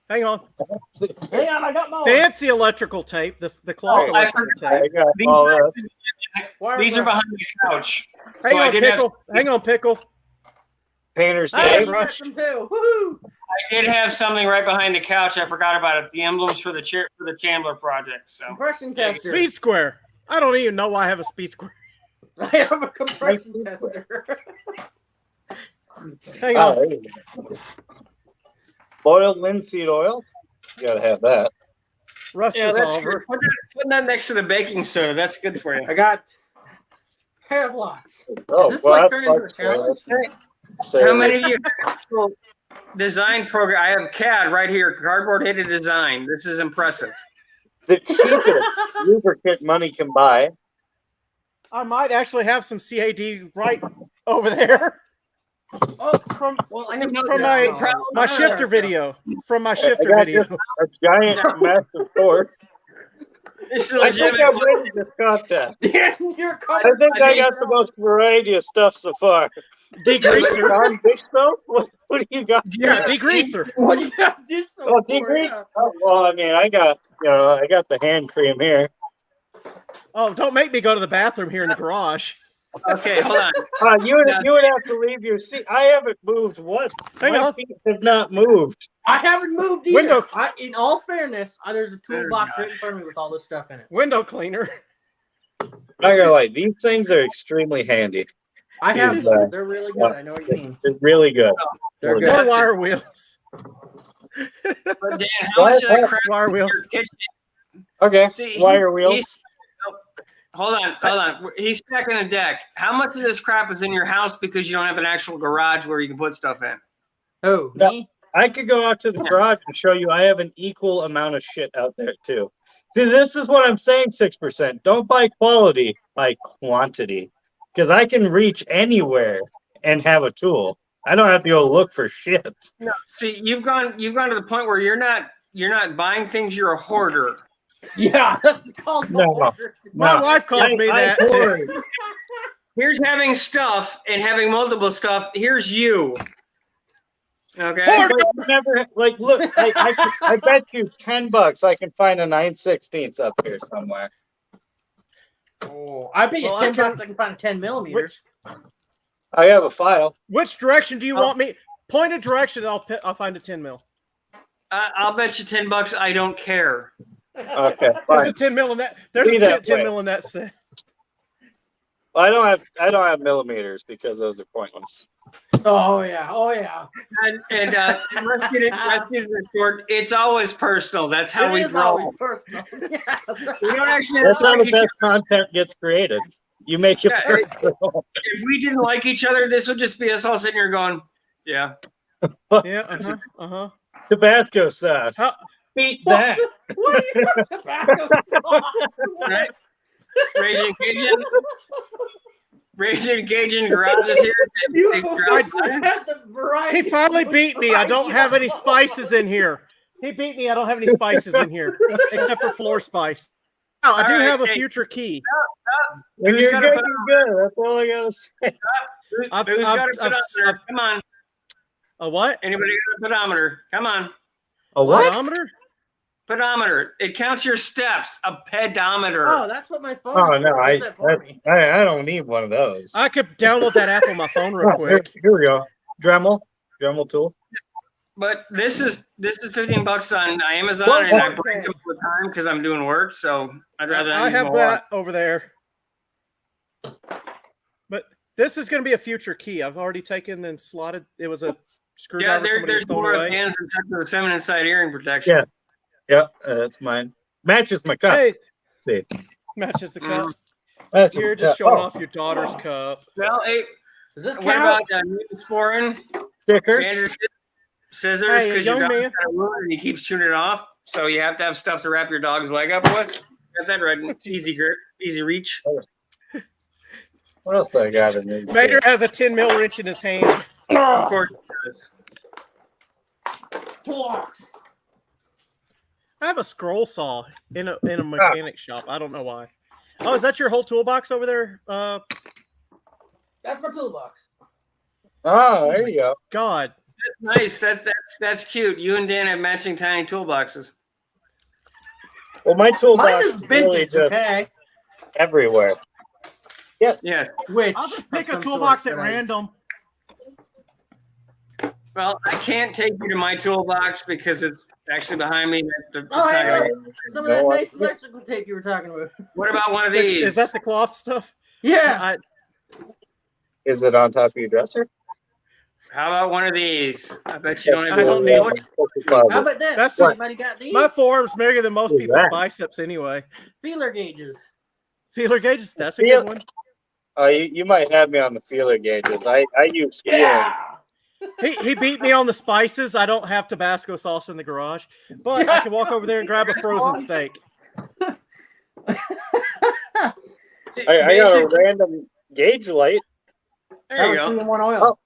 S3: Hang on.
S2: Hang on, I got more.
S3: Fancy electrical tape. The cloth
S1: I
S3: electrical
S4: I
S3: tape.
S4: got all that.
S1: These are behind the couch.
S3: Hang
S1: So I
S3: on,
S1: did have
S3: pickle. Hang on, pickle.
S4: Painter's
S2: I
S4: tape.
S2: got some too. Woohoo!
S1: I did have something right behind the couch. I forgot about it. The emblems for the Chandler project. So
S2: Compression tester.
S3: Speed square. I don't even know why I have a speed square.
S2: I have a compression tester.
S3: Hang
S4: Oh,
S3: on.
S4: there you go. Boiled linseed oil. You gotta have that.
S3: Rust
S1: yeah, that's
S3: dissolver.
S1: good. Put that next to the baking soda. That's good for you.
S2: I got hair blocks.
S4: Oh,
S2: Is this
S4: well,
S2: like
S4: that's
S2: turning into a challenge?
S4: So,
S1: How many of you have design program? I have CAD right here. Cardboard headed design. This is impressive.
S4: the cheapest lubricant money can buy?
S3: I might actually have some CAD right over there.
S2: Oh,
S3: From
S2: well, I have
S3: from my shifter video. From my shifter
S4: got
S3: video.
S4: just a giant massive torch.
S1: This is
S4: I think
S1: legitimate.
S4: I'm winning this contest.
S2: Dan, you're
S4: I
S2: covered.
S4: think I got the most variety of stuff so far.
S3: Degreaser.
S4: Non-dish soap? What do you got?
S3: Yeah, degreaser.
S2: What do you have this so
S4: Oh,
S2: for?
S4: degrease?
S2: Yeah.
S4: Oh, well, I mean, I got the hand cream here.
S3: Oh, don't make me go to the bathroom here in the garage.
S1: Okay, hold on.
S4: You would have to leave your seat. I haven't moved once.
S3: Hang
S4: My
S3: on.
S4: feet have not moved.
S2: I haven't moved either.
S3: Window.
S2: In all fairness, there's a toolbox right in front of me with all this stuff in it.
S3: Window cleaner.
S4: Not gonna lie, these things are extremely handy.
S2: I have
S4: These,
S2: them. They're really good. I know what you mean.
S4: They're really good.
S2: They're
S4: Really
S2: good.
S3: More wire wheels.
S1: But Dan, how much of that crap
S3: Wire
S1: is in
S3: wheels.
S1: your kitchen?
S4: Okay,
S1: See,
S4: wire wheels.
S1: Hold on. He's stacking a deck. How much of this crap is in your house because you don't have an actual garage where you can put stuff in?
S2: Oh,
S4: Yeah.
S2: me?
S4: I could go out to the garage and show you I have an equal amount of shit out there too. See, this is what I'm saying, 6%. Don't buy quality, buy quantity. Because I can reach anywhere and have a tool. I don't have to go look for shit.
S1: No. See, you've gone to the point where you're not buying things, you're a hoarder.
S2: Yeah, that's called
S4: No.
S2: hoarder.
S3: My wife calls me that.
S4: hoard.
S1: Here's having stuff and having multiple stuff. Here's you. Okay.
S3: Hoarder!
S4: But you never, like, look, I bet you $10 I can find a 9/16 up here somewhere.
S2: Oh, I bet you
S3: Well,
S2: $10 I can find 10 millimeters.
S4: I have a file.
S3: Which direction do you want me? Point a direction. I'll find a 10 mil.
S1: I'll bet you $10. I don't care.
S4: Okay,
S3: There's
S4: fine.
S3: a 10 mil in that. There's
S4: Be
S3: a
S4: that
S3: 10
S4: way.
S3: mil in that set.
S4: I don't have millimeters because those are pointless.
S2: Oh yeah.
S1: And let's get it short. It's always personal. That's how we
S2: It is
S1: grow.
S2: always personal. Yeah,
S1: We don't actually
S4: That's how
S1: like
S4: the
S1: each
S4: best content gets created. You make it
S1: Yeah,
S4: personal.
S1: if we didn't like each other, this would just be us all sitting here going, yeah.
S3: Yeah.
S4: Tabasco sauce.
S3: How-
S4: Beat that.
S2: What are you doing? Tobacco sauce?
S1: Right? Raging Cajun Garage is here.
S2: You
S1: Big
S2: have
S1: garage.
S2: the variety.
S3: He finally beat me. I don't have any spices in here. He beat me. I don't have any spices in here except for floor spice. Oh, I do
S1: All right,
S3: have a
S1: hey.
S3: future key.
S4: When
S1: Who's
S4: you're
S1: gonna
S4: good,
S1: put
S4: you're good. That's all I gotta say.
S1: Who's got a pedometer? Come on.
S3: A what?
S1: Anybody got a pedometer? Come on.
S4: A what?
S3: Pedometer?
S1: Pedometer. It counts your steps. A pedometer.
S2: Oh, that's what my phone.
S4: Oh
S2: is
S4: no,
S2: for. It does that for me.
S4: I don't need one of those.
S3: I could download that app on my phone real
S4: Oh, here,
S3: quick.
S4: here we go. Dremel tool.
S1: But this is $15 on Amazon,
S2: Well,
S1: and I
S2: well,
S1: break them all the time because I'm doing work. So I'd rather. not
S3: I
S1: use
S3: have
S1: my wallet.
S3: that over there. But this is going to be a future key. I've already taken and slotted. It was a
S1: Yeah,
S3: screwdriver somebody
S1: there's
S3: thrown
S1: more
S3: away.
S1: bands and stuff with the feminine side earring protection.
S4: Yeah. Yep, that's mine. Matches my cup.
S3: Hey,
S4: See,
S3: matches the cup.
S4: matches
S3: You're
S4: my
S3: just
S4: cup.
S3: showing
S4: Oh,
S3: off your daughter's cup.
S1: Well, hey,
S2: Does this
S1: what
S2: count?
S1: about Neosporin?
S4: stickers.
S1: Standard scissors,
S3: Hey,
S1: because your
S3: young
S1: dog's
S3: man.
S1: got a wound and he keeps chewing it off. So you have to have stuff to wrap your dog's leg up with. Got that right? Easy grip, easy reach.
S4: What else do I got in there?
S3: Mater has a 10 mil wrench in his hand.
S1: Of course it does.
S2: Blocks.
S3: I have a scroll saw in a mechanic shop. I don't know why. Oh, is that your whole toolbox over there?
S2: That's my toolbox.
S4: Oh, there you go.
S3: God.
S1: That's nice. That's cute. You and Dan have matching tiny toolboxes.
S4: Well, my toolbox
S2: Mine is
S4: is really
S2: vintage,
S4: just
S2: okay?
S4: everywhere.
S1: Yes.
S2: Which
S3: I'll just pick
S2: of
S3: a
S2: some
S3: toolbox
S2: sort
S3: at
S2: that I-
S3: random.
S1: Well, I can't take you to my toolbox because it's actually behind me. It's
S2: Oh,
S1: not
S2: hey,
S1: gonna-
S2: some of that
S4: No,
S2: nice electrical tape you were talking about.
S1: What about one of these?
S3: Is that the cloth stuff?
S2: Yeah.
S4: Is it on top of your dresser?
S1: How about one of these? I bet you don't have
S3: I don't need
S1: one.
S2: How about that?
S3: That's
S4: just-
S2: Somebody got these?
S3: My forearm's bigger than most
S4: Who's
S3: people's
S4: that?
S3: biceps anyway.
S2: Feeler gauges.
S3: Feeler gauges, that's a
S4: Feel-
S3: good one.
S4: Oh, you might have me on the feeler gauges. I use feeling.
S2: Yeah.
S3: He beat me on the spices. I don't have Tabasco sauce in the garage, but I can walk over there and grab a frozen steak.
S1: See,
S4: I got a
S1: basically-
S4: random gauge light.
S1: There
S2: That
S1: you
S2: was
S1: go.
S2: 2-in-1 oil.
S4: Oh.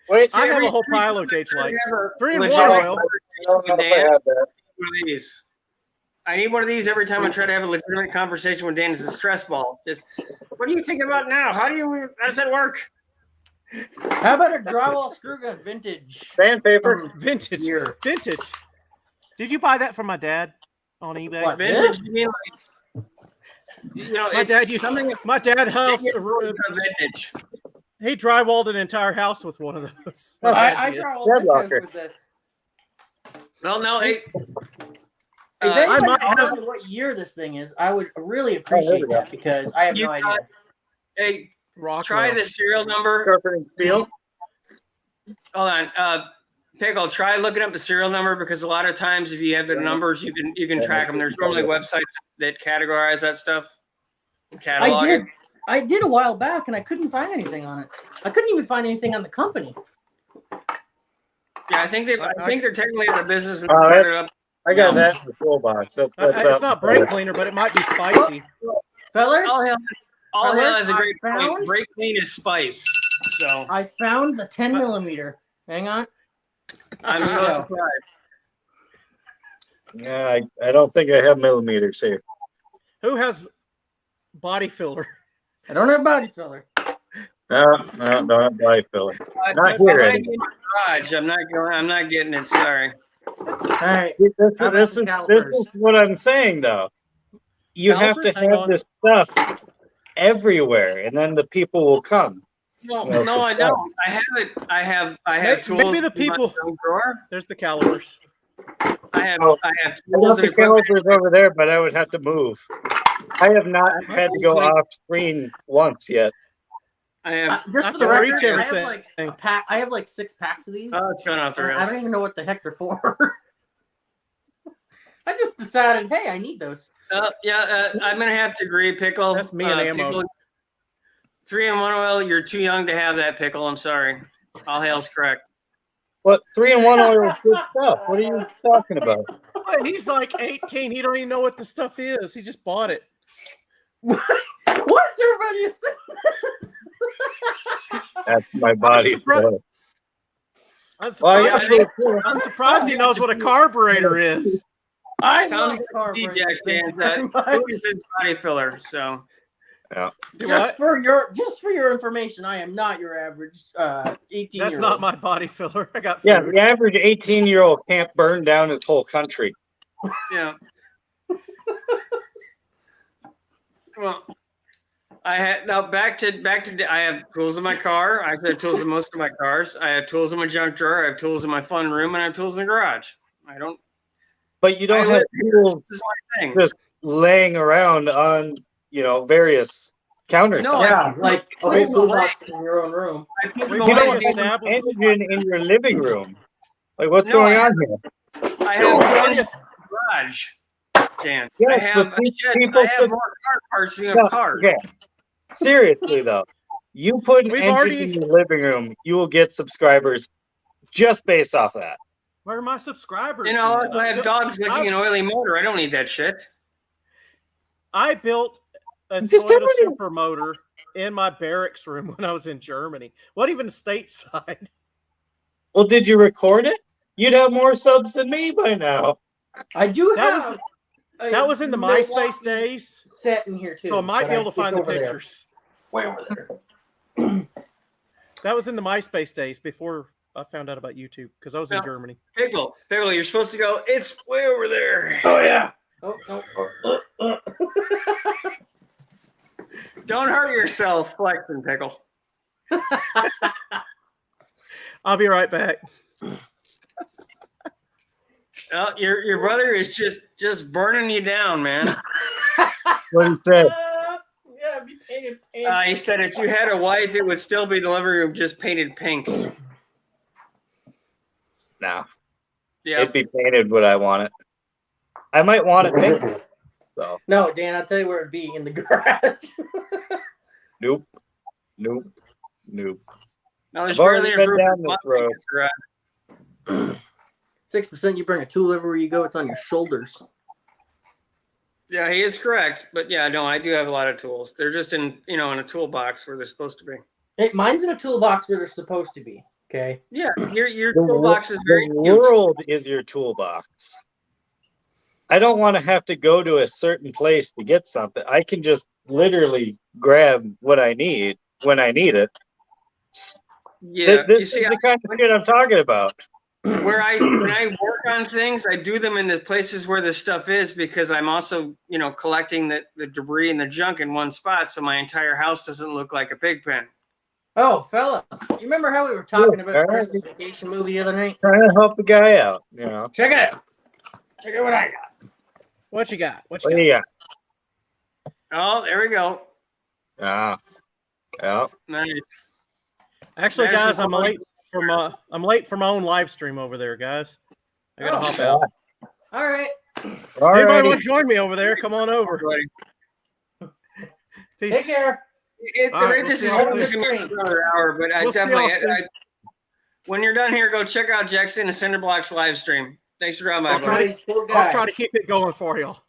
S4: Wait,
S3: I have
S1: every-
S3: a whole pile of gauge lights. 3 in 1
S1: Legit-
S3: oil.
S4: I don't know if I have that.
S1: One of these. I need one of these every time I try to have a legitimate conversation with Dan. It's a stress ball. Just, what are you thinking about now? How does that work?
S2: How about a drywall screw gun vintage?
S4: Sandpaper.
S3: Vintage.
S2: Here.
S3: Vintage. Did you buy that from my dad on eBay?
S2: What?
S1: Vintage,
S2: This?
S1: you mean like, you know,
S3: My dad used
S1: something.
S3: my dad house.
S1: Vintage.
S3: He drywalled an entire house with one of those.
S4: Oh,
S3: My dad
S2: I
S3: did.
S2: drywalled this house
S4: Headlocker.
S2: with this.
S1: Well, no, hey.
S2: If
S1: Uh,
S2: anybody
S3: might have-
S2: knows what year this thing is, I would really
S4: there
S2: appreciate
S4: we go.
S2: that because I have
S1: You
S2: no
S1: got-
S2: idea.
S1: hey,
S3: Rockwell.
S1: try the serial number.
S4: Sharpening steel.
S1: Hold on, Pickle. Try looking up the serial number because a lot of times if you have the numbers, you can track them. There's normally websites that categorize that stuff. catalog it.
S2: I did a while back, and I couldn't find anything on it. I couldn't even find anything on the company.
S1: Yeah, I think they're technically in the business. And
S4: Oh,
S1: they put it up.
S4: I got that in the toolbox.
S3: It's not brake cleaner, but it might be spicy.
S2: Fellers,
S1: All hell has a
S2: I
S1: great point.
S2: found-
S1: Brake clean is spice. So
S2: I found the 10 millimeter. Hang on.
S1: I'm so
S2: Wow.
S1: surprised.
S4: Yeah, I don't think I have millimeters here.
S3: Who has body filler?
S2: I don't have body filler.
S4: No, don't have body filler. Not
S1: I'm
S4: here,
S1: not
S4: anyway.
S1: in the garage. I'm not getting it. Sorry.
S2: All right.
S4: This
S2: How about
S4: is
S2: some
S4: this
S2: calipers?
S4: is what I'm saying, though. You have to
S3: Calipers? Hang
S4: have
S3: on.
S4: this stuff everywhere, and then the people will come.
S1: No,
S4: Well,
S1: no, I don't. I have it. I have tools.
S3: Maybe the
S1: in my
S3: people-
S1: junk drawer.
S3: There's the calipers.
S1: I have
S4: Oh,
S1: tools
S4: I got
S1: and
S4: the
S1: equipment.
S4: calipers over there, but I would have to move. I have not had to go off screen once yet.
S1: I have.
S2: Just
S3: I
S2: for the
S3: can reach
S2: record, I have
S3: everything.
S2: like a pack. I have like 6 packs of these.
S1: Oh, it's going off the
S2: I
S1: rails.
S2: don't even know what the heck they're for. I just decided, hey, I need those.
S1: I'm gonna have to agree, Pickle.
S3: That's me and ammo.
S1: Pickle, 3-in-1 oil. You're too young to have that, Pickle. I'm sorry. All hail's correct.
S4: What 3-in-1 oil is good stuff? What are you talking about?
S3: Wait, he's like 18. He don't even know what the stuff is. He just bought it.
S2: What is everybody saying?
S4: That's my body.
S3: surprised- I'm
S4: Well,
S3: surprised, I'm surprised he knows what a carburetor is.
S2: I
S1: Sounds
S2: love
S1: good.
S2: carburetors.
S1: Jack stands
S2: Thank
S1: that
S2: you very
S1: food is his body filler. So
S3: Do
S2: Just
S3: what?
S2: for your information, I am not your average 18
S3: That's
S2: year
S3: not
S2: old.
S3: my body filler. I got
S4: yeah,
S3: food.
S4: the average 18-year-old can't burn down his whole country.
S1: yeah. Well, I had now back to I have tools in my car. I have tools in most of my cars. I have tools in my junk drawer. I have tools in my fun room, and I have tools in the garage. I don't.
S4: But you don't
S1: I
S4: have
S1: live here.
S4: tools
S1: This is my thing.
S4: just laying around on, various countertops.
S1: No,
S2: Yeah, like a
S1: put it
S2: whole
S1: away.
S2: toolbox in your own room.
S1: I put
S3: We
S1: them
S4: You
S3: already
S1: away.
S4: don't have
S3: established-
S4: an engine in your living room. Like, what's
S1: No,
S4: going
S1: I
S4: on here?
S1: I have
S3: We
S1: guns
S3: already
S1: in
S3: es-
S1: the garage. Dan. I
S4: Yes,
S1: have
S4: but
S1: a
S4: these
S1: shed.
S4: people
S1: I have
S4: put-
S1: more car parts than you
S4: No,
S1: have cars.
S4: okay. Seriously, though, you put an
S3: We've
S4: engine
S3: already-
S4: in your living room, you will get subscribers just based off of that.
S3: Where are my subscribers?
S1: You know, I
S3: then?
S1: also have dogs licking an oily motor. I don't need that shit.
S3: I built a
S4: Just
S3: Toyota
S4: everything.
S3: Supermotor in my barracks room when I was in Germany. What even stateside?
S4: Well, did you record it? You'd have more subs than me by now.
S2: I do
S3: That
S2: have.
S3: That was in the MySpace days,
S2: Set in here too.
S3: so I might
S2: but
S3: be able to
S2: it's
S3: find the
S2: over there.
S3: pictures.
S2: Way over there.
S3: That was in the MySpace days before I found out about YouTube because I was in
S1: Yeah.
S3: Germany.
S1: Pickle, you're supposed to go, it's way over there.
S2: Oh yeah. Oh no.
S1: Don't hurt yourself, flexing, Pickle.
S3: I'll be right back.
S1: Well, your brother is just burning you down, man.
S4: What he said.
S2: Yeah, be painted pink.
S1: He said if you had a wife, it would still be the living room just painted pink.
S4: No,
S1: Yeah.
S4: it'd be painted what I want it. I might want it pink. So,
S2: No, Dan, I'll tell you where it'd be in the garage.
S4: nope.
S1: No, there's
S4: I've already
S1: barely a
S4: been
S1: fruit
S4: down this road.
S2: 6%, you bring a tool everywhere you go, it's on your shoulders.
S1: Yeah, he is correct. But yeah, no, I do have a lot of tools. They're just in a toolbox where they're supposed to be.
S2: Hey, mine's in a toolbox where they're supposed to be. Okay.
S1: Yeah, your
S4: The
S1: toolbox is very
S4: the
S1: cute.
S4: world is your toolbox. I don't want to have to go to a certain place to get something. I can just literally grab what I need when I need it.
S1: Yeah,
S4: This
S1: you see,
S4: is the kind of shit I'm talking about.
S1: when I work on things, I do them in the places where the stuff is because I'm also, collecting the debris and the junk in one spot so my entire house doesn't look like a pig pen.
S2: Oh, fellas, you remember how we were talking
S4: Yeah,
S2: about the
S4: alright.
S2: Christmas Vacation movie the other night?
S4: Trying to help a guy out,
S2: Check it out. Check out what I got.
S3: What you got? What
S4: What
S3: you
S4: do
S3: got?
S4: you got?
S1: Oh, there we go.
S4: Yeah.
S1: Nice.
S3: Actually,
S1: There's
S3: guys,
S1: some
S3: I'm late for my own live stream over there, guys. I gotta
S2: Oh.
S3: hop out.
S2: All right.
S3: Anybody
S4: Alrighty.
S3: want to join me over there? Come on over.
S1: Everybody.
S3: Peace.
S2: Take care.
S3: All right,
S1: This
S3: we'll
S1: is
S3: see y'all
S1: going to
S2: soon.
S1: be another hour, but I
S3: We'll see
S1: definitely.
S3: y'all soon.
S1: When you're done here, go check out Jackson and Cinderblock's live stream. Thanks for dropping by,
S3: I'll try
S1: buddy.
S2: He's a cool guy.
S3: I'll try to keep it going for y'all.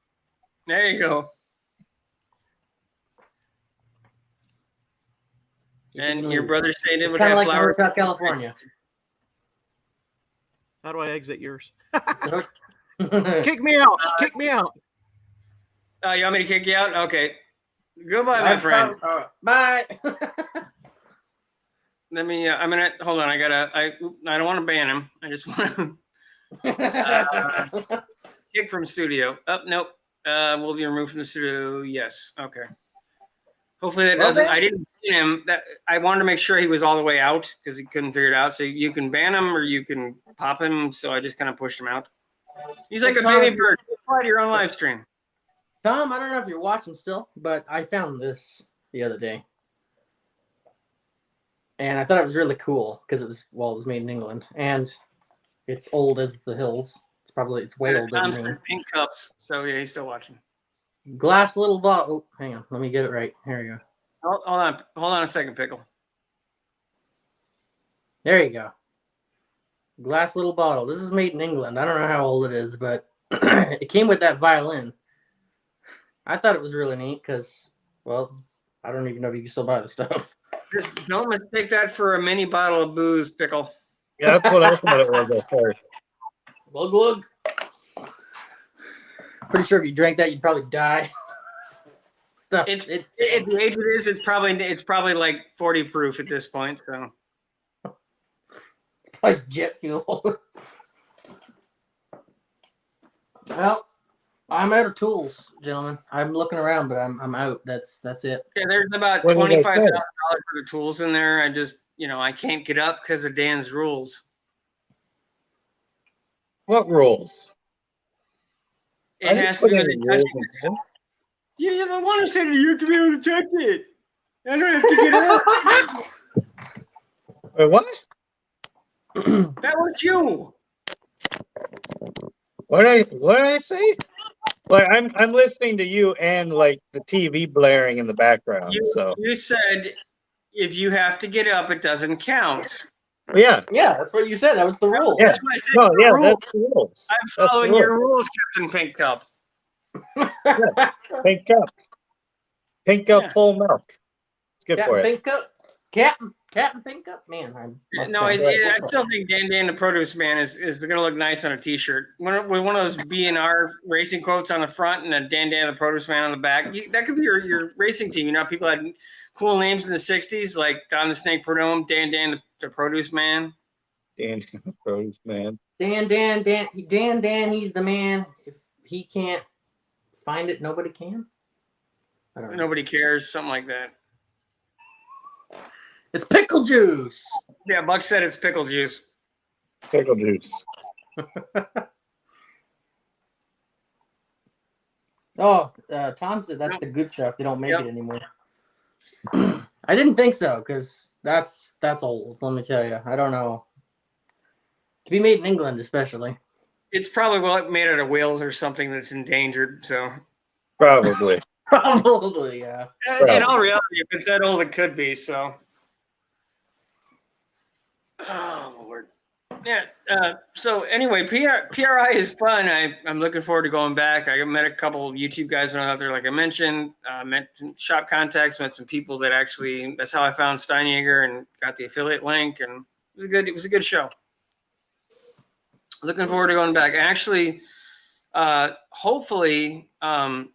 S1: There you go. And your brother stayed in with
S2: Kind
S1: that
S2: of like
S1: flower.
S2: Hotel California.
S3: How do I exit yours?
S2: Bye.
S3: Kick me out. Kick me out.
S1: You want me to kick you out? Okay. Goodbye, my friend.
S2: Bye.
S1: Let me. I'm gonna hold on. I don't want to ban him. I just want to kick from studio. Nope. Will be removed from the studio. Yes. Okay. Hopefully that doesn't. I didn't ban him. That I wanted to make sure he was all the way out because he couldn't figure it out. So you can ban him or you can pop him. So I just kind of pushed him out. He's like a baby bird. Fly to your own live stream.
S2: Tom, I don't know if you're watching still, but I found this the other day. And I thought it was really cool because it was made in England. And it's old as the hills. It's way older
S1: Tom's
S2: than me.
S1: pink cups. So yeah, he's still watching.
S2: Glass little bottle. Oh, hang on. Let me get it right. Here you go.
S1: Hold on a second, Pickle.
S2: There you go. Glass little bottle. This is made in England. I don't know how old it is, but it came with that violin. I thought it was really neat because, well, I don't even know if you can still buy the stuff.
S1: Just don't mistake that for a mini bottle of booze, Pickle.
S4: Yeah, that's what I thought it was at first.
S2: Glug glug. Pretty sure if you drank that, you'd probably die. Stuff.
S1: At the age it is, it's probably like 40 proof at this point. So
S2: like jet fuel. Well, I'm out of tools, gentlemen. I'm looking around, but I'm out. That's it.
S1: yeah, there's about
S4: What did I say?
S1: $25,000 worth of tools in there. I just I can't get up because of Dan's rules.
S4: What rules?
S1: It has to be within touching distance. You're the one who said you have to be able to touch it. I don't have to get up.
S4: Wait, what?
S1: That was you.
S4: What did I say? Like I'm listening to you and like the TV blaring in the background.
S1: You said if you have to get up, it doesn't count.
S4: Yeah.
S2: Yeah, that's what you said. That was the rule.
S4: Yeah.
S1: That's what I said.
S4: No, yeah,
S1: rules.
S4: that's the rules.
S1: I'm following your rules, Captain Pink Cup.
S4: Pink cup. Pink cup
S1: Yeah.
S4: full milk. It's good for
S2: Captain
S4: you.
S2: Pink Cup. Captain Pink Cup. Man, I
S1: still think Dan the Produce Man is going to look nice on a T-shirt. With one of those B&R racing quotes on the front and a Dan the Produce Man on the back. That could be your racing team. People had cool names in the 60s, like Don the Snake Perdome, Dan the Produce Man.
S4: Dan the Produce Man.
S2: Dan, he's the man. If he can't find it, nobody can. I don't know.
S1: Nobody cares, something like that.
S2: It's pickle juice.
S1: Yeah, Buck said it's pickle juice.
S4: Pickle juice.
S2: Oh, Tom said that's the good stuff. They don't make it anymore. I didn't think so because that's old. Let me tell you. I don't know. To be made in England, especially.
S1: It's probably made out of whales or something that's endangered. So
S4: Probably.
S2: Probably, yeah.
S1: In all reality, if it's that old, it could be. So. Oh Lord, yeah. So anyway, PRI is fun. I'm looking forward to going back. I met a couple of YouTube guys when I was out there, like I mentioned. Met some shop contacts, met some people that actually. That's how I found Steinjager and got the affiliate link, and it was a good show. Looking forward to going back. Actually, hopefully, Jim's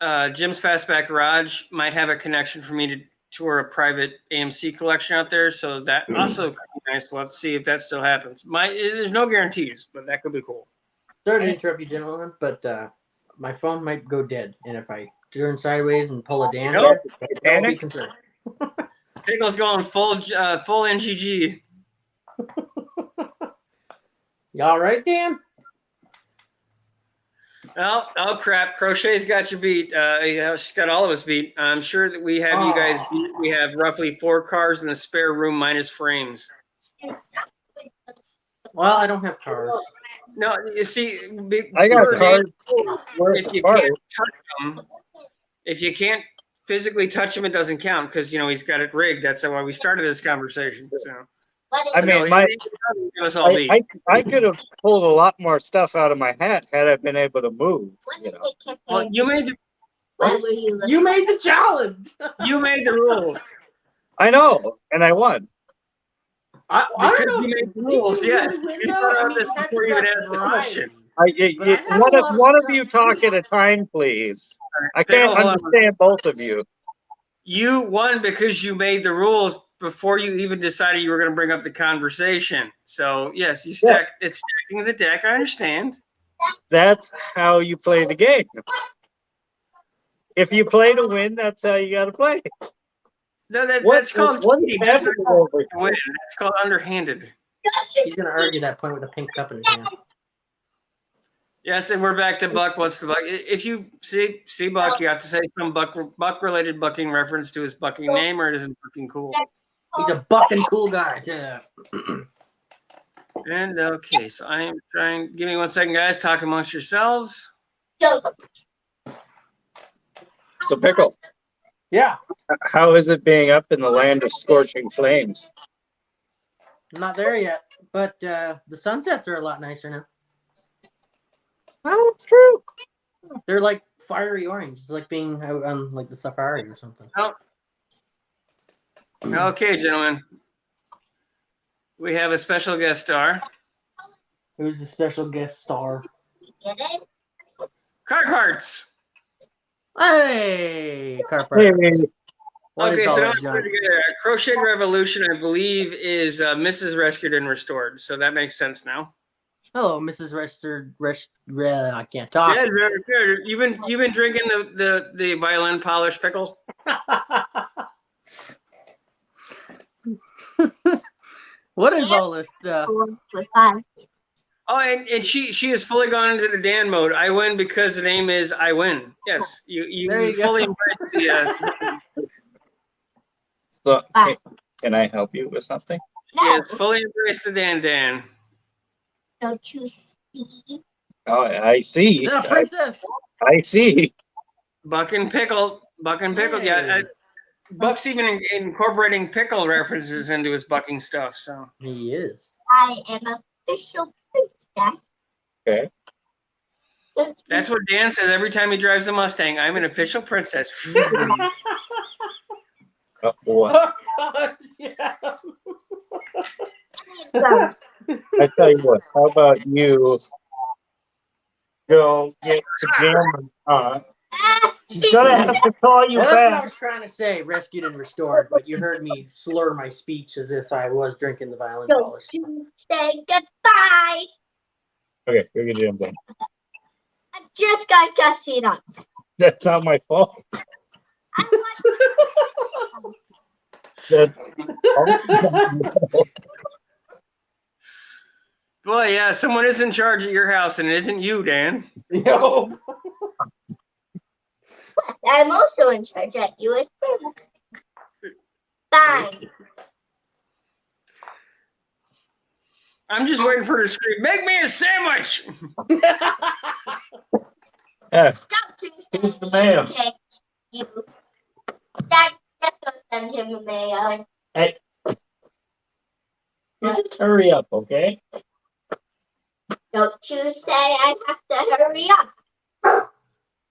S1: Fastback Garage might have a connection for me to tour a private AMC collection out there, so that also could be nice. We'll have to see if that still happens. There's no guarantees, but that could be cool.
S2: Sorry to interrupt you, gentlemen, but my phone might go dead, and if I turn sideways and pull a Dan,
S1: Nope.
S2: don't be concerned.
S1: Pickle's going full NGG.
S2: You all right, Dan?
S1: Oh crap! Crochet's got you beat. She's got all of us beat. I'm sure that we have you guys beat. We have roughly 4 cars in the spare room minus frames.
S2: Well, I don't have cars.
S1: No, you see,
S4: I got cars.
S1: if you can't touch them, if you can't physically touch him, it doesn't count because he's got it rigged. That's why we started this conversation. So
S4: I mean, I could have pulled a lot more stuff out of my hat had I been able to move.
S1: Well, you made
S2: the challenge.
S1: You made the rules.
S4: I know, and I won.
S1: Because you made the rules, yes. You thought of this before you even asked the question.
S4: One of you talk at a time, please. I can't understand both of you.
S1: You won because you made the rules before you even decided you were going to bring up the conversation. So yes, it's stacking the deck. I understand.
S4: That's how you play the game. If you play to win, that's how you got to play.
S1: No, that's called cheating. That's not called win. That's called underhanded.
S2: He's going to argue that point with a pink cup in his hand.
S1: Yes, and we're back to Buck. What's the Buck? If you see Buck, you have to say some Buck-related bucking reference to his bucking name, or it isn't bucking cool.
S2: He's a bucking cool guy. Yeah.
S1: And okay, so I am trying. Give me 1 second, guys. Talk amongst yourselves.
S4: So, Pickle.
S2: Yeah.
S4: How is it being up in the land of scorching flames?
S2: I'm not there yet, but the sunsets are a lot nicer now.
S4: Oh, it's true.
S2: They're like fiery orange. It's like being out on like the safari or something.
S1: Oh. Okay, gentlemen. We have a special guest star.
S2: Who's the special guest star?
S1: Car parts.
S2: Hey, car parts.
S1: Okay, so now we're together. Crochet Revolution, I believe, is Mrs. Rescued and Restored. So that makes sense now.
S2: Hello, Mrs. I can't talk.
S1: Yeah, you've been drinking the violin polish, Pickle.
S2: What is all this stuff?
S1: Oh, and she has fully gone into the Dan mode. I win because the name is I win. Yes, you fully embrace the.
S4: So, can I help you with something?
S1: She has fully embraced the Dan.
S6: Don't you see?
S4: Oh, I see.
S2: Yeah, princess.
S4: I see.
S1: Buck and Pickle.
S2: Hey.
S1: Yeah, Buck's even incorporating pickle references into his bucking stuff. So
S2: He is.
S6: I am official princess.
S4: Okay.
S1: that's what Dan says every time he drives a Mustang. I'm an official princess.
S4: What?
S2: Oh, God. Yeah.
S4: I tell you what, how about you go get pajamas on? He's gonna have to call you
S2: Well, that's what I
S4: back.
S2: was trying to say, rescued and restored, but you heard me slur my speech as if I was drinking the violin
S6: Don't
S2: polish.
S6: you say goodbye.
S4: Okay, go get your done.
S6: I just got gussied up.
S4: That's not my fault. That's
S1: Boy, yeah, someone is in charge at your house, and it isn't you, Dan.
S2: Yo.
S6: I'm also in charge at US. Fine.
S1: I'm just waiting for her to scream, "Make me a sandwich!"
S4: yeah.
S6: Don't you
S4: Who's the mayo?
S6: Okay, you. Dad, let's go send him a mayo.
S4: Hey. Just hurry up, okay?
S6: Don't you say I have to hurry up.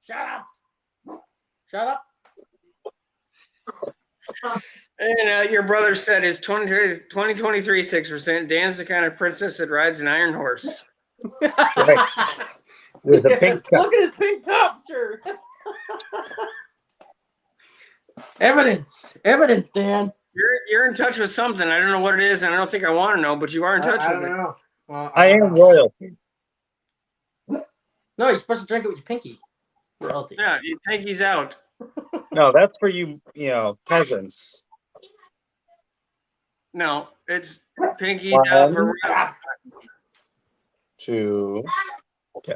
S2: Shut up. Shut up.
S1: And your brother said his 2023 6%. Dan's the kind of princess that rides an iron horse.
S4: Right. With a pink cup.
S2: Look at his pink cup, sir. Evidence, Dan.
S1: You're in touch with something. I don't know what it is, and I don't think I want to know, but you are in touch
S2: I
S1: with
S2: don't
S1: it.
S2: know.
S4: I am royalty.
S2: No, you're supposed to drink it with your pinky. Royalty.
S1: Yeah, your pinky's out.
S4: No, that's for you, peasants.
S1: No, it's pinky's out for real.
S4: 2. Okay.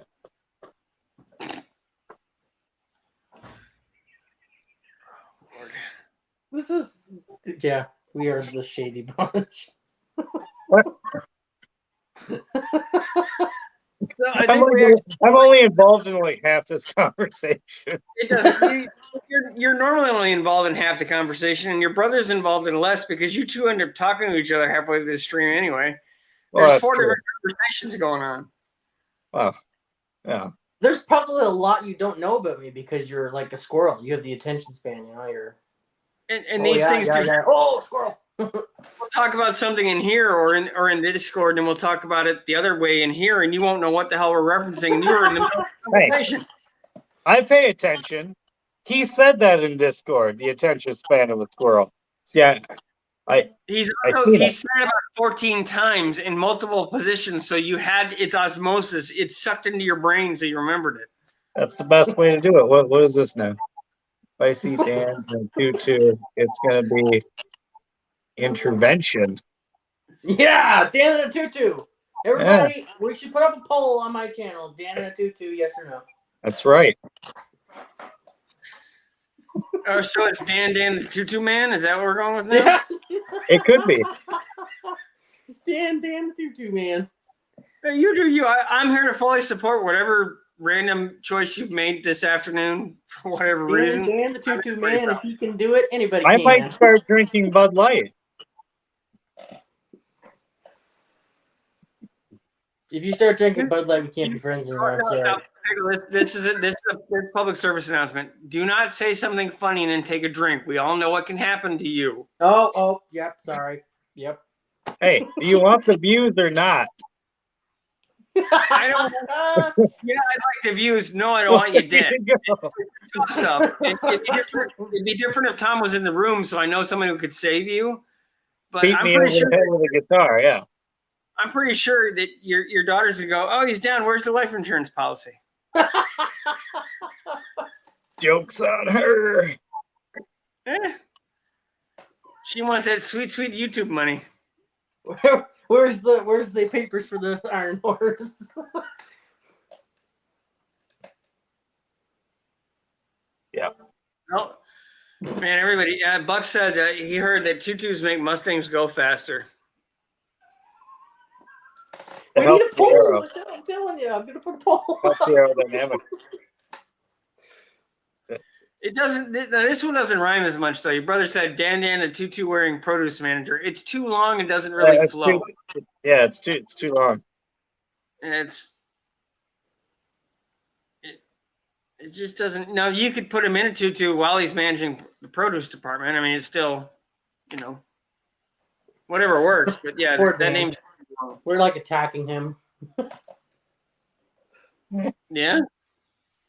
S2: This is, yeah, we are the shady bunch.
S4: What?
S1: So I think
S4: I'm only involved in like half this conversation.
S1: it doesn't. you're normally only involved in half the conversation, and your brother's involved in less because you two end up talking to each other halfway through the stream anyway.
S4: Well,
S1: There's
S4: that's
S1: 4
S4: true.
S1: different conversations going on.
S4: Wow. Yeah.
S2: There's probably a lot you don't know about me because you're like a squirrel. You have the attention span, you know. You're
S1: And these things,
S2: Oh, squirrel!
S1: we'll talk about something in here or in the Discord, and we'll talk about it the other way in here, and you won't know what the hell we're referencing, and you're in the middle of the conversation.
S4: I pay attention. He said that in Discord, the attention span of a squirrel. Yeah,
S1: He said it about 14 times in multiple positions, so it's osmosis. It sucked into your brain, so you remembered it.
S4: that's the best way to do it. What is this now? If I see Dan and Tutu, it's gonna be intervention.
S2: Yeah, Dan and a tutu. Everybody, we should put up a poll on my channel. Dan and a tutu, yes or no?
S4: That's right.
S1: Oh, so it's Dan the Tutu Man? Is that what we're going with now?
S2: Yeah.
S4: It could be.
S2: Dan the tutu man.
S1: Hey, you do you. I'm here to fully support whatever random choice you've made this afternoon for whatever reason.
S2: Dan the tutu man. If he can do it, anybody
S4: I
S2: can.
S4: might start drinking Bud Light.
S2: If you start drinking Bud Light, we can't be friends anymore.
S1: No, this is a public service announcement. Do not say something funny and then take a drink. We all know what can happen to you.
S2: Oh, yep, sorry. Yep.
S4: Hey, do you want the views or not?
S1: I don't. Yeah, I'd like the views. No, I don't want you dead. Toss up. It'd be different if Tom was in the room, so I know someone who could save you. But
S4: Beat me over the head with a guitar. Yeah.
S1: I'm pretty sure that your daughter's gonna go, oh, he's down. Where's the life insurance policy?
S4: Joke's on her.
S1: She wants that sweet YouTube money.
S2: Where's the papers for the Iron Horse?
S4: Yeah.
S1: Well, man, everybody. Buck said he heard that tutus make Mustangs go faster.
S2: We need a poll. I'm telling you, I'm gonna put a poll.
S4: Aerodynamic.
S1: It doesn't. This one doesn't rhyme as much though. Your brother said Dan the tutu wearing produce manager. It's too long and doesn't really flow.
S4: It's too long.
S1: And it just doesn't. No, you could put him in a tutu while he's managing the produce department. I mean, it's still, whatever works. But yeah, that name's.
S2: We're like attacking him.
S1: Yeah.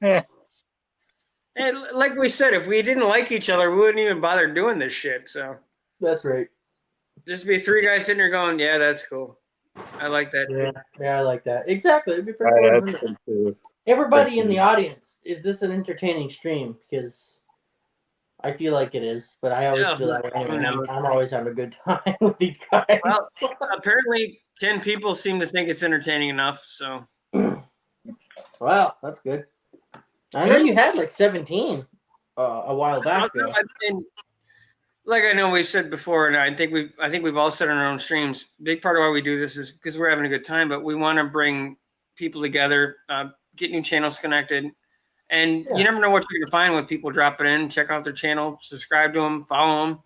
S1: And like we said, if we didn't like each other, we wouldn't even bother doing this shit. So
S2: that's right.
S1: Just be 3 guys sitting there going, "Yeah, that's cool. I like that."
S2: Yeah, I like that. Exactly. It'd be pretty cool. Everybody in the audience, is this an entertaining stream? Because I feel like it is, but I always feel that way. Anyway, I'm always having a good time with these guys.
S1: Well, apparently 10 people seem to think it's entertaining enough. So,
S2: wow, that's good. I know you had like 17 a while back.
S1: And like I know we said before, and I think we've all said on our own streams. Big part of why we do this is because we're having a good time, but we want to bring people together, get new channels connected, and you never know what you're gonna find when people drop it in. Check out their channel, subscribe to them, follow them.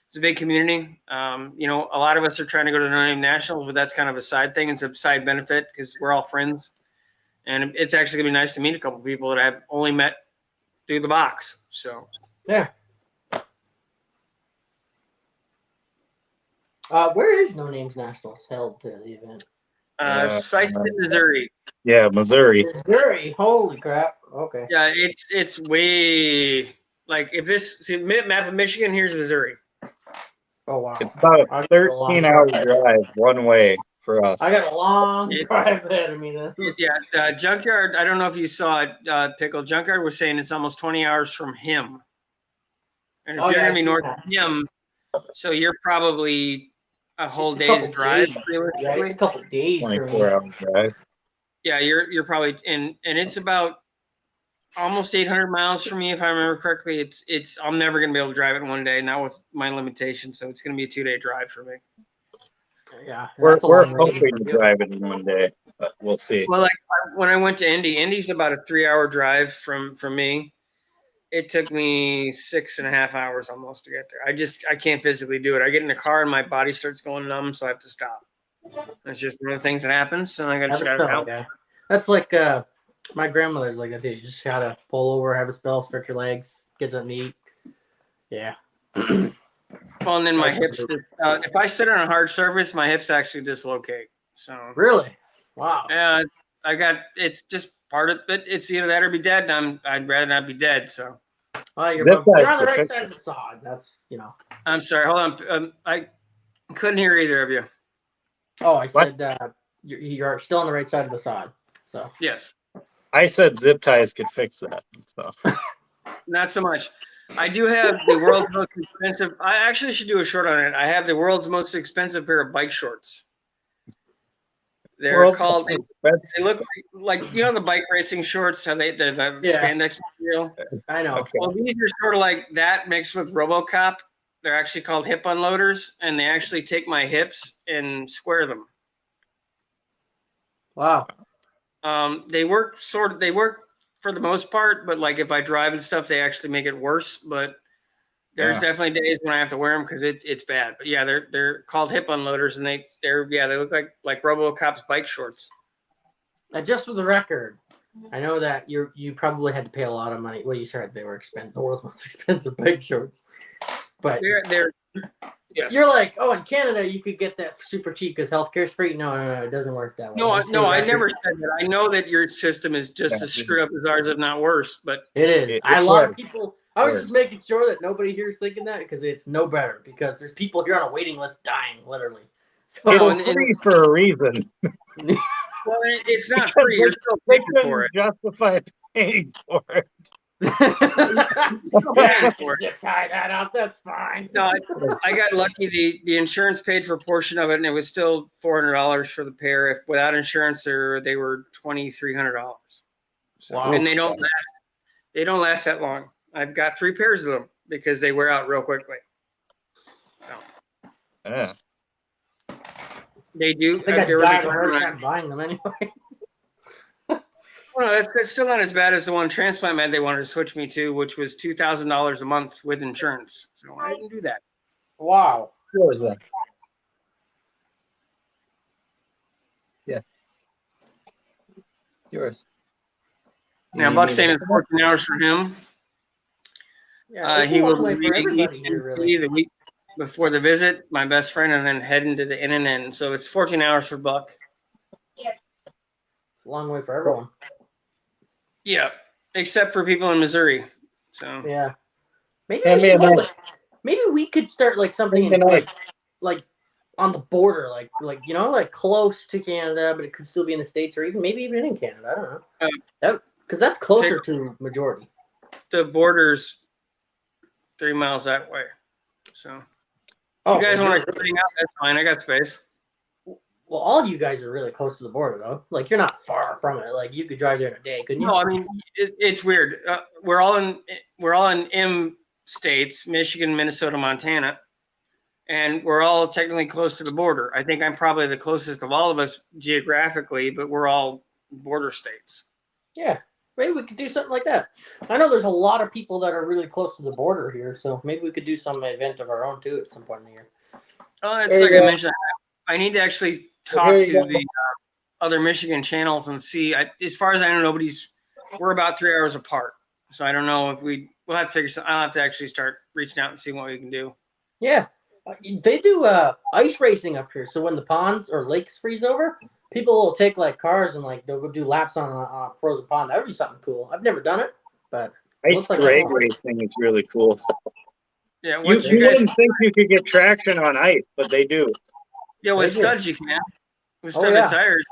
S1: It's a big community. A lot of us are trying to go to the No Name Nationals, but that's kind of a side thing. It's a side benefit because we're all friends. And it's actually gonna be nice to meet a couple of people that I've only met through the box. So
S2: yeah. Where is No Names Nationals held to the event?
S1: Sites in Missouri.
S4: Yeah, Missouri.
S2: Missouri. Holy crap. Okay.
S1: Yeah, it's way like if this map of Michigan. Here's Missouri.
S2: Oh wow.
S4: It's about a 13-hour drive one way for us.
S2: I got a long drive ahead of me then.
S1: Yeah, Junkyard. I don't know if you saw it, Pickle. Junkyard was saying it's almost 20 hours from him. And if you're gonna be north of him, so you're probably a whole day's drive.
S2: Yeah, it's a couple days.
S4: 24-hour drive.
S1: Yeah, you're probably and it's about almost 800 miles from me if I remember correctly. It's I'm never gonna be able to drive it in one day, not with my limitations. So it's gonna be a 2-day drive for me.
S2: Yeah,
S4: we're hoping to drive it in one day, but we'll see.
S1: Well, like when I went to Indy's about a 3-hour drive from me, it took me 6.5 hours almost to get there. I can't physically do it. I get in the car and my body starts going numb, so I have to stop. It's just one of the things that happens. So I just got to count.
S2: Yeah. That's like my grandmother's like that too. You just gotta pull over, have a spell, stretch your legs, get something to eat. Yeah.
S1: Well, and then my hips. If I sit on a hard surface, my hips actually dislocate. So
S2: Really? Wow.
S1: yeah, it's just part of it. It's either that or be dead. And I'd rather not be dead. So
S2: Well, you're
S4: Zip ties
S2: on the
S4: to
S2: right
S4: fix
S2: side
S4: it.
S2: of the sod. That's
S1: I'm sorry. Hold on. I couldn't hear either of you.
S2: Oh, I
S4: What?
S2: said you're still on the right side of the sod. So
S1: Yes.
S4: I said zip ties could fix that. So
S1: Not so much. I do have the world's most expensive. I actually should do a short on it. I have the world's most expensive pair of bike shorts. They're
S4: World's
S1: called.
S4: most expensive.
S1: They look like the bike racing shorts. How the
S2: Yeah.
S1: spandex material.
S2: I know.
S4: Okay.
S1: Well, these are sort of like that mixed with RoboCop. They're actually called hip unloaders, and they actually take my hips and square them.
S2: Wow.
S1: They work for the most part, but like if I drive and stuff, they actually make it worse. But there's
S4: Yeah.
S1: definitely days when I have to wear them because it's bad. But yeah, they're called hip unloaders, and they look like RoboCop's bike shorts.
S2: Now, just for the record, I know that you probably had to pay a lot of money. Well, you said they were expensive, the world's most expensive bike shorts. But
S1: They're yes.
S2: you're like, oh, in Canada you could get that super cheap because healthcare's free. No, it doesn't work that way.
S1: No,
S2: Just for
S1: no,
S2: the
S1: I
S2: record.
S1: never said that. I know that your system is just as screwed up as ours, if not worse. But
S2: It is.
S4: It's
S2: A lot of
S4: worse.
S2: people. I was just
S4: Worse.
S2: making sure that nobody here is thinking that because it's no better because there's people here on a waiting list dying, literally. So
S4: It's free for a reason.
S1: well, it's not free. You're still
S4: They
S1: paying for
S4: couldn't
S1: it.
S4: justify paying for it.
S1: Paying for it.
S2: Zip tie that up. That's fine.
S1: No, I got lucky. The insurance paid for a portion of it, and it was still $400 for the pair. If without insurance, they were $2,300. So,
S2: Wow.
S1: and they don't last. They don't last that long. I've got 3 pairs of them because they wear out real quickly. So
S4: Yeah.
S1: they do.
S2: I think I'd
S1: There was
S2: die
S1: a
S2: of a
S1: time
S2: heart
S1: when
S2: attack buying them anyway.
S1: well, no, that's still not as bad as the one transplant med they wanted to switch me to, which was $2,000 a month with insurance. So I didn't do that.
S2: Wow.
S4: What was that? Yeah. Yours.
S1: Now, Buck's saying it's 14 hours for him.
S2: Yeah, it's
S1: He
S2: a
S1: will
S2: long way
S1: be
S2: for
S1: leaving
S2: everybody here, really.
S1: the week before the visit, my best friend, and then heading to the Inn. So it's 14 hours for Buck.
S2: It's a long way for everyone.
S1: Yeah, except for people in Missouri. So
S2: Yeah. Maybe
S4: Hand
S2: we
S4: me a
S2: should do,
S4: knife.
S2: maybe we could start like something
S4: Hand me
S2: in,
S4: a knife.
S2: like on the border, like like close to Canada, but it could still be in the States or maybe even in Canada. I don't know. Because that's closer to majority.
S1: the border's 3 miles that way. So
S2: Oh,
S1: you guys
S2: well,
S1: want to hang out? That's fine. I got space.
S2: well, all you guys are really close to the border, though. Like you're not far from it. Like you could drive there in a day, couldn't you?
S1: No, I mean it's weird. We're all in M states: Michigan, Minnesota, Montana, and we're all technically close to the border. I think I'm probably the closest of all of us geographically, but we're all border states.
S2: Yeah, maybe we could do something like that. I know there's a lot of people that are really close to the border here, so maybe we could do some event of our own too at some point in the year.
S1: It's
S4: There
S1: like
S4: you
S1: I
S4: go.
S1: mentioned. I need to actually talk
S4: There you
S1: to
S4: go.
S1: the other Michigan channels and see. As far as I know, we're about 3 hours apart. So I don't know if we'll have to figure something. I'll have to actually start reaching out and see what we can do.
S2: Yeah, they do ice racing up here. So when the ponds or lakes freeze over, people will take like cars and like they'll go do laps on a frozen pond. That would be something cool. I've never done it, but
S4: Ice
S2: looks like
S4: drag
S2: fun.
S4: racing is really cool.
S1: Yeah,
S4: You,
S1: once
S4: you
S1: you guys,
S4: wouldn't think you could get traction on ice, but they do.
S1: yeah, with
S2: They do.
S1: studs you can. With
S2: Oh,
S1: studded
S2: yeah.
S1: tires.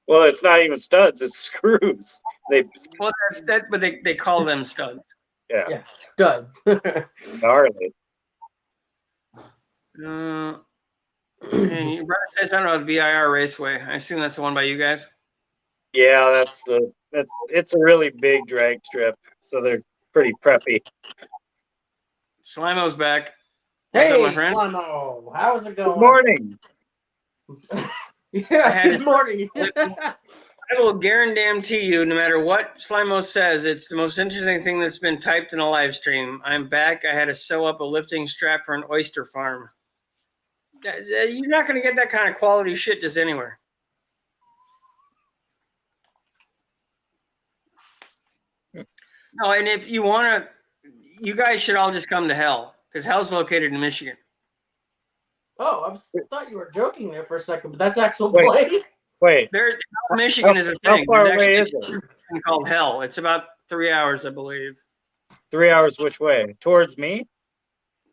S4: Well, it's not even studs; it's screws. They
S1: Well, that's that, but they call them studs.
S2: Yeah, studs.
S4: gnarly.
S1: And your brother says something about the BIR Raceway. I assume that's the one by you guys.
S4: Yeah, it's a really big drag strip, so they're pretty preppy.
S1: Slimo's back. What's
S2: Hey,
S1: up, my friend?
S2: Slimo, how's it going?
S4: Good morning.
S1: I
S2: Yeah,
S1: had
S2: good
S1: to-
S2: morning.
S1: I I will guarantee you, no matter what Slimo says, it's the most interesting thing that's been typed in a live stream. I'm back. I had to sew up a lifting strap for an oyster farm. You're not going to get that kind of quality shit just anywhere. No, and if you want to, you guys should all just come to Hell, because Hell's located in Michigan.
S2: Oh, thought you were joking there for a second, but that's actual
S4: Wait.
S2: place.
S4: Wait,
S1: Michigan is a
S4: how
S1: thing.
S4: far
S1: There's
S4: away
S1: actually
S4: is it?
S1: a thing called Hell. It's about 3 hours, I believe.
S4: 3 hours which way? Towards me?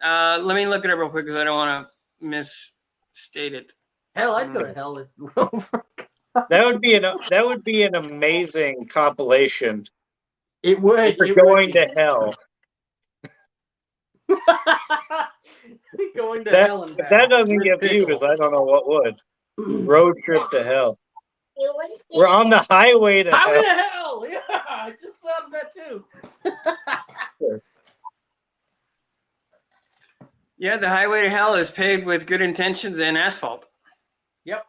S1: Let me look it up real quick because I don't want to misstate it.
S2: Hell, I'd go to hell with.
S4: That would be an amazing compilation.
S2: It would.
S4: We're
S2: it
S4: going
S2: would
S4: to hell.
S2: Going to
S4: That,
S2: hell and
S4: if
S2: back.
S4: that doesn't
S2: with
S4: get
S2: pickles.
S4: views, I don't know what would. Road trip to hell.
S6: You wanna see
S4: We're on the highway to
S2: Highway
S4: hell.
S2: to hell. Yeah, I just thought of that too.
S1: Yeah, the highway to hell is paved with good intentions and asphalt.
S2: Yep.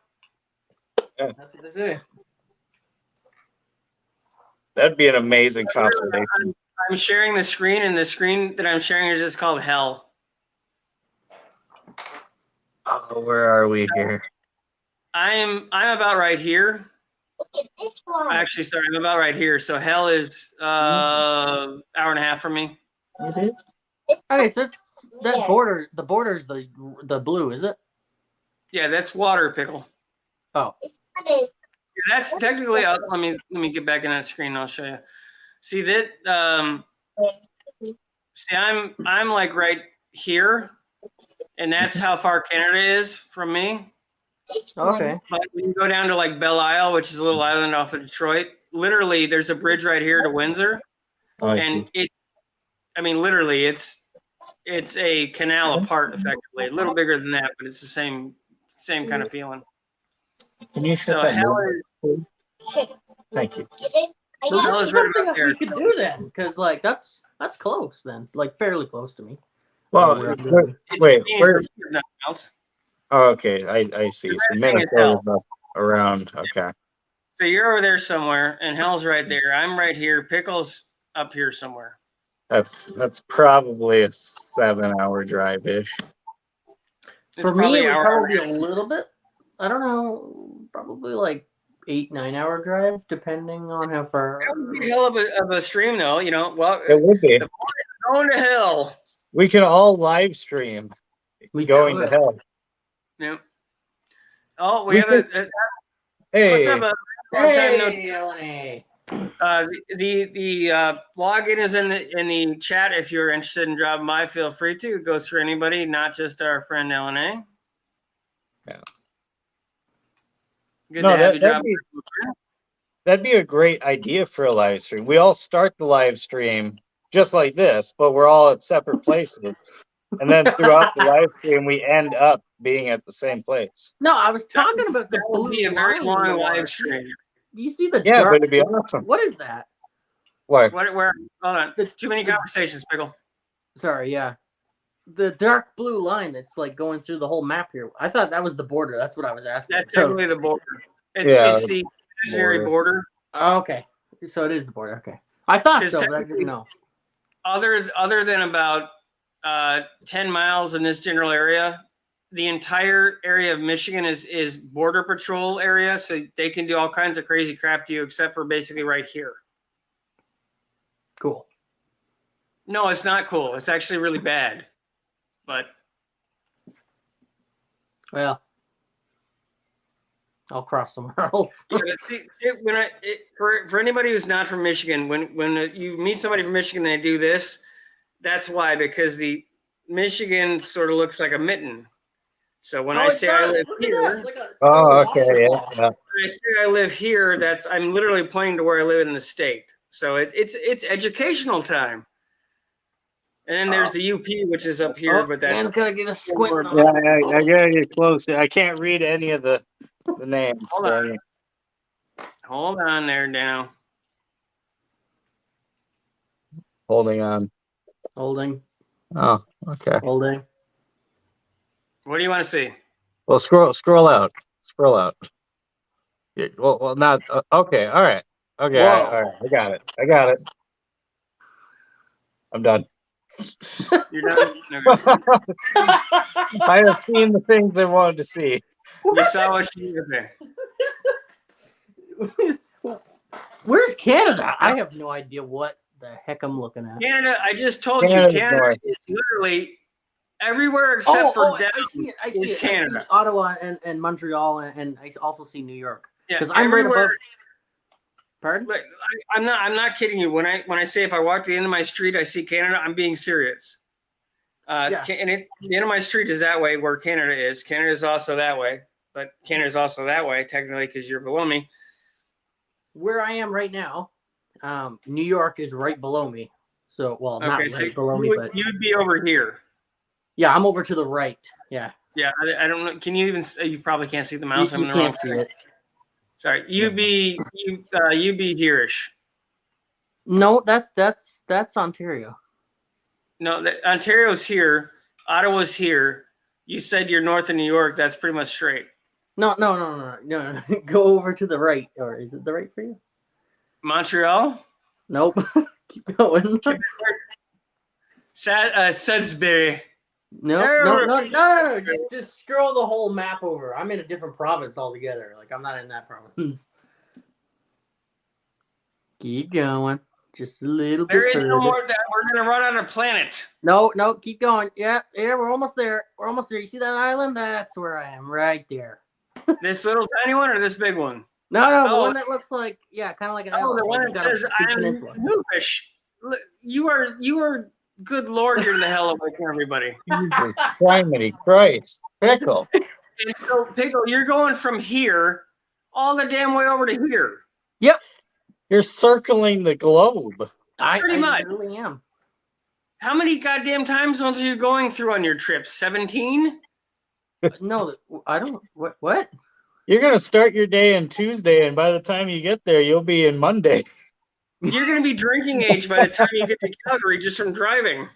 S4: Yeah.
S2: That's what they say.
S4: That'd be an amazing compilation.
S1: I'm sharing the screen, and the screen that I'm sharing is just called Hell.
S4: Oh, where are we here?
S1: I'm about right here.
S6: look at this one?
S1: Actually, sorry, I'm about right here. So Hell is hour and a half from me.
S2: Okay, so it's that
S6: Yeah.
S2: border. The border's the blue, is it?
S1: Yeah, that's water, Pickle.
S2: Oh,
S6: What is-
S1: Yeah, that's technically. Let me get back in that screen. And I'll show you. See that? See, I'm like right here, and that's how far Canada is from me.
S6: this one?
S2: okay.
S1: But when you go down to like Belle Isle, which is a little island off of Detroit, literally there's a bridge right here to Windsor,
S4: Oh, I
S1: and
S4: see.
S1: literally it's a canal apart, effectively, a little bigger than that, but it's the same kind of feeling.
S4: Can you
S1: So
S4: shut that
S1: Hell
S4: door?
S1: is
S4: Thank you.
S6: It is- I
S2: So
S1: Hell
S2: this
S6: got-
S2: is
S1: is right
S2: something
S1: about
S2: that we
S1: there.
S2: could do then, because like that's close then, like fairly close to me.
S4: Well,
S2: Where I'm
S4: wait,
S2: living.
S1: it's
S4: wait,
S1: convenient
S4: where?
S1: for me, if nothing else.
S4: Oh, okay, I see. So
S1: Everything is
S4: Minnesota's up around. Okay.
S1: So you're over there somewhere, and Hell's right there. I'm right here. Pickle's up here somewhere.
S4: That's probably a 7-hour drive ish.
S1: It's
S2: For me,
S1: probably
S2: it would
S1: hour
S2: probably be a little bit. I don't know, probably like 8-9 hour drive, depending on how far.
S1: That would be a hell of a stream, though. You know, well,
S4: It would be.
S1: going to hell.
S4: We can all live stream
S2: We
S4: going to
S2: could.
S4: hell.
S1: Yeah. Oh, we
S4: We
S1: have a
S4: Hey,
S1: what's up? Long time no.
S2: Hey, Eleni.
S1: The login is in the chat. If you're interested in dropping by, feel free to. It goes for anybody, not just our friend LNA.
S4: Yeah.
S1: Good
S4: No,
S1: to have you drop.
S4: that'd be a great idea for a live stream. We all start the live stream just like this, but we're all at separate places. And then throughout the live stream, we end up being at the same place.
S2: No, I was talking about the
S1: That would
S2: blue
S1: be a very
S2: line
S1: long
S2: in the water.
S1: live stream.
S2: Do you see the
S4: Yeah,
S2: dark?
S4: but it'd be awesome.
S2: What is that?
S4: What?
S1: Where? Hold on.
S2: The-
S1: Too many conversations, Pickle.
S2: Sorry, yeah. The dark blue line that's like going through the whole map here. I thought that was the border. That's what I was asking.
S1: That's
S2: So-
S1: definitely the border.
S4: Yeah,
S1: It's the imaginary border.
S2: Oh, okay. So it is the border. Okay. I thought
S1: Because
S2: so, but I
S1: technically-
S2: didn't know.
S1: Other than about 10 miles in this general area, the entire area of Michigan is border patrol area, so they can do all kinds of crazy crap to you, except for basically right here.
S2: Cool.
S1: No, it's not cool. It's actually really bad. But
S2: Well, I'll cross somewhere else.
S1: yeah, but for anybody who's not from Michigan, when you meet somebody from Michigan, they do this. That's why, because the Michigan sort of looks like a mitten. So when I
S2: it
S1: say I
S2: does.
S1: live
S2: Look at that.
S1: here,
S2: It's like a
S4: Oh,
S2: water
S4: okay.
S2: ball.
S4: Yeah.
S1: when I say I live here, I'm literally pointing to where I live in the state. So it's educational time. And then there's the UP, which is up here,
S2: Oh,
S1: but that's
S2: Dan's gotta get a squint.
S1: more-
S2: on
S4: Yeah,
S2: it.
S4: I gotta get close. I can't read any of the names.
S1: Hold on. Hold on there now.
S4: Holding on.
S2: Holding.
S4: Oh, okay.
S2: Holding.
S1: What do you want to see?
S4: Well, scroll out. Scroll out. Yeah, well, not okay. All right. Okay.
S2: Whoa.
S4: All right. I got it. I'm done.
S1: You're done. Okay.
S4: I have seen the things I wanted to see.
S1: You saw what you did there.
S2: Where's Canada? I have no idea what the heck I'm looking at.
S1: Canada. I just told
S4: Canada's
S1: you, Canada
S4: north.
S1: is literally everywhere except for down.
S2: I see it. I see
S1: is
S2: it. I
S1: Canada.
S2: see Ottawa and Montreal, and I also see New York.
S1: Yeah,
S2: Because I'm right
S1: everywhere.
S2: above. Pardon?
S1: Like, I'm not kidding you. When I say if I walk to the end of my street, I see Canada, I'm being serious.
S2: Yeah.
S1: The end of my street is that way where Canada is. Canada is also that way, but Canada is also that way technically because you're below me.
S2: Where I am right now, New York is right below me. So, well, not right below me, but
S1: you'd be over here.
S2: yeah, I'm over to the right. Yeah.
S1: Yeah, I don't know. Can you even? You probably can't see the mouse. I'm
S2: You
S1: in the wrong.
S2: can't see it.
S1: Sorry, you be here-ish.
S2: No, that's Ontario.
S1: No, Ontario's here. Ottawa's here. You said you're north of New York. That's pretty much straight.
S2: No. Go over to the right, or is it the right for you?
S1: Montreal.
S2: Nope. Keep going.
S1: Sudbury.
S2: No. Just scroll the whole map over. I'm in a different province altogether. Like I'm not in that province. Keep going. Just a little bit.
S1: There is
S2: further.
S1: no more. That we're gonna run out of planet.
S2: No, keep going. Yeah, we're almost there. You see that island? That's where I am, right there.
S1: This little tiny one or this big one?
S2: No, the
S1: Oh.
S2: one that looks like, yeah, kind of like an
S1: Oh,
S2: island.
S1: the one
S2: It's
S1: that
S2: got a
S1: says
S2: big
S1: I'm
S2: peninsula.
S1: noobish. You are. Good Lord, you're the hell away from everybody.
S4: Jesus Christ. Pickle.
S1: And so, Pickle, you're going from here all the damn way over to here.
S4: You're circling the globe.
S1: Pretty much.
S2: I really am.
S1: How many goddamn time zones are you going through on your trips? 17?
S2: No, I don't. What?
S4: You're gonna start your day on Tuesday, and by the time you get there, you'll be in Monday.
S1: You're going to be drinking age by the time you get to Calgary just from driving.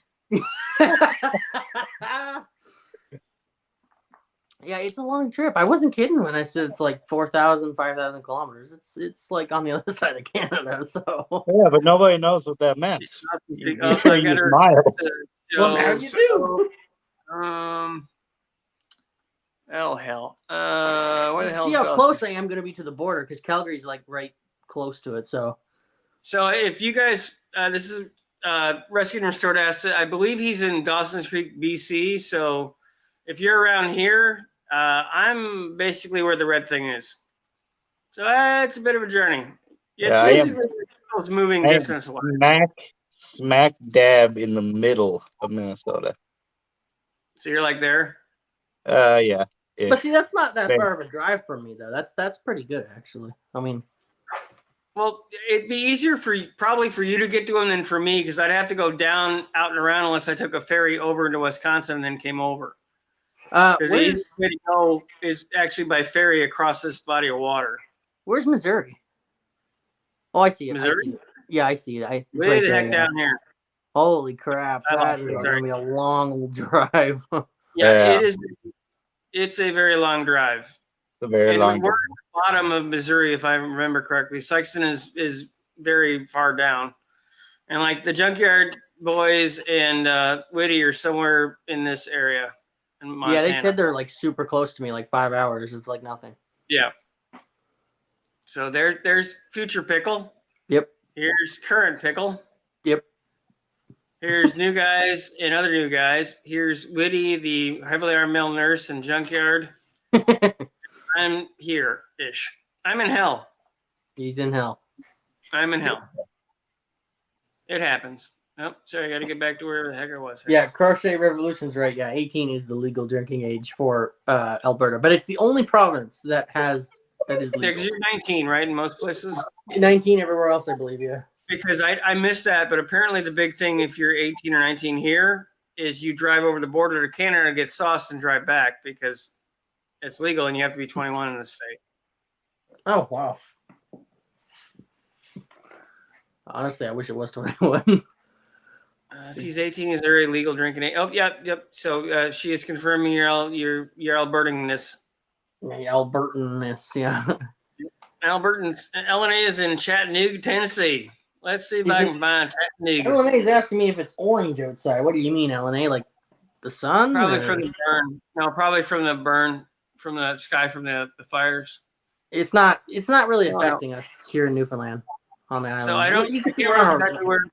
S2: Yeah, it's a long trip. I wasn't kidding when I said it's like 4,000, 5,000 kilometers. It's like on the other side of Canada. So
S4: Yeah, but nobody knows what that meant. You should use miles.
S2: well, now you do.
S1: Hell. Where the hell?
S2: See how close I am going to be to the border because Calgary's like right close to it. So
S1: if you guys, this is Rescued and Restored Asset. I believe he's in Dawson's Creek, BC. So if you're around here, I'm basically where the red thing is. So it's a bit of a journey.
S4: Yeah,
S1: It's basically moving distance away.
S4: Smack dab in the middle of Minnesota.
S1: So you're like there?
S4: Yeah.
S2: But see, that's not that far of a drive from me, though. That's pretty good, actually. I mean,
S1: well, it'd be easier probably for you to get to him than for me because I'd have to go down, out and around unless I took a ferry over into Wisconsin and then came over. Because the easiest way to go is actually by ferry across this body of water.
S2: Where's Missouri? Oh, I see it.
S1: Missouri?
S2: Yeah, I see it. It's
S1: Way
S2: right
S1: the
S2: there,
S1: heck down here.
S2: Holy crap! That is
S1: sorry.
S2: gonna be a long drive.
S1: Yeah, it is. It's a very long drive.
S4: A very long
S1: we're at the bottom of Missouri, if I remember correctly. Sykeston is very far down, and like the Junkyard Boys and Whitty are somewhere in this area. In Montana.
S2: Yeah, they said they're like super close to me, like 5 hours. It's like nothing.
S1: Yeah. So there's future Pickle.
S2: Yep.
S1: Here's current Pickle.
S2: Yep.
S1: Here's new guys and other new guys. Here's Whitty, the heavily armed male nurse and Junkyard. I'm here-ish. I'm in hell.
S2: He's in hell.
S1: I'm in hell. It happens. Oh, sorry, I got to get back to where the heck I was.
S2: Yeah, Crochet Revolution's right. Yeah, 18 is the legal drinking age for Alberta, but it's the only province that is legal.
S1: Yeah, because you're 19, right, in most places?
S2: 19 everywhere else, I believe, yeah.
S1: Because I missed that, but apparently the big thing if you're 18 or 19 here is you drive over the border to Canada, get sauced, and drive back because it's legal and you have to be 21 in the state.
S2: Oh, wow. Honestly, I wish it was 21.
S1: If he's 18, is there a legal drinking age? Oh, yep. So she is confirming your Albertanness.
S2: Albertanness, yeah.
S1: Albert and LNA is in Chattanooga, Tennessee. Let's see if I can find Chattanooga.
S2: LNA is asking me if it's orange outside. What do you mean, LNA? Like the sun?
S1: Probably
S2: or-
S1: from the burn. No, probably from the burn, from the sky, from the fires.
S2: It's not really
S1: Oh,
S2: affecting us here in Newfoundland on the island.
S1: So I don't.
S2: You can
S1: I
S2: see
S1: can't
S2: we're on
S1: remember
S2: our.
S1: exactly where.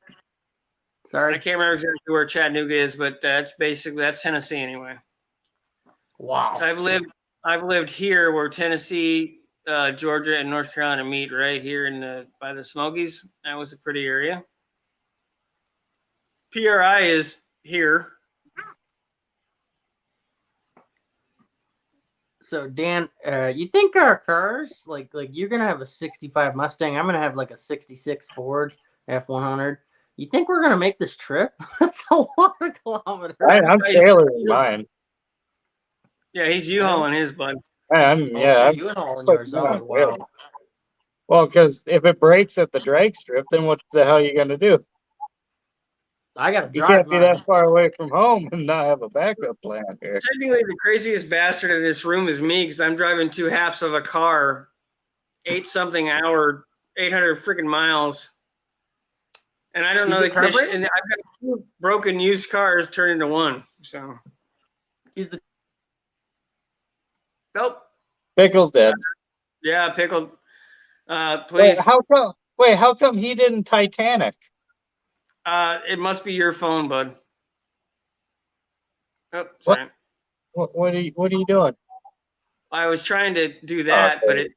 S2: Sorry.
S1: I can't remember exactly where Chattanooga is, but that's Tennessee anyway.
S2: Wow.
S1: So I've lived here where Tennessee, Georgia, and North Carolina meet right here by the Smokies. That was a pretty area. PRI is here.
S2: So Dan, you think our cars like you're gonna have a '65 Mustang? I'm gonna have like a '66 Ford F100. You think we're gonna make this trip? That's a lot of kilometers.
S4: I'm tailoring mine.
S1: Yeah, he's U-hauling his, bud.
S4: I'm
S2: You and all in yours. Oh, wow.
S4: Well, because if it breaks at the drag strip, then what the hell are you gonna do?
S2: I gotta
S4: You
S2: drive
S4: can't be
S2: mine.
S4: that far away from home and not have a backup plan here.
S1: Technically, the craziest bastard in this room is me because I'm driving 2/2 of a car, 8-something hour, 800 freaking miles, and I don't know
S2: Is it carbureted?
S1: and I've got 2 broken used cars turned into one. So
S2: Is the
S1: nope.
S4: Pickle's dead.
S1: Yeah, pickle. Please.
S4: How come he didn't Titanic?
S1: It must be your phone, bud. Oh, sorry.
S4: What are you doing?
S1: I was trying to do that, but it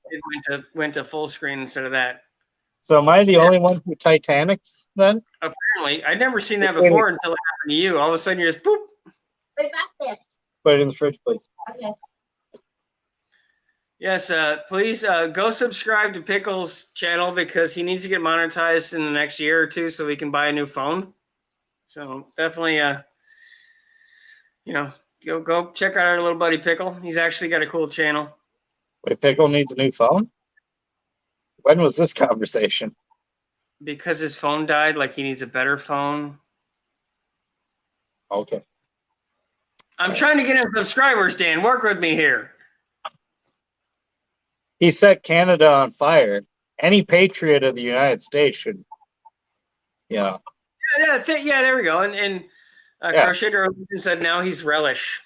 S1: went to full screen instead of that.
S4: So am I the only one who Titanics then?
S1: Apparently, I'd never seen that before until it happened to you. All of a sudden, you're just boop.
S6: What about this?
S4: Put it in the fridge, please.
S6: Okay.
S1: Yes, please go subscribe to Pickle's channel because he needs to get monetized in the next year or two so he can buy a new phone. So definitely, go check out our little buddy Pickle. He's actually got a cool channel.
S4: Wait, Pickle needs a new phone? When was this conversation?
S1: Because his phone died, like he needs a better phone.
S4: Okay.
S1: I'm trying to get him subscribers, Dan. Work with me here.
S4: He set Canada on fire. Any patriot of the United States should,
S1: Yeah, there we go. And
S4: Yeah.
S1: Crocheter said now he's relish.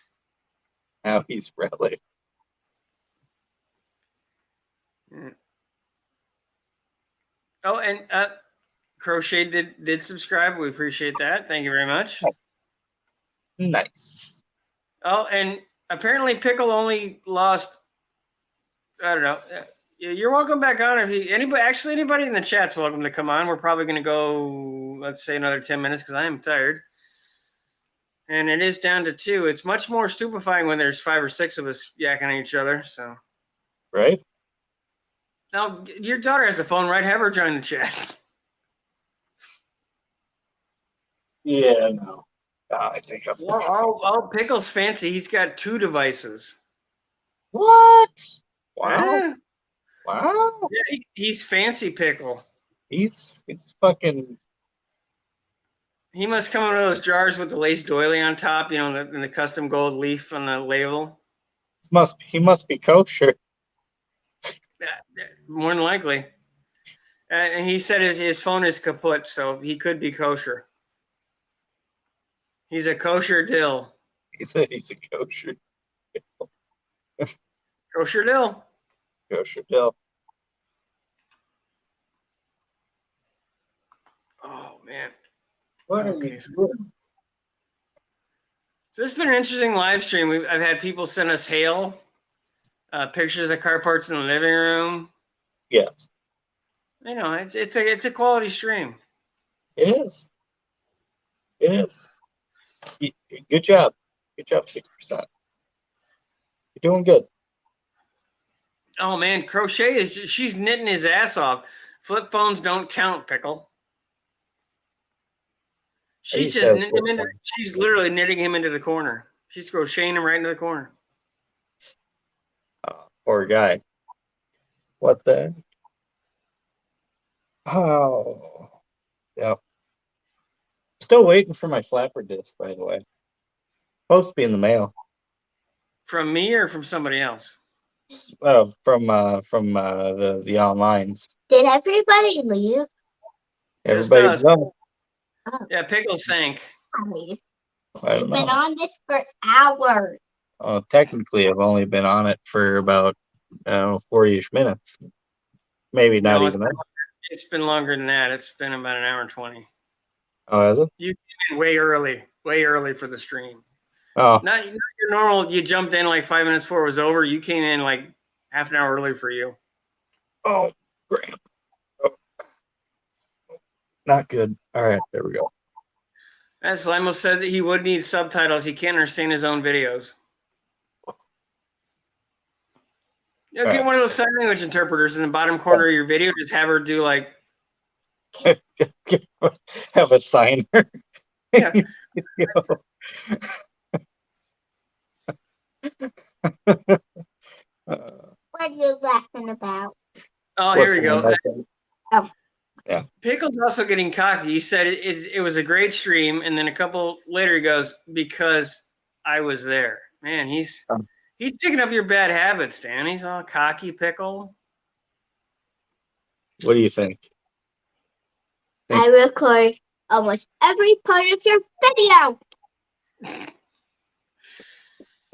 S4: now he's really.
S1: Oh, and Crochet did subscribe. We appreciate that. Thank you very much.
S4: Nice.
S1: Oh, and apparently Pickle only lost. I don't know. You're welcome back on. If anybody in the chat's welcome to come on. We're probably going to go, let's say, another 10 minutes because I am tired. And it is down to 2. It's much more stupefying when there's 5 or 6 of us yakking at each other. So,
S4: Right?
S1: now your daughter has a phone, right? Have her join the chat.
S4: Yeah, no. I think I'm.
S1: Oh, Pickle's fancy. He's got 2 devices.
S4: What? Wow.
S1: Yeah.
S4: Wow.
S1: Yeah, he's fancy Pickle.
S4: He's fucking.
S1: He must come in one of those jars with the lace doily on top, and the custom gold leaf on the label.
S4: He must be kosher.
S1: More than likely. And he said his phone is kaput, so he could be kosher. He's a kosher dill.
S4: He said he's a kosher.
S1: Kosher dill.
S4: Kosher dill.
S1: Oh, man.
S4: What are
S1: Okay.
S4: you doing?
S1: So this has been an interesting live stream. I've had people send us hail, pictures of car parts in the living room.
S4: Yes.
S1: It's a quality stream.
S4: It is. It is. Good job. Good job, 6%. You're doing good.
S1: Oh man, she's knitting his ass off. Flip phones don't count, Pickle. She's just knitting him she's literally knitting him into the corner. She's crocheting him right into the corner.
S4: Poor guy. What the? Oh. Yep. Still waiting for my flapper disc, by the way. Supposed to be in the mail.
S1: From me or from somebody else?
S4: from the onlines.
S6: Did everybody leave?
S1: Just
S4: Everybody
S1: us.
S4: done.
S1: Yeah, Pickles sank.
S4: I
S6: We've
S4: don't
S6: been
S4: know.
S6: on this for hours.
S4: Oh, technically, I've only been on it for about 40-ish minutes. Maybe not
S1: No,
S4: even that.
S1: it's been longer than that. It's been about an hour and 20.
S4: Oh, is it?
S1: You came in way early for the stream.
S4: Oh,
S1: Not your normal. You jumped in like 5 minutes before it was over. You came in like half an hour early for you.
S4: oh, great. Oh. Not good. All right, there we go.
S1: As Limo said that he would need subtitles. He can't understand his own videos. You know, get one of those sign language interpreters in the bottom corner of your video. Just have her do like,
S4: Have a signer.
S1: yeah.
S6: What are you laughing about?
S1: Oh, here we go.
S6: Oh.
S4: Yeah.
S1: Pickle's also getting cocky. He said it was a great stream, and then a couple later he goes, because I was there. Man, he's picking up your bad habits, Dan. He's all cocky, Pickle.
S4: What do you think?
S6: I record almost every part of your video.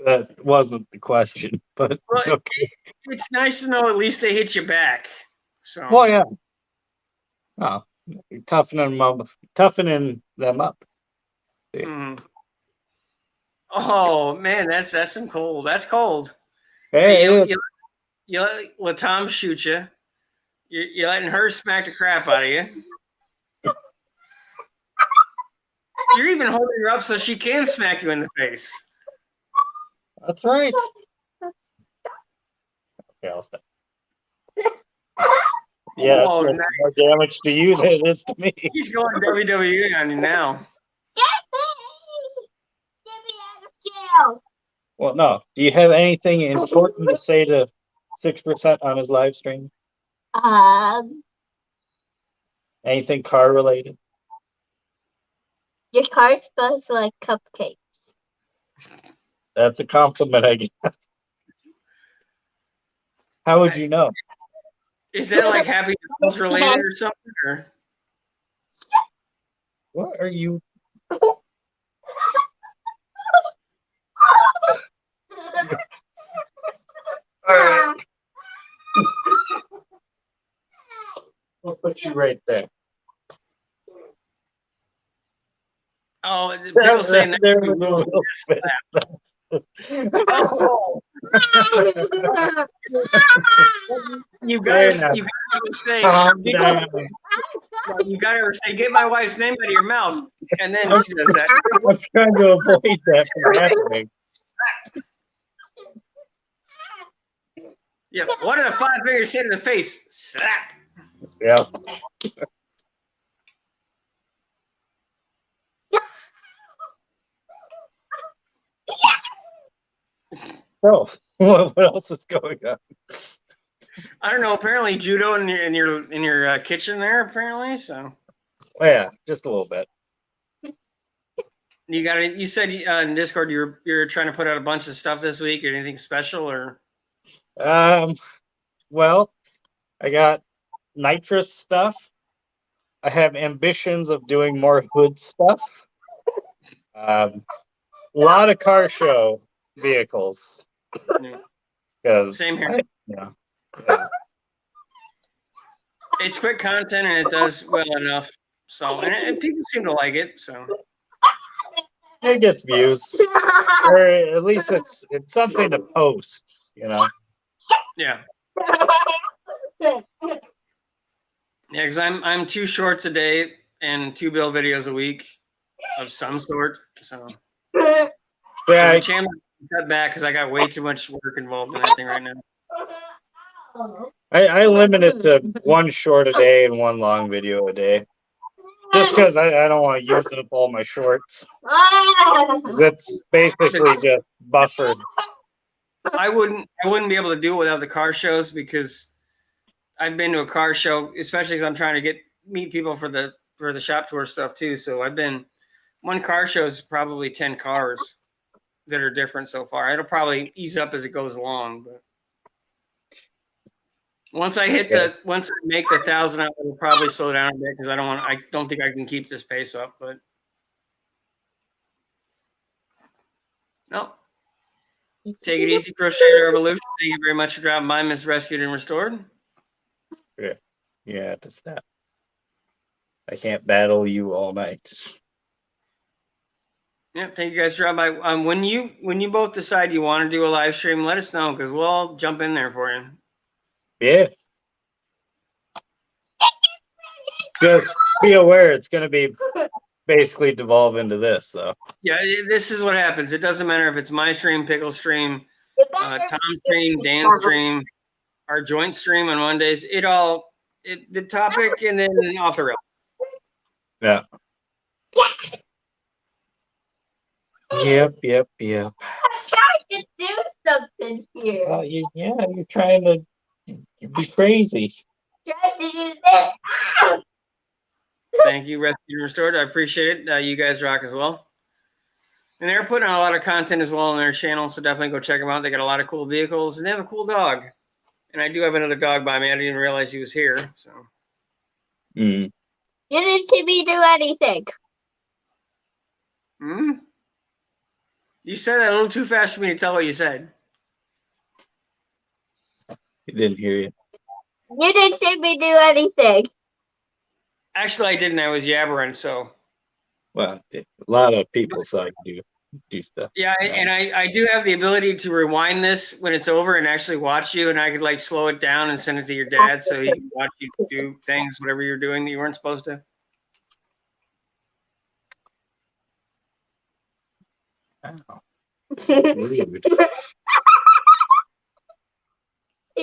S4: That wasn't the question, but
S1: Well,
S4: okay.
S1: it's nice to know at least they hit you back. So.
S4: Well, yeah. Oh, you're toughening them up.
S1: Mhm. Oh man, that's some cold. That's cold.
S4: Hey,
S1: You let Tom shoot you. You're letting her smack the crap out of you. You're even holding her up so she can smack you in the face.
S4: that's right. Okay, I'll stop. Yeah, that's
S1: Oh,
S4: more
S1: nice.
S4: damage to you than it is to me.
S1: He's going WWE on you now.
S6: Get me out of jail.
S4: Well, no. Do you have anything important to say to 6% on his live stream? Anything car related?
S6: Your car smells like cupcakes.
S4: That's a compliment, I guess. How would you know?
S1: Is that like Happy Meals related or something? Or?
S4: What are you? We'll put you right there.
S1: Oh, people saying that.
S4: There we go.
S1: Oh, you guys say, you gotta say, get my wife's name out of your mouth, and then she does that.
S4: I'm trying to avoid that from happening.
S1: Yeah, what are the 5 fingers say to the face? Slap.
S4: Yeah. So, what else is going on?
S1: I don't know. Apparently, judo in your kitchen there. Apparently, so.
S4: Oh, yeah, just a little bit.
S1: You got it. You said in Discord you're trying to put out a bunch of stuff this week. Or anything special or?
S4: Well, I got nitrous stuff. I have ambitions of doing more hood stuff. A lot of car show vehicles. Because
S1: Same here.
S4: Yeah.
S1: It's quick content and it does well enough. So and people seem to like it. So
S4: it gets views, or at least it's something to post. Yeah.
S1: Yeah, because I'm 2 shorts a day and 2 build videos a week of some sort. So
S4: Yeah,
S1: the channel cut back because I got way too much work involved in that thing right now.
S4: I limit it to 1 short a day and 1 long video a day. Just because I don't want to use up all my shorts. It's basically just buffered.
S1: I wouldn't be able to do it without the car shows because I've been to a car show, especially because I'm trying to meet people for the shop tour stuff too. So I've been 1 car show is probably 10 cars that are different so far. It'll probably ease up as it goes along, but Once I make the 1,000, I will probably slow down a bit because I don't think I can keep this pace up. But no, take it easy, Crocheter Revolution. Thank you very much for dropping by, Miss Rescued and Restored.
S4: Yeah, to stop. I can't battle you all night.
S1: Yeah, thank you guys for dropping by. When you both decide you want to do a live stream, let us know because we'll all jump in there for you.
S4: Yeah. Just be aware it's going to be basically devolve into this. So.
S1: Yeah, this is what happens. It doesn't matter if it's my stream, Pickle stream, Tom's stream, Dan's stream, our joint stream on Mondays. The topic and then off the rails.
S4: Yeah. Yep.
S6: I'm trying to do something here.
S4: You're trying to be crazy.
S6: Trying to do that.
S1: Thank you, Rescued and Restored. I appreciate it. You guys rock as well. And they're putting out a lot of content as well on their channel, so definitely go check them out. They got a lot of cool vehicles, and they have a cool dog. And I do have another dog by me. I didn't even realize he was here. So.
S6: You didn't see me do anything.
S1: You said that a little too fast for me to tell what you said.
S4: He didn't hear you.
S6: You didn't see me do anything.
S1: Actually, I didn't. I was yabbering, so.
S4: Well, a lot of people saw you do stuff.
S1: Yeah, and I do have the ability to rewind this when it's over and actually watch you, and I could like slow it down and send it to your dad so he can watch you do things, whatever you're doing that you weren't supposed to.
S4: Wow. Weird.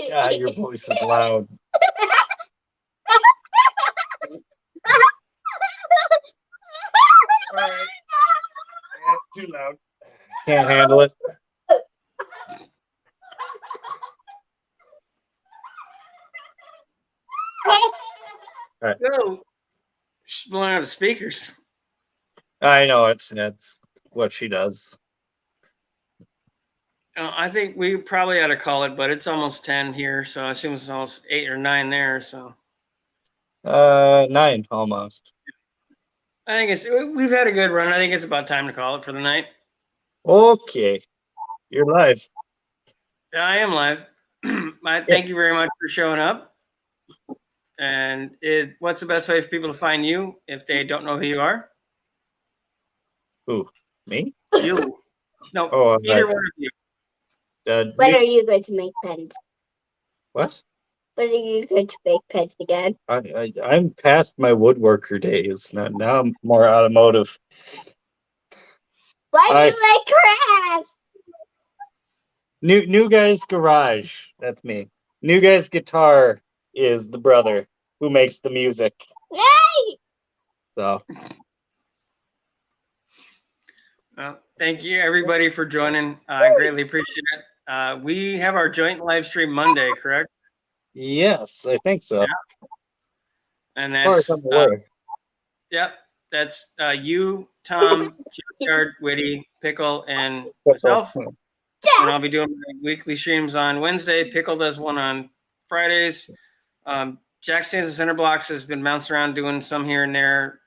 S4: God, your voice is loud. All right. Too loud. Can't handle it. Right.
S1: No, she's blowing out the speakers.
S4: I know it. That's what she does.
S1: I think we probably ought to call it, but it's almost 10 here, so I assume it's almost 8 or 9 there. So
S4: 9 almost.
S1: I think we've had a good run. I think it's about time to call it for the night.
S4: Okay, you're live.
S1: I am live. Thank you very much for showing up. And what's the best way for people to find you if they don't know who you are?
S4: Who? Me?
S1: You. No, either one of you.
S6: When are you going to make pens?
S4: What?
S6: When are you going to make pens again?
S4: I'm past my woodworker days. Now I'm more automotive.
S6: Why do you like crafts?
S4: New Guy's Garage. That's me. New Guy's Guitar is the brother who makes the music.
S6: Hey!
S4: So.
S1: Well, thank you everybody for joining. I greatly appreciate it. We have our joint live stream Monday, correct?
S4: Yes, I think so.
S1: Yeah. And
S4: As far as I'm aware.
S1: Yep. That's you, Tom, Junkyard, Witty, Pickle, and myself. And I'll be doing my weekly streams on Wednesday. Pickle does one on Fridays. Jack Stands the Center Blocks has been bouncing around doing some here and there.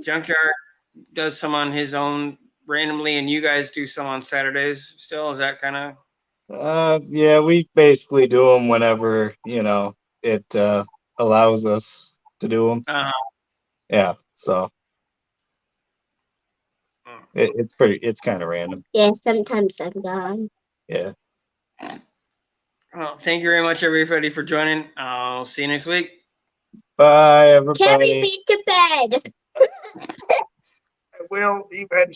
S1: Junkyard does some on his own randomly, and you guys do some on Saturdays still. Is that kind of?
S4: Yeah, we basically do them whenever, it allows us to do them. Yeah, so it's kind of random.
S6: Yeah, sometimes I'm gone.
S4: Yeah.
S1: Well, thank you very much, everybody, for joining. I'll see you next week.
S4: Bye, everybody.
S6: Carry me to bed.
S4: I will eventually.